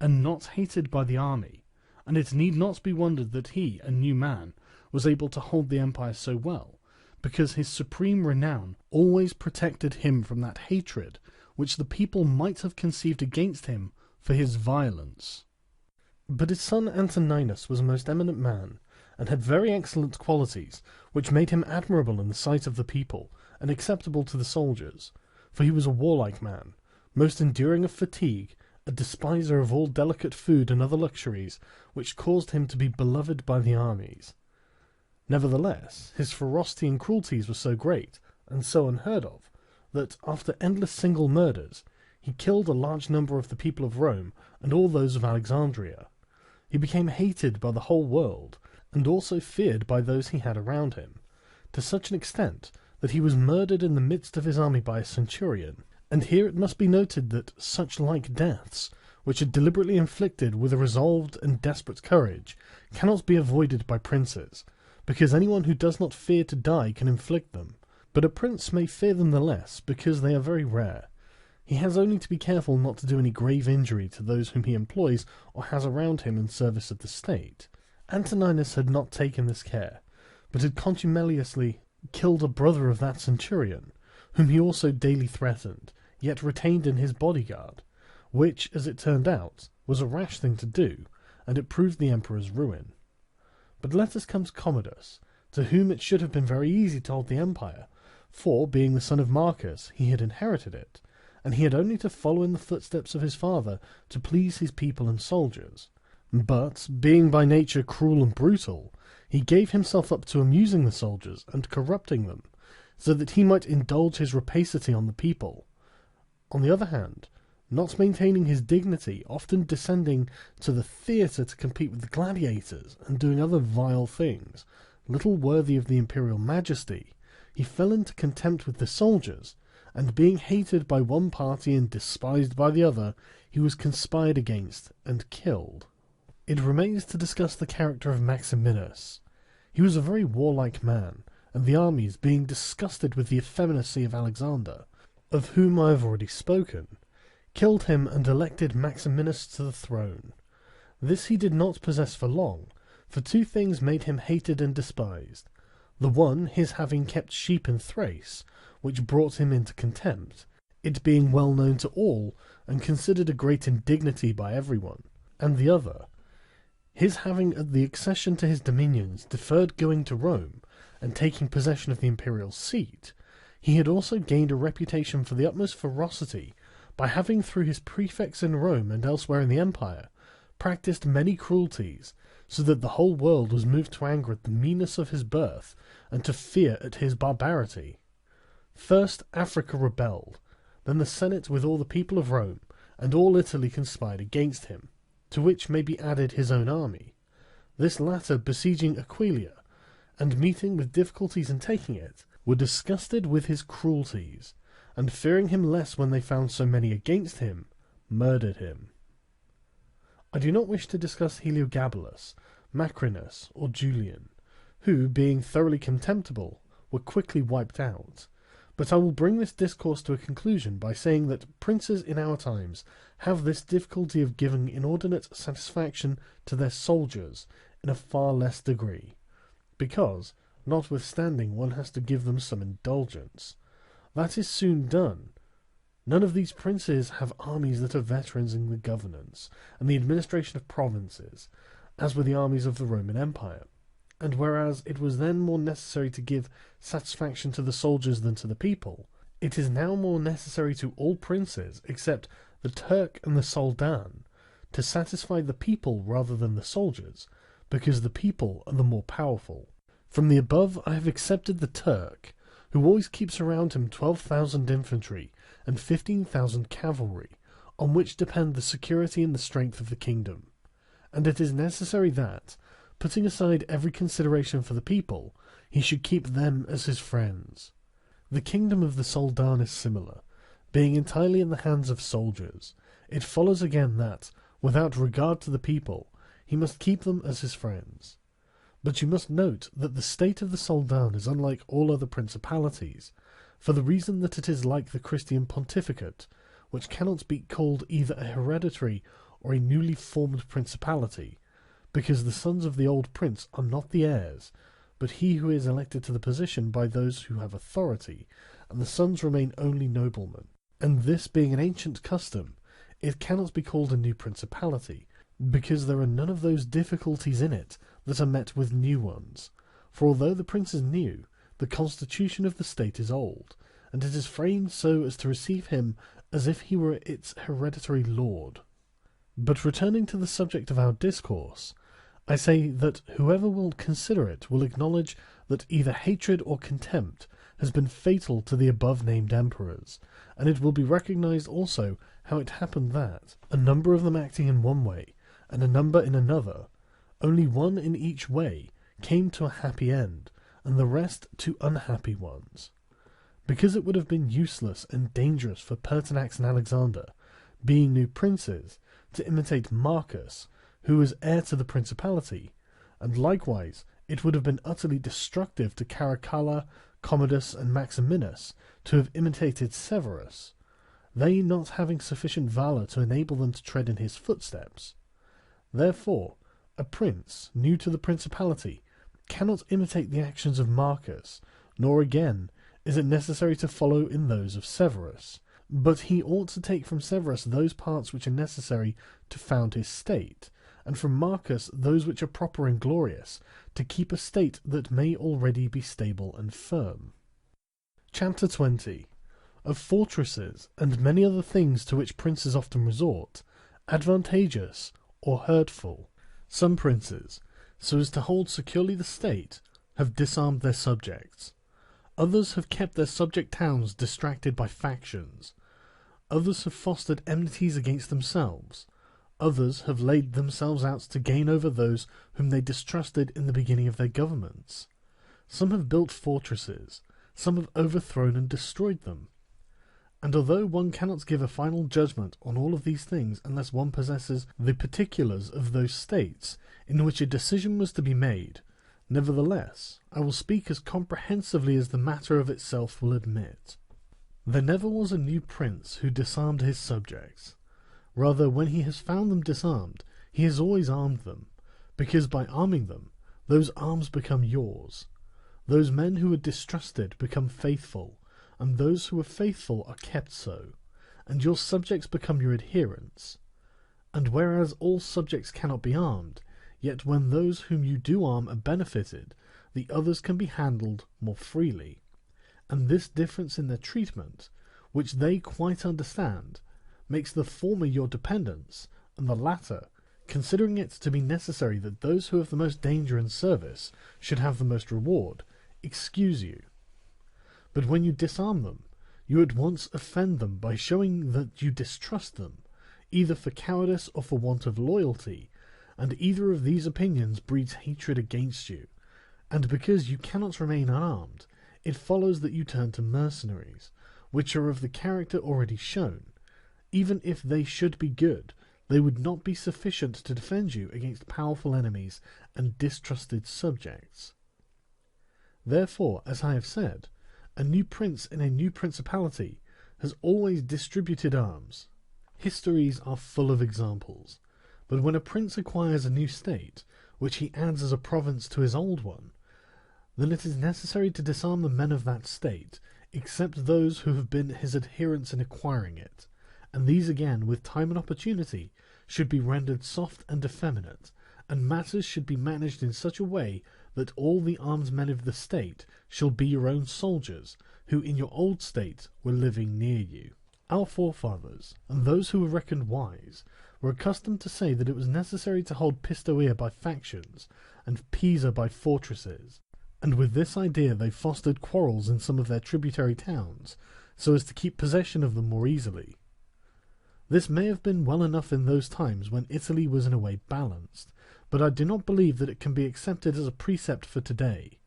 and not hated by the army, and it need not be wondered that he, a new man, was able to hold the empire so well, because his supreme renown always protected him from that hatred which the people might have conceived against him for his violence. But his son Antoninus was a most eminent man, and had very excellent qualities, which made him admirable in the sight of the people, and acceptable to the soldiers, for he was a warlike man, most enduring of fatigue, a despiser of all delicate food and other luxuries, which caused him to be beloved by the armies. Nevertheless, his ferocity and cruelties were so great, and so unheard of, that, after endless single murders, he killed a large number of the people of Rome and all those of Alexandria. He became hated by the whole world, and also feared by those he had around him, to such an extent that he was murdered in the midst of his army by a centurion. And here it must be noted that such like deaths, which are deliberately inflicted with a resolved and desperate courage, cannot be avoided by princes, because anyone who does not fear to die can inflict them. But a prince may fear them the less, because they are very rare. He has only to be careful not to do any grave injury to those whom he employs or has around him in service of the state. Antoninus had not taken this care, but had contumeliously killed a brother of that centurion, whom he also daily threatened, yet retained in his bodyguard, which, as it turned out, was a rash thing to do, and it proved the emperor's ruin. But let us come to Commodus, to whom it should have been very easy to hold the empire, for, being the son of Marcus, he had inherited it, and he had only to follow in the footsteps of his father to please his people and soldiers. But, being by nature cruel and brutal, he gave himself up to amusing the soldiers and corrupting them, so that he might indulge his rapacity on the people. On the other hand, not maintaining his dignity, often descending to the theatre to compete with the gladiators, and doing other vile things, little worthy of the imperial majesty, he fell into contempt with the soldiers, and being hated by one party and despised by the other, he was conspired against and killed. It remains to discuss the character of Maximinus. He was a very warlike man, and the armies, being disgusted with the effeminacy of Alexander, of whom I have already spoken, killed him and elected Maximinus to the throne. This he did not possess for long, for two things made him hated and despised. The one, his having kept sheep in Thrace, which brought him into contempt, it being well known to all, and considered a great indignity by everyone, and the other, his having at the accession to his dominions deferred going to Rome, and taking possession of the imperial seat. He had also gained a reputation for the utmost ferocity, by having through his prefects in Rome and elsewhere in the empire, practised many cruelties, so that the whole world was moved to anger at the meanness of his birth, and to fear at his barbarity. First Africa rebelled, then the Senate with all the people of Rome, and all Italy conspired against him, to which may be added his own army, this latter besieging Aquileia, and meeting with difficulties in taking it, were disgusted with his cruelties, and fearing him less when they found so many against him, murdered him. I do not wish to discuss Heliogabalus, Macrinus, or Julian, who, being thoroughly contemptible, were quickly wiped out, but I will bring this discourse to a conclusion by saying that princes in our times have this difficulty of giving inordinate satisfaction to their soldiers in a far less degree, because, notwithstanding, one has to give them some indulgence. That is soon done. None of these princes have armies that are veterans in the governance and the administration of provinces, as were the armies of the Roman Empire. And whereas it was then more necessary to give satisfaction to the soldiers than to the people, it is now more necessary to all princes, except the Turk and the Soldan, to satisfy the people rather than the soldiers, because the people are the more powerful. From the above I have accepted the Turk, who always keeps around him 12,000 infantry and 15,000 cavalry, on which depend the security and the strength of the kingdom. And it is necessary that, putting aside every consideration for the people, he should keep them as his friends. The kingdom of the Soldan is similar, being entirely in the hands of soldiers. It follows again that, without regard to the people, he must keep them as his friends. But you must note that the state of the Soldan is unlike all other principalities, for the reason that it is like the Christian pontificate, which cannot be called either a hereditary or a newly formed principality, because the sons of the old prince are not the heirs, but he who is elected to the position by those who have authority, and the sons remain only noblemen. And this being an ancient custom, it cannot be called a new principality, because there are none of those difficulties in it that are met with new ones. For although the prince is new, the constitution of the state is old, and it is framed so as to receive him as if he were its hereditary lord. But returning to the subject of our discourse, I say that whoever will consider it will acknowledge that either hatred or contempt has been fatal to the above-named emperors, and it will be recognized also how it happened that, a number of them acting in one way, and a number in another, only one in each way came to a happy end, and the rest to unhappy ones. Because it would have been useless and dangerous for Pertinax and Alexander, being new princes, to imitate Marcus, who was heir to the principality, and likewise it would have been utterly destructive to Caracalla, Commodus, and Maximinus to have imitated Severus, they not having sufficient valour to enable them to tread in his footsteps. Therefore, a prince new to the principality cannot imitate the actions of Marcus, nor again is it necessary to follow in those of Severus, but he ought to take from Severus those parts which are necessary to found his state, and from Marcus those which are proper and glorious, to keep a state that may already be stable and firm. Chapter 20. Of fortresses, and many other things to which princes often resort, advantageous or hurtful. Some princes, so as to hold securely the state, have disarmed their subjects. Others have kept their subject towns distracted by factions. Others have fostered enmities against themselves. Others have laid themselves out to gain over those whom they distrusted in the beginning of their governments. Some have built fortresses, some have overthrown and destroyed them. And although one cannot give a final judgment on all of these things unless one possesses the particulars of those states in which a decision was to be made, nevertheless, I will speak as comprehensively as the matter of itself will admit. There never was a new prince who disarmed his subjects. Rather, when he has found them disarmed, he has always armed them, because by arming them, those arms become yours. Those men who are distrusted become faithful, and those who are faithful are kept so, and your subjects become your adherents. And whereas all subjects cannot be armed, yet when those whom you do arm are benefited, the others can be handled more freely. And this difference in their treatment, which they quite understand, makes the former your dependents, and the latter, considering it to be necessary that those who have the most danger and service should have the most reward, excuse you. But when you disarm them, you at once offend them by showing that you distrust them, either for cowardice or for want of loyalty, and either of these opinions breeds hatred against you, and because you cannot remain unarmed, it follows that you turn to mercenaries, which are of the character already shown. Even if they should be good, they would not be sufficient to defend you against powerful enemies and distrusted subjects. Therefore, as I have said, a new prince in a new principality has always distributed arms. Histories are full of examples, but when a prince acquires a new state, which he adds as a province to his old one, then it is necessary to disarm the men of that state, except those who have been his adherents in acquiring it, and these again, with time and opportunity, should be rendered soft and effeminate, and matters should be managed in such a way that all the armed men of the state shall be your own soldiers, who in your old state were living near you. Our forefathers, and those who were reckoned wise, were accustomed to say that it was necessary to hold Pistoia by factions, and Pisa by fortresses, and with this idea they fostered quarrels in some of their tributary towns, so as to keep possession of them more easily. This may have been well enough in those times when Italy was in a way balanced, but I do not believe that it can be accepted as a precept for today,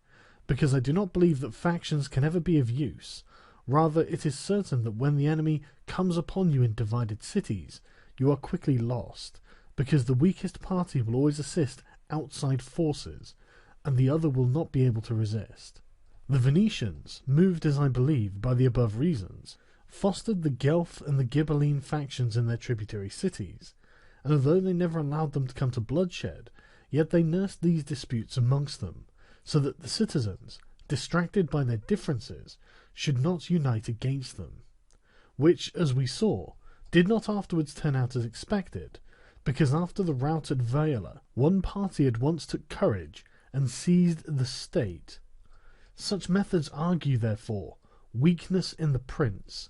because I do not believe that factions can ever be of use. Rather, it is certain that when the enemy comes upon you in divided cities, you are quickly lost, because the weakest party will always assist outside forces, and the other will not be able to resist. The Venetians, moved as I believe by the above reasons, fostered the Guelph and the Ghibelline factions in their tributary cities, and although they never allowed them to come to bloodshed, yet they nursed these disputes amongst them, so that the citizens, distracted by their differences, should not unite against them, which, as we saw, did not afterwards turn out as expected, because after the rout at Vaila, one party at once took courage and seized the state. Such methods argue, therefore, weakness in the prince,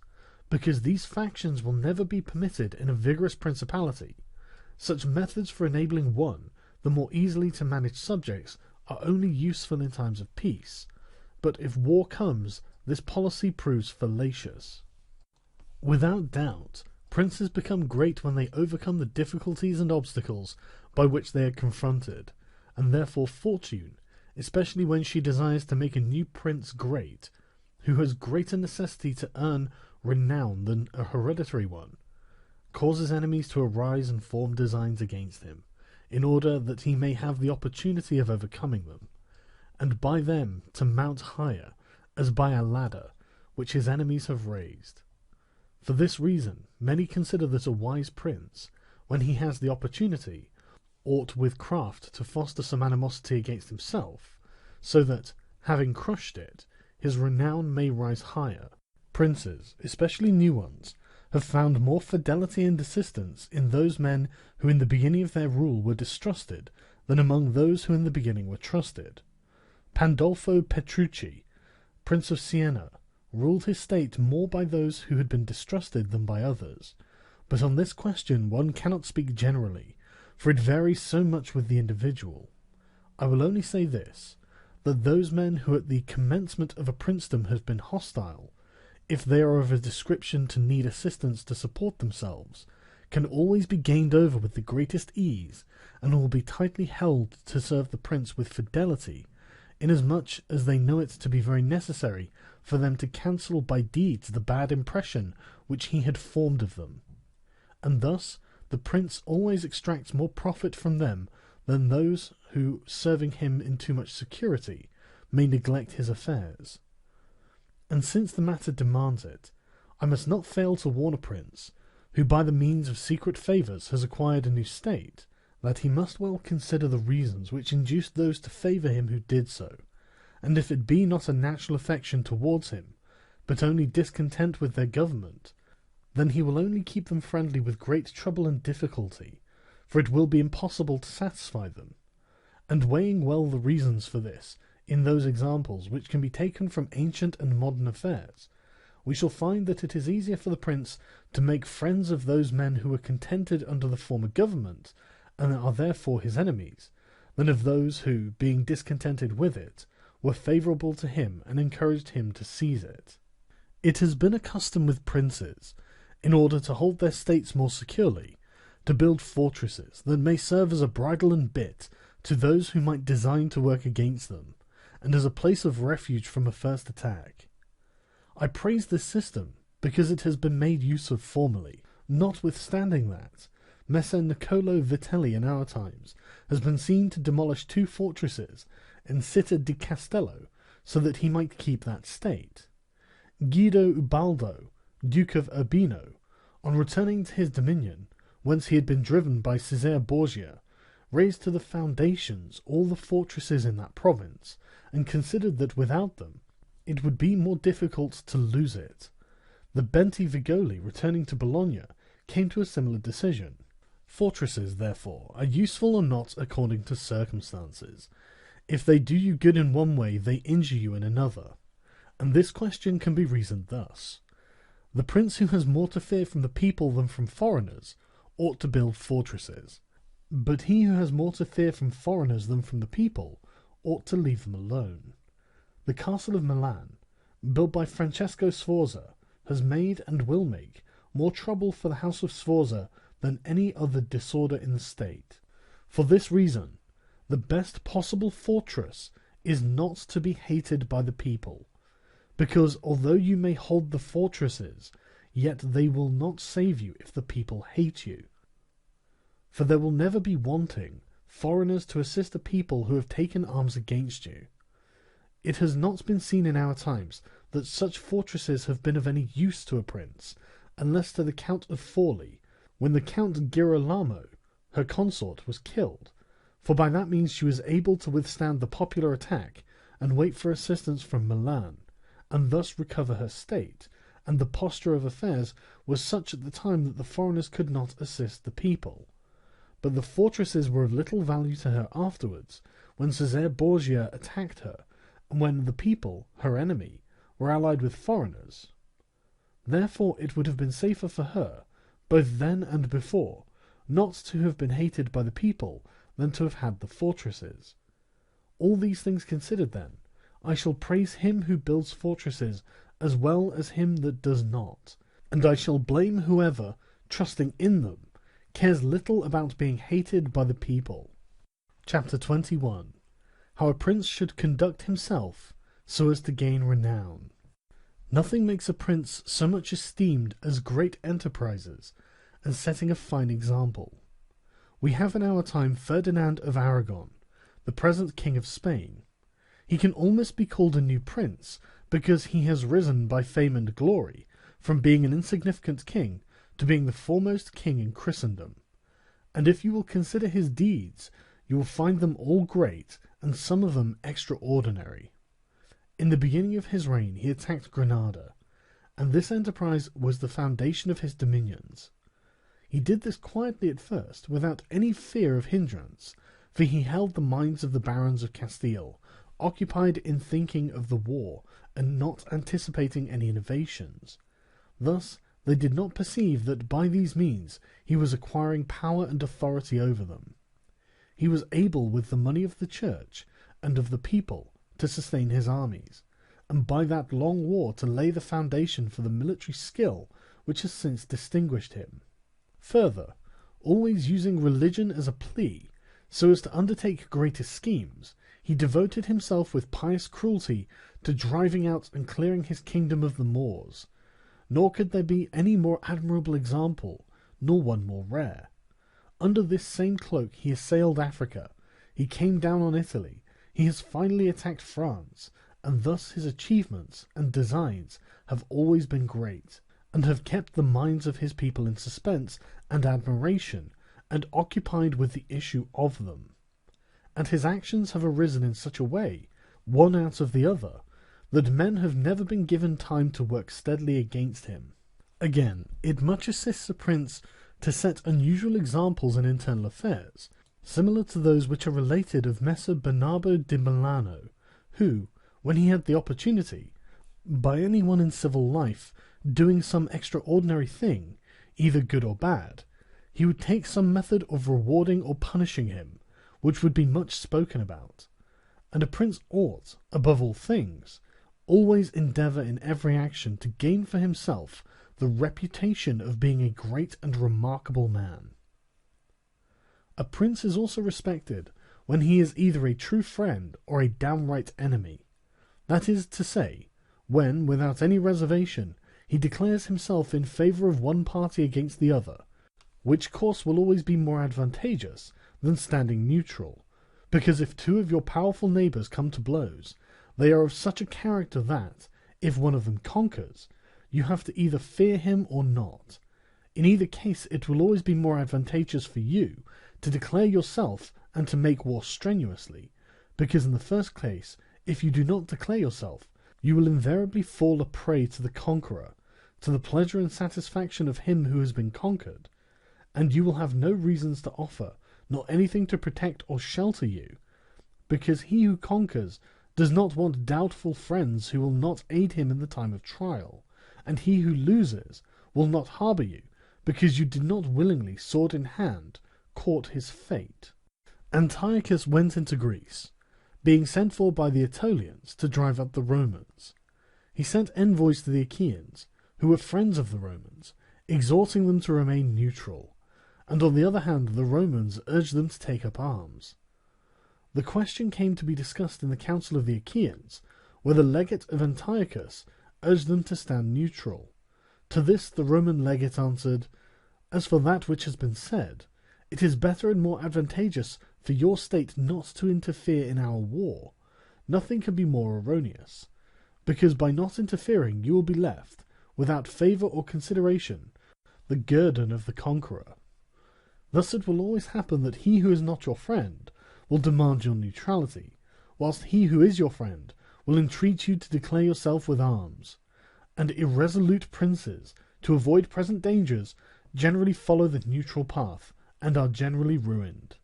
because these factions will never be permitted in a vigorous principality. Such methods for enabling one the more easily to manage subjects are only useful in times of peace, but if war comes, this policy proves fallacious. Without doubt, princes become great when they overcome the difficulties and obstacles by which they are confronted, and therefore fortune, especially when she desires to make a new prince great, who has greater necessity to earn renown than a hereditary one, causes enemies to arise and form designs against him, in order that he may have the opportunity of overcoming them, and by them to mount higher, as by a ladder, which his enemies have raised. For this reason, many consider that a wise prince, when he has the opportunity, ought with craft to foster some animosity against himself, so that, having crushed it, his renown may rise higher. Princes, especially new ones, have found more fidelity and assistance in those men who in the beginning of their rule were distrusted than among those who in the beginning were trusted. Pandolfo Petrucci, Prince of Siena, ruled his state more by those who had been distrusted than by others, but on this question one cannot speak generally, for it varies so much with the individual. I will only say this, that those men who at the commencement of a princedom have been hostile, if they are of a description to need assistance to support themselves, can always be gained over with the greatest ease, and will be tightly held to serve the prince with fidelity, inasmuch as they know it to be very necessary for them to cancel by deeds the bad impression which he had formed of them. And thus the prince always extracts more profit from them than those who, serving him in too much security, may neglect his affairs. And since the matter demands it, I must not fail to warn a prince, who by the means of secret favours has acquired a new state, that he must well consider the reasons which induced those to favour him who did so, and if it be not a natural affection towards him, but only discontent with their government, then he will only keep them friendly with great trouble and difficulty, for it will be impossible to satisfy them. And weighing well the reasons for this, in those examples which can be taken from ancient and modern affairs, we shall find that it is easier for the prince to make friends of those men who were contented under the former government, and are therefore his enemies, than of those who, being discontented with it, were favourable to him and encouraged him to seize it. It has been a custom with princes, in order to hold their states more securely, to build fortresses that may serve as a bridle and bit to those who might design to work against them, and as a place of refuge from a first attack. I praise this system because it has been made use of formerly, notwithstanding that Messer Niccolo Vitelli in our times has been seen to demolish 2 fortresses in Città di Castello so that he might keep that state. Guido Ubaldo, Duke of Urbino, on returning to his dominion, whence he had been driven by Cesare Borgia, raised to the foundations all the fortresses in that province, and considered that without them it would be more difficult to lose it. The Bentivogli, returning to Bologna, came to a similar decision. Fortresses, therefore, are useful or not according to circumstances. If they do you good in one way, they injure you in another. And this question can be reasoned thus. The prince who has more to fear from the people than from foreigners ought to build fortresses, but he who has more to fear from foreigners than from the people ought to leave them alone. The castle of Milan, built by Francesco Sforza, has made and will make more trouble for the house of Sforza than any other disorder in the state. For this reason, the best possible fortress is not to be hated by the people, because although you may hold the fortresses, yet they will not save you if the people hate you. For there will never be wanting foreigners to assist a people who have taken arms against you. It has not been seen in our times that such fortresses have been of any use to a prince, unless to the Count of Forli, when the Count Girolamo, her consort, was killed, for by that means she was able to withstand the popular attack and wait for assistance from Milan, and thus recover her state, and the posture of affairs was such at the time that the foreigners could not assist the people. But the fortresses were of little value to her afterwards, when Cesare Borgia attacked her, and when the people, her enemy, were allied with foreigners. Therefore it would have been safer for her, both then and before, not to have been hated by the people than to have had the fortresses. All these things considered, then, I shall praise him who builds fortresses as well as him that does not, and I shall blame whoever, trusting in them, cares little about being hated by the people. Chapter 21. How a prince should conduct himself so as to gain renown. Nothing makes a prince so much esteemed as great enterprises and setting a fine example. We have in our time Ferdinand of Aragon, the present King of Spain. He can almost be called a new prince, because he has risen by fame and glory from being an insignificant king to being the foremost king in Christendom. And if you will consider his deeds, you will find them all great, and some of them extraordinary. In the beginning of his reign he attacked Granada, and this enterprise was the foundation of his dominions. He did this quietly at first, without any fear of hindrance, for he held the minds of the barons of Castile occupied in thinking of the war and not anticipating any innovations. Thus they did not perceive that by these means he was acquiring power and authority over them. He was able with the money of the church and of the people to sustain his armies, and by that long war to lay the foundation for the military skill which has since distinguished him. Further, always using religion as a plea, so as to undertake greater schemes, he devoted himself with pious cruelty to driving out and clearing his kingdom of the Moors, nor could there be any more admirable example, nor one more rare. Under this same cloak he assailed Africa, he came down on Italy, he has finally attacked France, and thus his achievements and designs have always been great, and have kept the minds of his people in suspense and admiration, and occupied with the issue of them. And his actions have arisen in such a way, one out of the other, that men have never been given time to work steadily against him. Again, it much assists a prince to set unusual examples in internal affairs, similar to those which are related of Messer Bernardo di Milano, who, when he had the opportunity, by any one in civil life doing some extraordinary thing, either good or bad, he would take some method of rewarding or punishing him, which would be much spoken about. And a prince ought, above all things, always endeavour in every action to gain for himself the reputation of being a great and remarkable man. A prince is also respected when he is either a true friend or a downright enemy. That is to say, when, without any reservation, he declares himself in favour of one party against the other, which course will always be more advantageous than standing neutral, because if two of your powerful neighbours come to blows, they are of such a character that, if one of them conquers, you have to either fear him or not. In either case it will always be more advantageous for you to declare yourself and to make war strenuously, because in the first case, if you do not declare yourself, you will invariably fall a prey to the conqueror, to the pleasure and satisfaction of him who has been conquered, and you will have no reasons to offer, nor anything to protect or shelter you, because he who conquers does not want doubtful friends who will not aid him in the time of trial, and he who loses will not harbour you, because you did not willingly, sword in hand, court his fate. Antiochus went into Greece, being sent for by the Aetolians to drive out the Romans. He sent envoys to the Achaeans, who were friends of the Romans, exhorting them to remain neutral, and on the other hand the Romans urged them to take up arms. The question came to be discussed in the council of the Achaeans, where the legate of Antiochus urged them to stand neutral. To this the Roman legate answered, "As for that which has been said, it is better and more advantageous for your state not to interfere in our war. Nothing can be more erroneous, because by not interfering you will be left, without favour or consideration, the guerdon of the conqueror. Thus it will always happen that he who is not your friend will demand your neutrality, whilst he who is your friend will entreat you to declare yourself with arms. And irresolute princes, to avoid present dangers, generally follow the neutral path, and are generally ruined.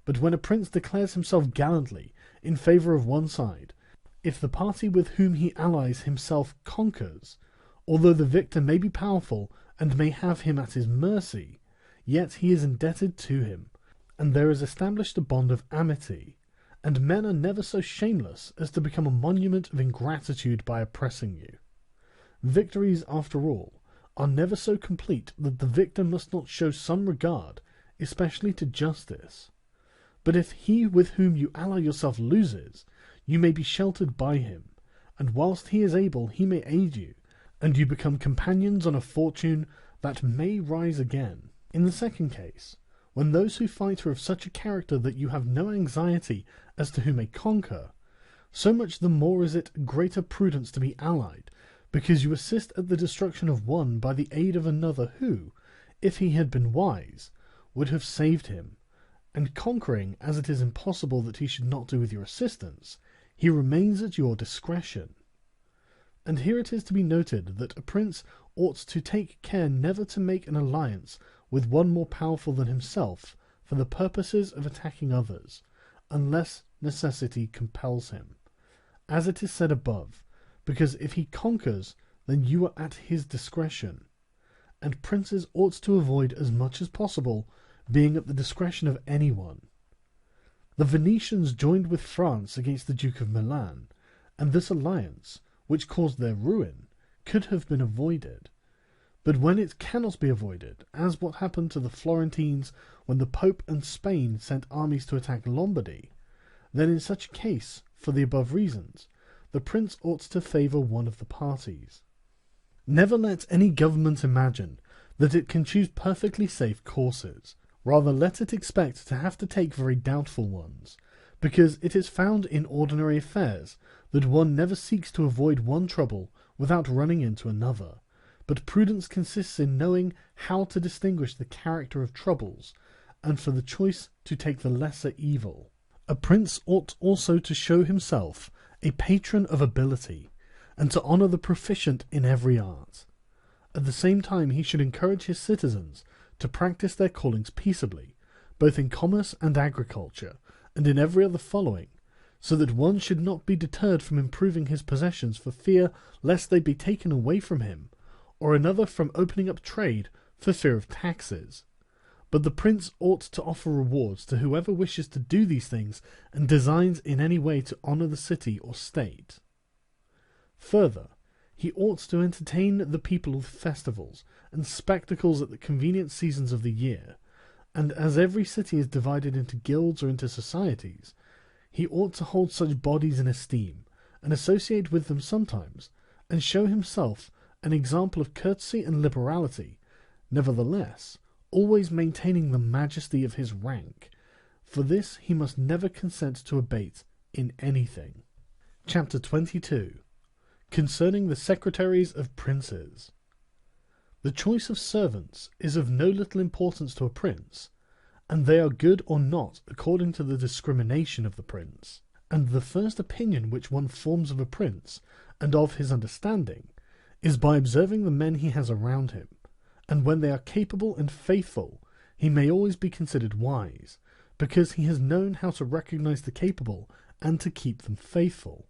But when a prince declares himself gallantly in favour of one side, if the party with whom he allies himself conquers, although the victor may be powerful and may have him at his mercy, yet he is indebted to him, and there is established a bond of amity, and men are never so shameless as to become a monument of ingratitude by oppressing you. Victories, after all, are never so complete that the victor must not show some regard, especially to justice. But if he with whom you ally yourself loses, you may be sheltered by him, and whilst he is able he may aid you, and you become companions on a fortune that may rise again. In the second case, when those who fight are of such a character that you have no anxiety as to who may conquer, so much the more is it greater prudence to be allied, because you assist at the destruction of one by the aid of another who, if he had been wise, would have saved him, and conquering, as it is impossible that he should not do with your assistance, he remains at your discretion. And here it is to be noted that a prince ought to take care never to make an alliance with one more powerful than himself for the purposes of attacking others, unless necessity compels him, as it is said above, because if he conquers, then you are at his discretion, and princes ought to avoid as much as possible being at the discretion of anyone. The Venetians joined with France against the Duke of Milan, and this alliance, which caused their ruin, could have been avoided. But when it cannot be avoided, as what happened to the Florentines when the Pope and Spain sent armies to attack Lombardy, then in such a case, for the above reasons, the prince ought to favour one of the parties. Never let any government imagine that it can choose perfectly safe courses. Rather let it expect to have to take very doubtful ones, because it is found in ordinary affairs that one never seeks to avoid one trouble without running into another, but prudence consists in knowing how to distinguish the character of troubles, and for the choice to take the lesser evil. A prince ought also to show himself a patron of ability, and to honour the proficient in every art. At the same time he should encourage his citizens to practice their callings peaceably, both in commerce and agriculture, and in every other following, so that one should not be deterred from improving his possessions for fear lest they be taken away from him, or another from opening up trade for fear of taxes. But the prince ought to offer rewards to whoever wishes to do these things and designs in any way to honour the city or state. Further, he ought to entertain the people with festivals and spectacles at the convenient seasons of the year, and as every city is divided into guilds or into societies, he ought to hold such bodies in esteem, and associate with them sometimes, and show himself an example of courtesy and liberality, nevertheless, always maintaining the majesty of his rank. For this he must never consent to abate in anything. Chapter 22. Concerning the secretaries of princes. The choice of servants is of no little importance to a prince, and they are good or not according to the discrimination of the prince. And the first opinion which one forms of a prince, and of his understanding, is by observing the men he has around him, and when they are capable and faithful, he may always be considered wise, because he has known how to recognize the capable and to keep them faithful.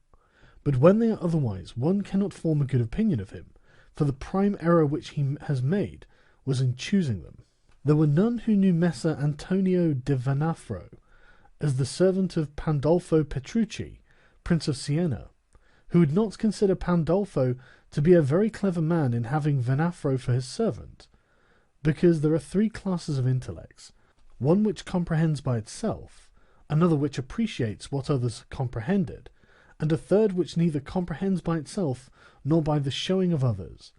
But when they are otherwise, one cannot form a good opinion of him, for the prime error which he has made was in choosing them. There were none who knew Messer Antonio de Venafro as the servant of Pandolfo Petrucci, Prince of Siena, who would not consider Pandolfo to be a very clever man in having Venafro for his servant, because there are three classes of intellects, one which comprehends by itself, another which appreciates what others comprehended, and a third which neither comprehends by itself nor by the showing of others.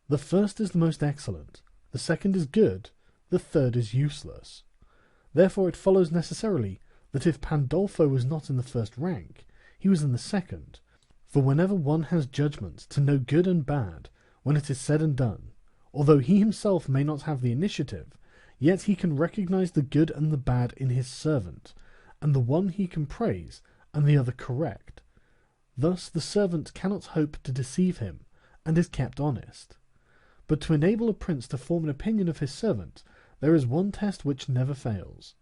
The first is the most excellent, the second is good, the third is useless. Therefore it follows necessarily that if Pandolfo was not in the first rank, he was in the second, for whenever one has judgment to know good and bad, when it is said and done, although he himself may not have the initiative, yet he can recognize the good and the bad in his servant, and the one he can praise, and the other correct. Thus the servant cannot hope to deceive him, and is kept honest. But to enable a prince to form an opinion of his servant, there is one test which never fails.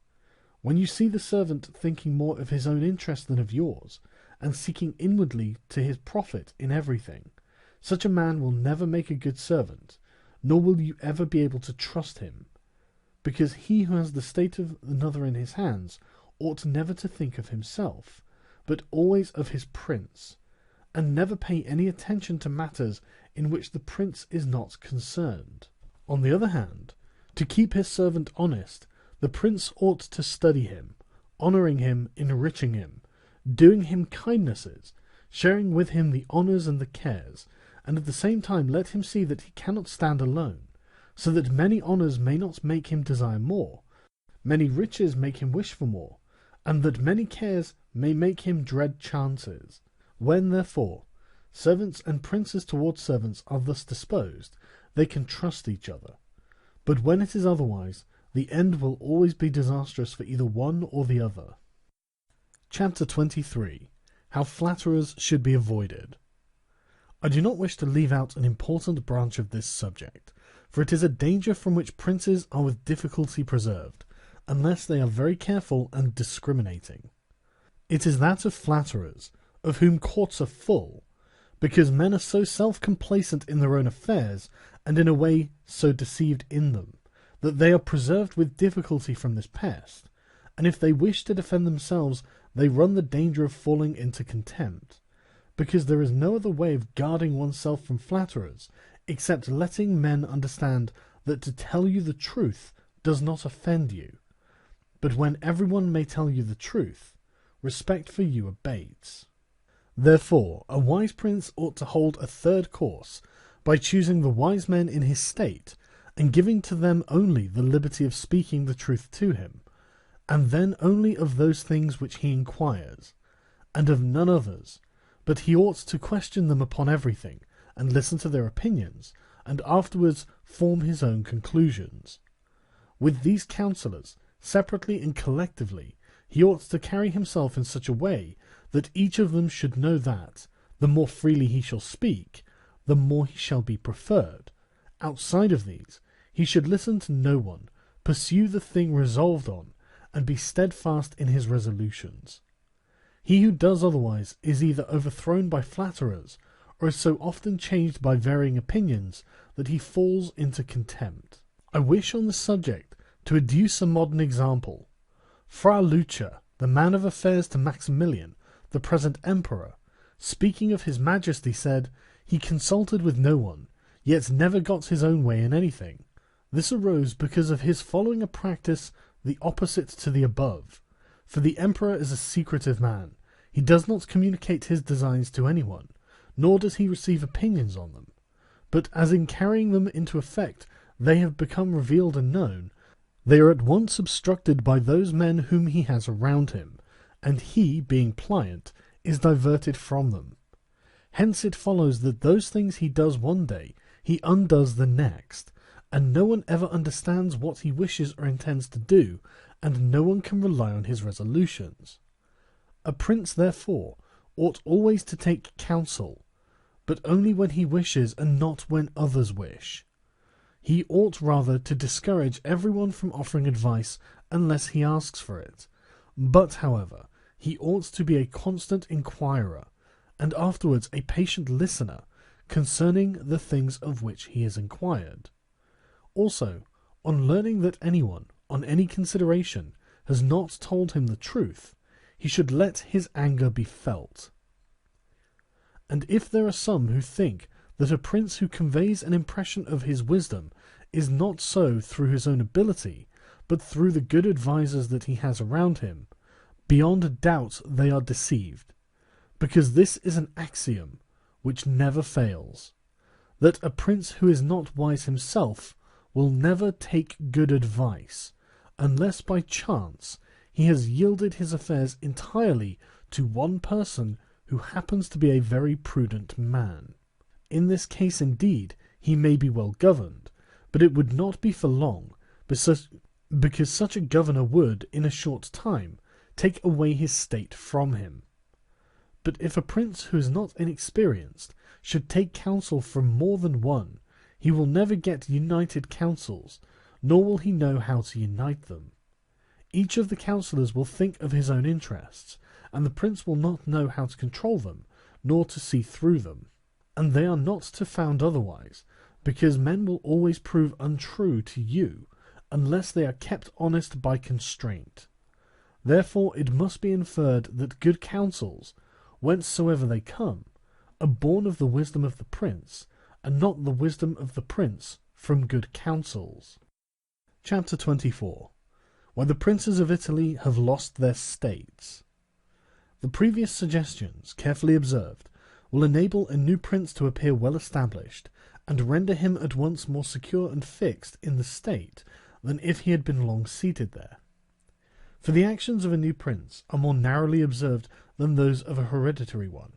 When you see the servant thinking more of his own interest than of yours, and seeking inwardly to his profit in everything, such a man will never make a good servant, nor will you ever be able to trust him, because he who has the state of another in his hands ought never to think of himself, but always of his prince, and never pay any attention to matters in which the prince is not concerned. On the other hand, to keep his servant honest, the prince ought to study him, honouring him, enriching him, doing him kindnesses, sharing with him the honours and the cares, and at the same time let him see that he cannot stand alone, so that many honours may not make him desire more, many riches make him wish for more, and that many cares may make him dread chances. When, therefore, servants and princes towards servants are thus disposed, they can trust each other. But when it is otherwise, the end will always be disastrous for either one or the other. Chapter 23. How Flatterers should be avoided. I do not wish to leave out an important branch of this subject, for it is a danger from which princes are with difficulty preserved, unless they are very careful and discriminating. It is that of flatterers, of whom courts are full, because men are so self-complacent in their own affairs, and in a way so deceived in them, that they are preserved with difficulty from this pest, and if they wish to defend themselves, they run the danger of falling into contempt, because there is no other way of guarding oneself from flatterers, except letting men understand that to tell you the truth does not offend you. But when everyone may tell you the truth, respect for you abates. Therefore, a wise prince ought to hold a third course, by choosing the wise men in his state, and giving to them only the liberty of speaking the truth to him, and then only of those things which he inquires, and of none others, but he ought to question them upon everything, and listen to their opinions, and afterwards form his own conclusions. With these counsellors, separately and collectively, he ought to carry himself in such a way that each of them should know that, the more freely he shall speak, the more he shall be preferred. Outside of these, he should listen to no one, pursue the thing resolved on, and be steadfast in his resolutions. He who does otherwise is either overthrown by flatterers, or is so often changed by varying opinions that he falls into contempt. I wish on this subject to adduce a modern example. Fra Lucia, the man of affairs to Maximilian, the present emperor, speaking of his majesty, said, he consulted with no one, yet never got his own way in anything. This arose because of his following a practice the opposite to the above. For the emperor is a secretive man. He does not communicate his designs to anyone, nor does he receive opinions on them. But as in carrying them into effect they have become revealed and known, they are at once obstructed by those men whom he has around him, and he, being pliant, is diverted from them. Hence it follows that those things he does one day, he undoes the next, and no one ever understands what he wishes or intends to do, and no one can rely on his resolutions. A prince, therefore, ought always to take counsel, but only when he wishes and not when others wish. He ought rather to discourage everyone from offering advice unless he asks for it. But, however, he ought to be a constant inquirer, and afterwards a patient listener concerning the things of which he is inquired. Also, on learning that anyone, on any consideration, has not told him the truth, he should let his anger be felt. And if there are some who think that a prince who conveys an impression of his wisdom is not so through his own ability, but through the good advisers that he has around him, beyond a doubt they are deceived, because this is an axiom which never fails, that a prince who is not wise himself will never take good advice, unless by chance he has yielded his affairs entirely to one person who happens to be a very prudent man. In this case, indeed, he may be well governed, but it would not be for long, because such a governor would, in a short time, take away his state from him. But if a prince who is not inexperienced should take counsel from more than one, he will never get united counsels, nor will he know how to unite them. Each of the counsellors will think of his own interests, and the prince will not know how to control them, nor to see through them. And they are not to found otherwise, because men will always prove untrue to you, unless they are kept honest by constraint. Therefore it must be inferred that good counsels, whencesoever they come, are born of the wisdom of the prince, and not the wisdom of the prince from good counsels. Chapter 24. Why the princes of Italy have lost their states. The previous suggestions, carefully observed, will enable a new prince to appear well established, and render him at once more secure and fixed in the state than if he had been long seated there. For the actions of a new prince are more narrowly observed than those of a hereditary one,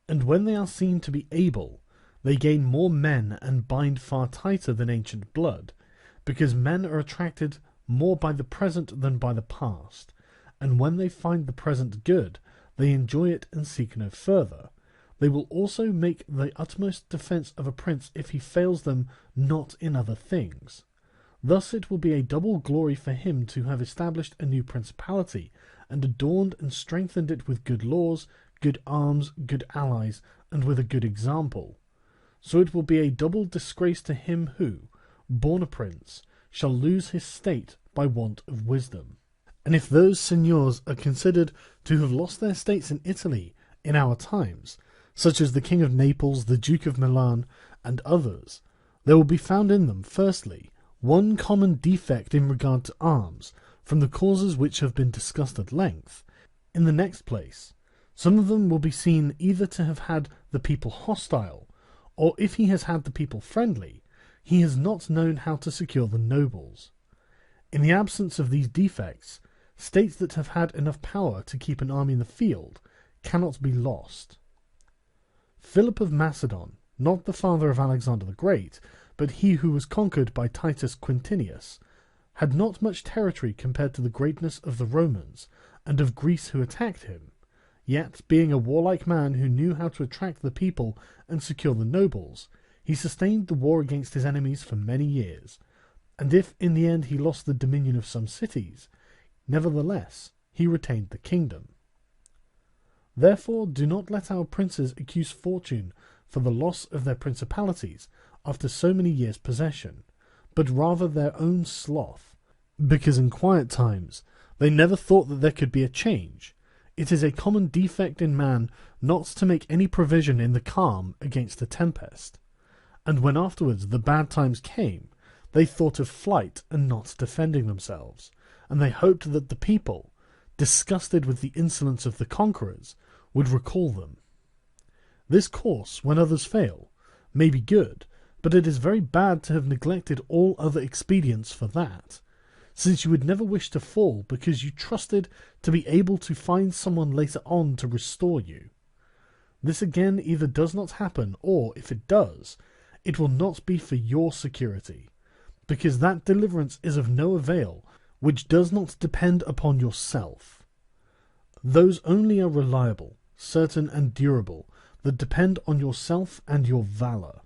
and when they are seen to be able, they gain more men and bind far tighter than ancient blood, because men are attracted more by the present than by the past, and when they find the present good, they enjoy it and seek no further. They will also make the utmost defence of a prince if he fails them not in other things. Thus it will be a double glory for him to have established a new principality, and adorned and strengthened it with good laws, good arms, good allies, and with a good example. So it will be a double disgrace to him who, born a prince, shall lose his state by want of wisdom. And if those seigneurs are considered to have lost their states in Italy in our times, such as the King of Naples, the Duke of Milan, and others, there will be found in them, firstly, one common defect in regard to arms, from the causes which have been discussed at length. In the next place, some of them will be seen either to have had the people hostile, or if he has had the people friendly, he has not known how to secure the nobles. In the absence of these defects, states that have had enough power to keep an army in the field cannot be lost. Philip of Macedon, not the father of Alexander the Great, but he who was conquered by Titus Quintinius, had not much territory compared to the greatness of the Romans, and of Greece who attacked him, yet, being a warlike man who knew how to attract the people and secure the nobles, he sustained the war against his enemies for many years, and if in the end he lost the dominion of some cities, nevertheless he retained the kingdom. Therefore do not let our princes accuse fortune for the loss of their principalities after so many years' possession, but rather their own sloth, because in quiet times they never thought that there could be a change. It is a common defect in man not to make any provision in the calm against a tempest, and when afterwards the bad times came, they thought of flight and not defending themselves, and they hoped that the people, disgusted with the insolence of the conquerors, would recall them. This course, when others fail, may be good, but it is very bad to have neglected all other expedients for that, since you would never wish to fall because you trusted to be able to find someone later on to restore you. This again either does not happen, or, if it does, it will not be for your security, because that deliverance is of no avail which does not depend upon yourself. Those only are reliable, certain, and durable that depend on yourself and your valour.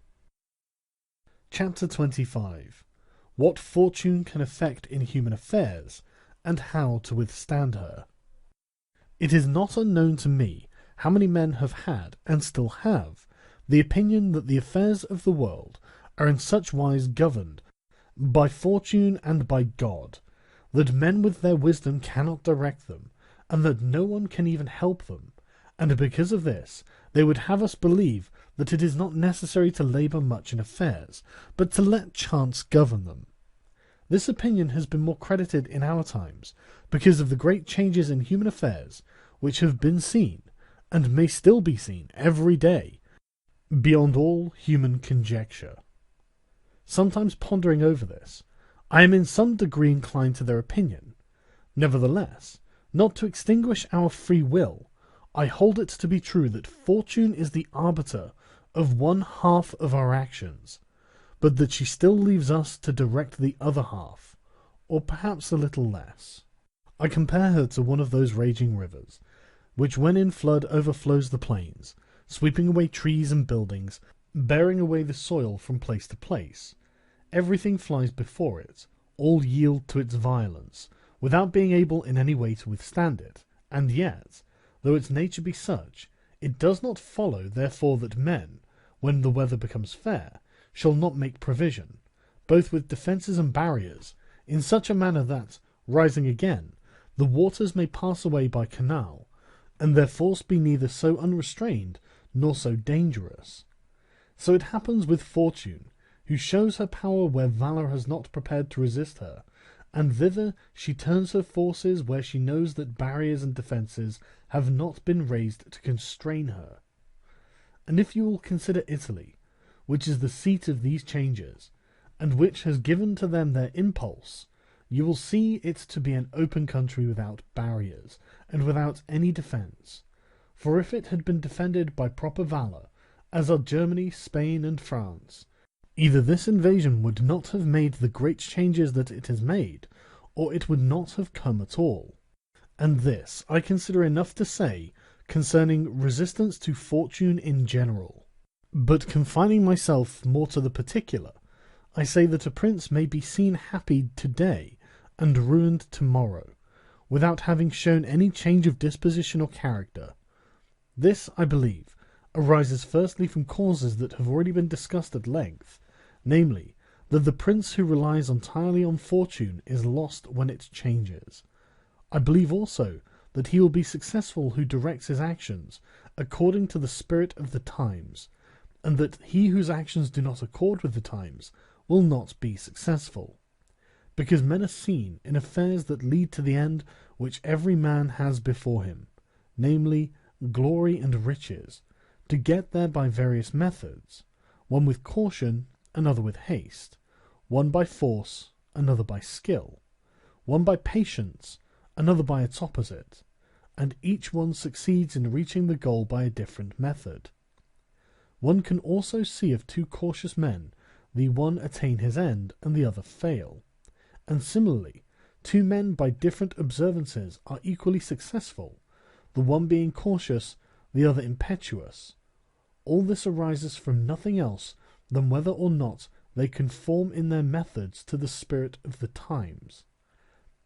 Chapter 25. What fortune can effect in human affairs, and how to withstand her. It is not unknown to me how many men have had, and still have, the opinion that the affairs of the world are in such wise governed by fortune and by God, that men with their wisdom cannot direct them, and that no one can even help them, and because of this they would have us believe that it is not necessary to labour much in affairs, but to let chance govern them. This opinion has been more credited in our times, because of the great changes in human affairs which have been seen, and may still be seen every day, beyond all human conjecture. Sometimes pondering over this, I am in some degree inclined to their opinion. Nevertheless, not to extinguish our free will, I hold it to be true that fortune is the arbiter of one half of our actions, but that she still leaves us to direct the other half, or perhaps a little less. I compare her to one of those raging rivers, which when in flood overflows the plains, sweeping away trees and buildings, bearing away the soil from place to place. Everything flies before it, all yield to its violence, without being able in any way to withstand it. And yet, though its nature be such, it does not follow therefore that men, when the weather becomes fair, shall not make provision, both with defences and barriers, in such a manner that, rising again, the waters may pass away by canal, and their force be neither so unrestrained nor so dangerous. So it happens with Fortune, who shows her power where valour has not prepared to resist her, and thither she turns her forces where she knows that barriers and defences have not been raised to constrain her. And if you will consider Italy, which is the seat of these changes, and which has given to them their impulse, you will see it to be an open country without barriers, and without any defence. For if it had been defended by proper valour, as are Germany, Spain, and France, either this invasion would not have made the great changes that it has made, or it would not have come at all. And this I consider enough to say concerning resistance to fortune in general. But confining myself more to the particular, I say that a prince may be seen happy today and ruined tomorrow, without having shown any change of disposition or character. This, I believe, arises firstly from causes that have already been discussed at length, namely, that the prince who relies entirely on fortune is lost when it changes. I believe also that he will be successful who directs his actions according to the spirit of the times, and that he whose actions do not accord with the times will not be successful. Because men are seen in affairs that lead to the end which every man has before him, namely, glory and riches, to get there by various methods, one with caution, another with haste, one by force, another by skill, one by patience, another by its opposite, and each one succeeds in reaching the goal by a different method. One can also see of two cautious men, the one attain his end and the other fail, and similarly, two men by different observances are equally successful, the one being cautious, the other impetuous. All this arises from nothing else than whether or not they conform in their methods to the spirit of the times.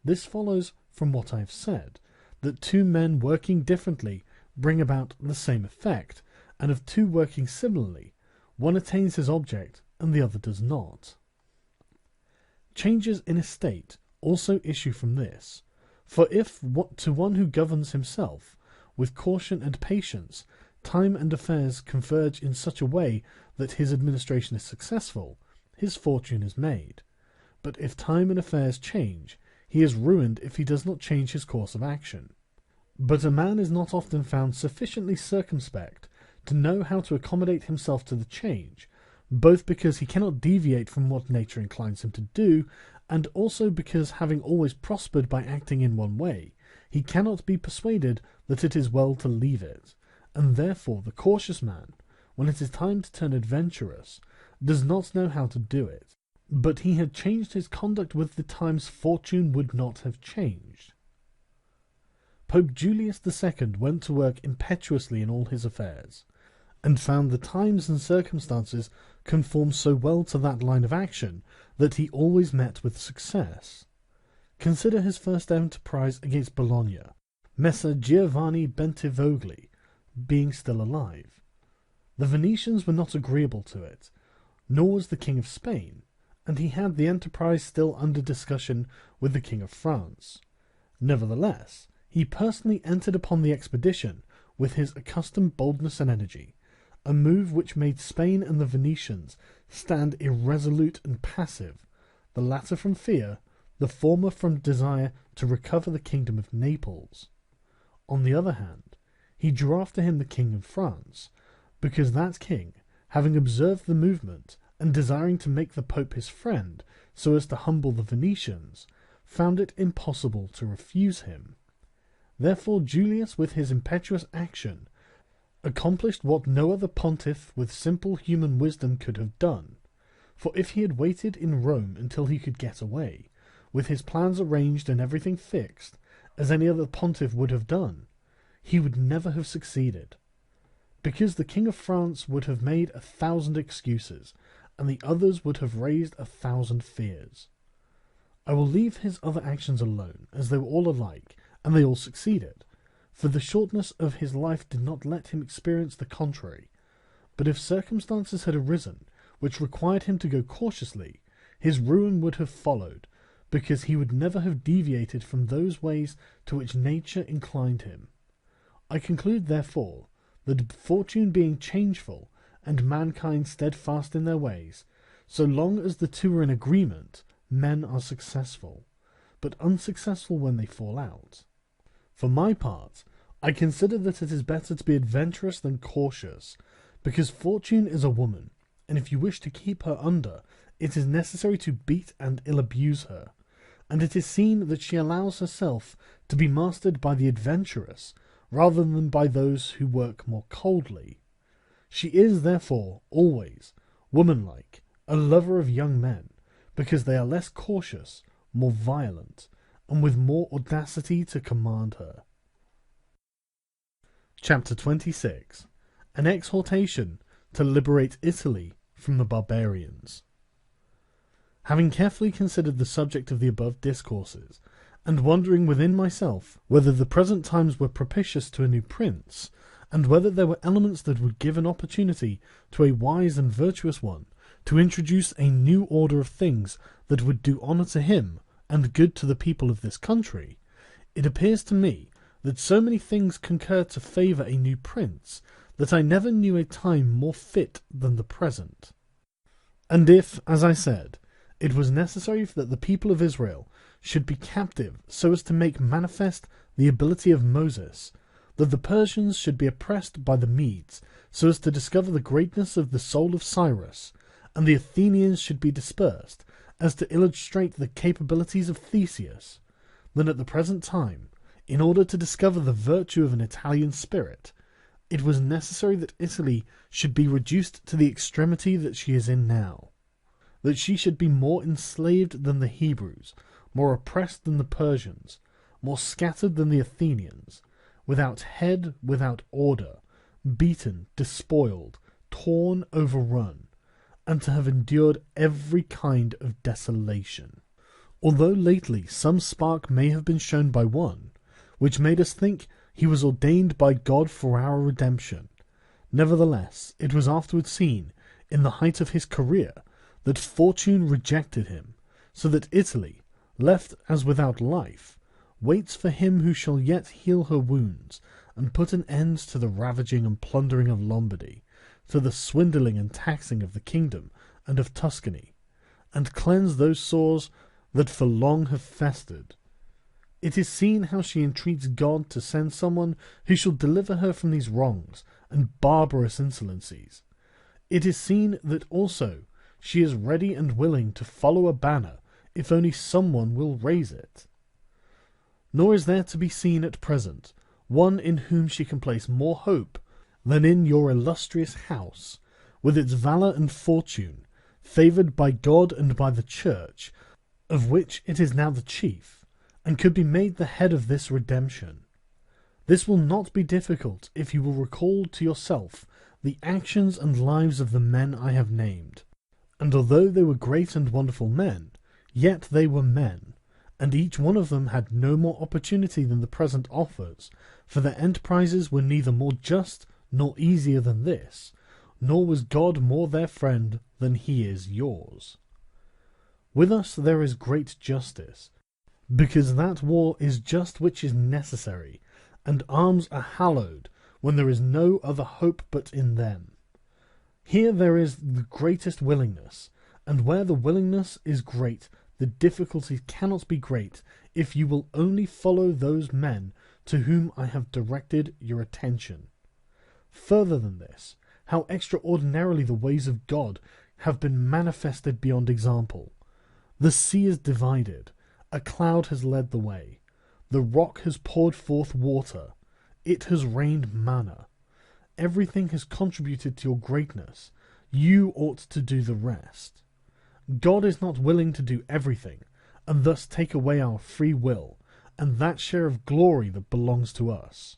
This follows from what I have said, that two men working differently bring about the same effect, and of two working similarly, one attains his object and the other does not. Changes in a state also issue from this, for if to one who governs himself with caution and patience, time and affairs converge in such a way that his administration is successful, his fortune is made. But if time and affairs change, he is ruined if he does not change his course of action. But a man is not often found sufficiently circumspect to know how to accommodate himself to the change, both because he cannot deviate from what nature inclines him to do, and also because, having always prospered by acting in one way, he cannot be persuaded that it is well to leave it, and therefore the cautious man, when it is time to turn adventurous, does not know how to do it. But he had changed his conduct with the times fortune would not have changed. Pope Julius II went to work impetuously in all his affairs, and found the times and circumstances conform so well to that line of action that he always met with success. Consider his first enterprise against Bologna, Messer Giovanni Bentivogli being still alive. The Venetians were not agreeable to it, nor was the King of Spain, and he had the enterprise still under discussion with the King of France. Nevertheless, he personally entered upon the expedition with his accustomed boldness and energy, a move which made Spain and the Venetians stand irresolute and passive, the latter from fear, the former from desire to recover the kingdom of Naples. On the other hand, he drew after him the King of France, because that king, having observed the movement, and desiring to make the Pope his friend, so as to humble the Venetians, found it impossible to refuse him. Therefore Julius, with his impetuous action, accomplished what no other pontiff with simple human wisdom could have done. For if he had waited in Rome until he could get away, with his plans arranged and everything fixed, as any other pontiff would have done, he would never have succeeded, because the King of France would have made 1,000 excuses, and the others would have raised 1,000 fears. I will leave his other actions alone, as they were all alike, and they all succeeded, for the shortness of his life did not let him experience the contrary. But if circumstances had arisen which required him to go cautiously, his ruin would have followed, because he would never have deviated from those ways to which nature inclined him. I conclude, therefore, that fortune being changeful, and mankind steadfast in their ways, so long as the two are in agreement, men are successful, but unsuccessful when they fall out. For my part, I consider that it is better to be adventurous than cautious, because fortune is a woman, and if you wish to keep her under, it is necessary to beat and ill-abuse her, and it is seen that she allows herself to be mastered by the adventurous, rather than by those who work more coldly. She is, therefore, always, womanlike, a lover of young men, because they are less cautious, more violent, and with more audacity to command her. Chapter 26. An exhortation to liberate Italy from the barbarians. Having carefully considered the subject of the above discourses, and wondering within myself whether the present times were propitious to a new prince, and whether there were elements that would give an opportunity to a wise and virtuous one to introduce a new order of things that would do honour to him and good to the people of this country, it appears to me that so many things concur to favour a new prince that I never knew a time more fit than the present. And if, as I said, it was necessary that the people of Israel should be captive so as to make manifest the ability of Moses, that the Persians should be oppressed by the Medes so as to discover the greatness of the soul of Cyrus, and the Athenians should be dispersed as to illustrate the capabilities of Theseus, then at the present time, in order to discover the virtue of an Italian spirit, it was necessary that Italy should be reduced to the extremity that she is in now, that she should be more enslaved than the Hebrews, more oppressed than the Persians, more scattered than the Athenians, without head, without order, beaten, despoiled, torn, overrun, and to have endured every kind of desolation. Although lately some spark may have been shown by one, which made us think he was ordained by God for our redemption, nevertheless it was afterwards seen, in the height of his career, that fortune rejected him, so that Italy, left as without life, waits for him who shall yet heal her wounds, and put an end to the ravaging and plundering of Lombardy, to the swindling and taxing of the kingdom and of Tuscany, and cleanse those sores that for long have festered. It is seen how she entreats God to send someone who shall deliver her from these wrongs and barbarous insolencies. It is seen that also she is ready and willing to follow a banner if only someone will raise it. Nor is there to be seen at present one in whom she can place more hope than in your illustrious house, with its valour and fortune, favoured by God and by the Church, of which it is now the chief, and could be made the head of this redemption. This will not be difficult if you will recall to yourself the actions and lives of the men I have named, and although they were great and wonderful men, yet they were men, and each one of them had no more opportunity than the present offers, for their enterprises were neither more just nor easier than this, nor was God more their friend than he is yours. With us there is great justice, because that war is just which is necessary, and arms are hallowed when there is no other hope but in them. Here there is the greatest willingness, and where the willingness is great, the difficulty cannot be great if you will only follow those men to whom I have directed your attention. Further than this, how extraordinarily the ways of God have been manifested beyond example. The sea is divided, a cloud has led the way, the rock has poured forth water, it has rained manna. Everything has contributed to your greatness. You ought to do the rest. God is not willing to do everything, and thus take away our free will, and that share of glory that belongs to us.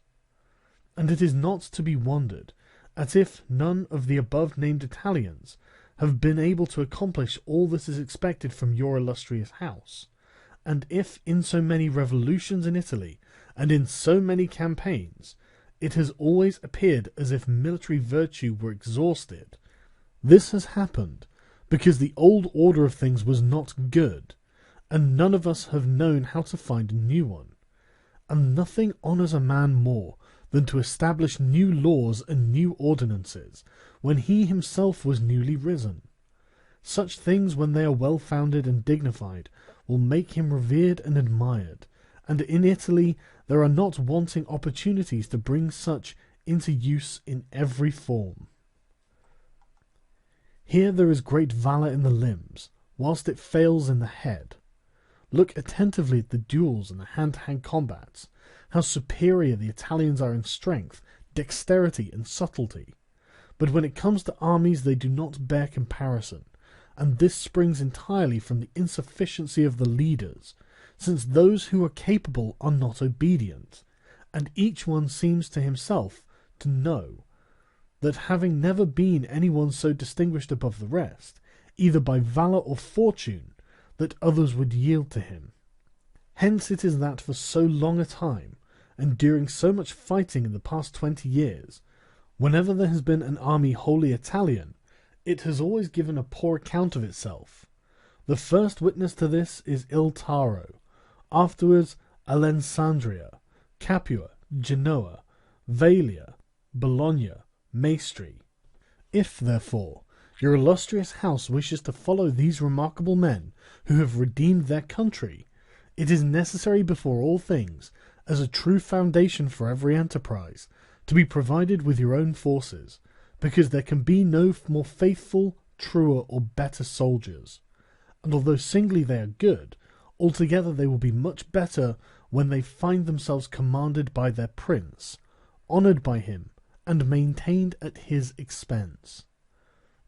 and it is not to be wondered at if none of the above-named Italians have been able to accomplish all that is expected from your illustrious house, and if in so many revolutions in Italy, and in so many campaigns, it has always appeared as if military virtue were exhausted. This has happened because the old order of things was not good, and none of us have known how to find a new one. And nothing honours a man more than to establish new laws and new ordinances when he himself was newly risen. Such things, when they are well-founded and dignified, will make him revered and admired, and in Italy there are not wanting opportunities to bring such into use in every form. Here there is great valour in the limbs, whilst it fails in the head. Look attentively at the duels and the hand-to-hand combats, how superior the Italians are in strength, dexterity, and subtlety. But when it comes to armies they do not bear comparison, and this springs entirely from the insufficiency of the leaders, since those who are capable are not obedient, and each one seems to himself to know that, having never been any one so distinguished above the rest, either by valour or fortune, that others would yield to him. Hence it is that for so long a time, and during so much fighting in the past 20 years, whenever there has been an army wholly Italian, it has always given a poor account of itself. The first witness to this is Il Taro, afterwards Alessandria, Capua, Genoa, Velia, Bologna, Maestri. If, therefore, your illustrious house wishes to follow these remarkable men who have redeemed their country, it is necessary before all things, as a true foundation for every enterprise, to be provided with your own forces, because there can be no more faithful, truer, or better soldiers. And although singly they are good, altogether they will be much better when they find themselves commanded by their prince, honoured by him, and maintained at his expense.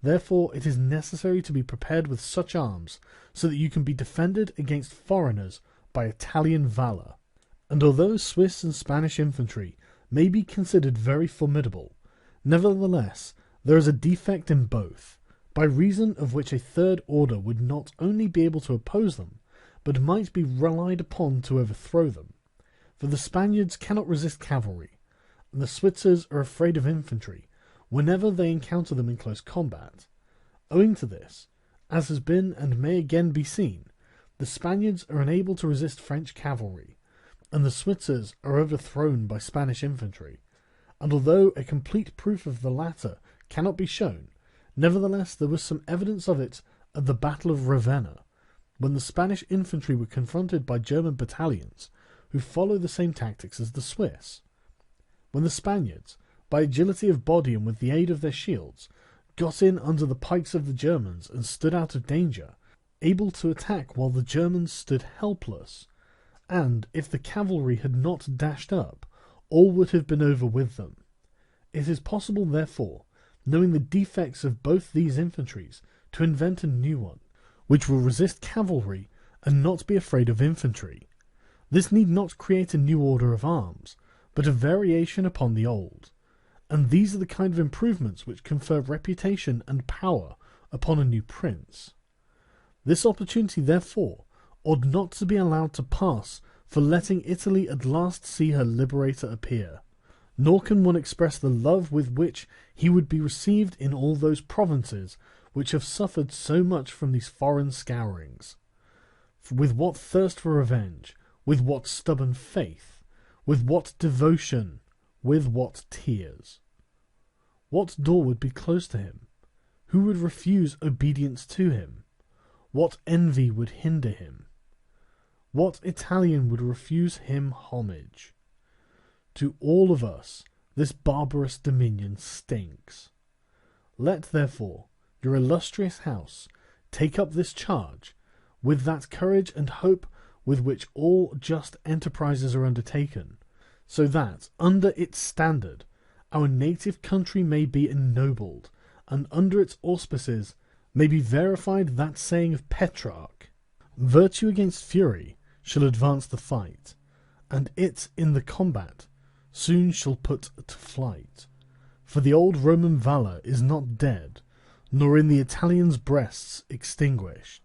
Therefore it is necessary to be prepared with such arms, so that you can be defended against foreigners by Italian valour. And although Swiss and Spanish infantry may be considered very formidable, nevertheless there is a defect in both, by reason of which a third order would not only be able to oppose them, but might be relied upon to overthrow them. For the Spaniards cannot resist cavalry, and the Switzers are afraid of infantry whenever they encounter them in close combat. Owing to this, as has been and may again be seen, the Spaniards are unable to resist French cavalry, and the Switzers are overthrown by Spanish infantry, and although a complete proof of the latter cannot be shown, nevertheless there was some evidence of it at the Battle of Ravenna, when the Spanish infantry were confronted by German battalions who follow the same tactics as the Swiss. When the Spaniards, by agility of body and with the aid of their shields, got in under the pikes of the Germans and stood out of danger, able to attack while the Germans stood helpless, and if the cavalry had not dashed up, all would have been over with them. It is possible, therefore, knowing the defects of both these infantries, to invent a new one, which will resist cavalry and not be afraid of infantry. This need not create a new order of arms, but a variation upon the old, and these are the kind of improvements which confer reputation and power upon a new prince. This opportunity, therefore, ought not to be allowed to pass for letting Italy at last see her liberator appear, nor can one express the love with which he would be received in all those provinces which have suffered so much from these foreign scourings. With what thirst for revenge, with what stubborn faith, with what devotion, with what tears. What door would be closed to him? Who would refuse obedience to him? What envy would hinder him? What Italian would refuse him homage? To all of us this barbarous dominion stinks. Let, therefore, your illustrious house take up this charge with that courage and hope with which all just enterprises are undertaken, so that, under its standard, our native country may be ennobled, and under its auspices may be verified that saying of Petrarch, "Virtue against fury shall advance the fight, and it in the combat soon shall put to flight. For the old Roman valour is not dead, nor in the Italians' breasts extinguished.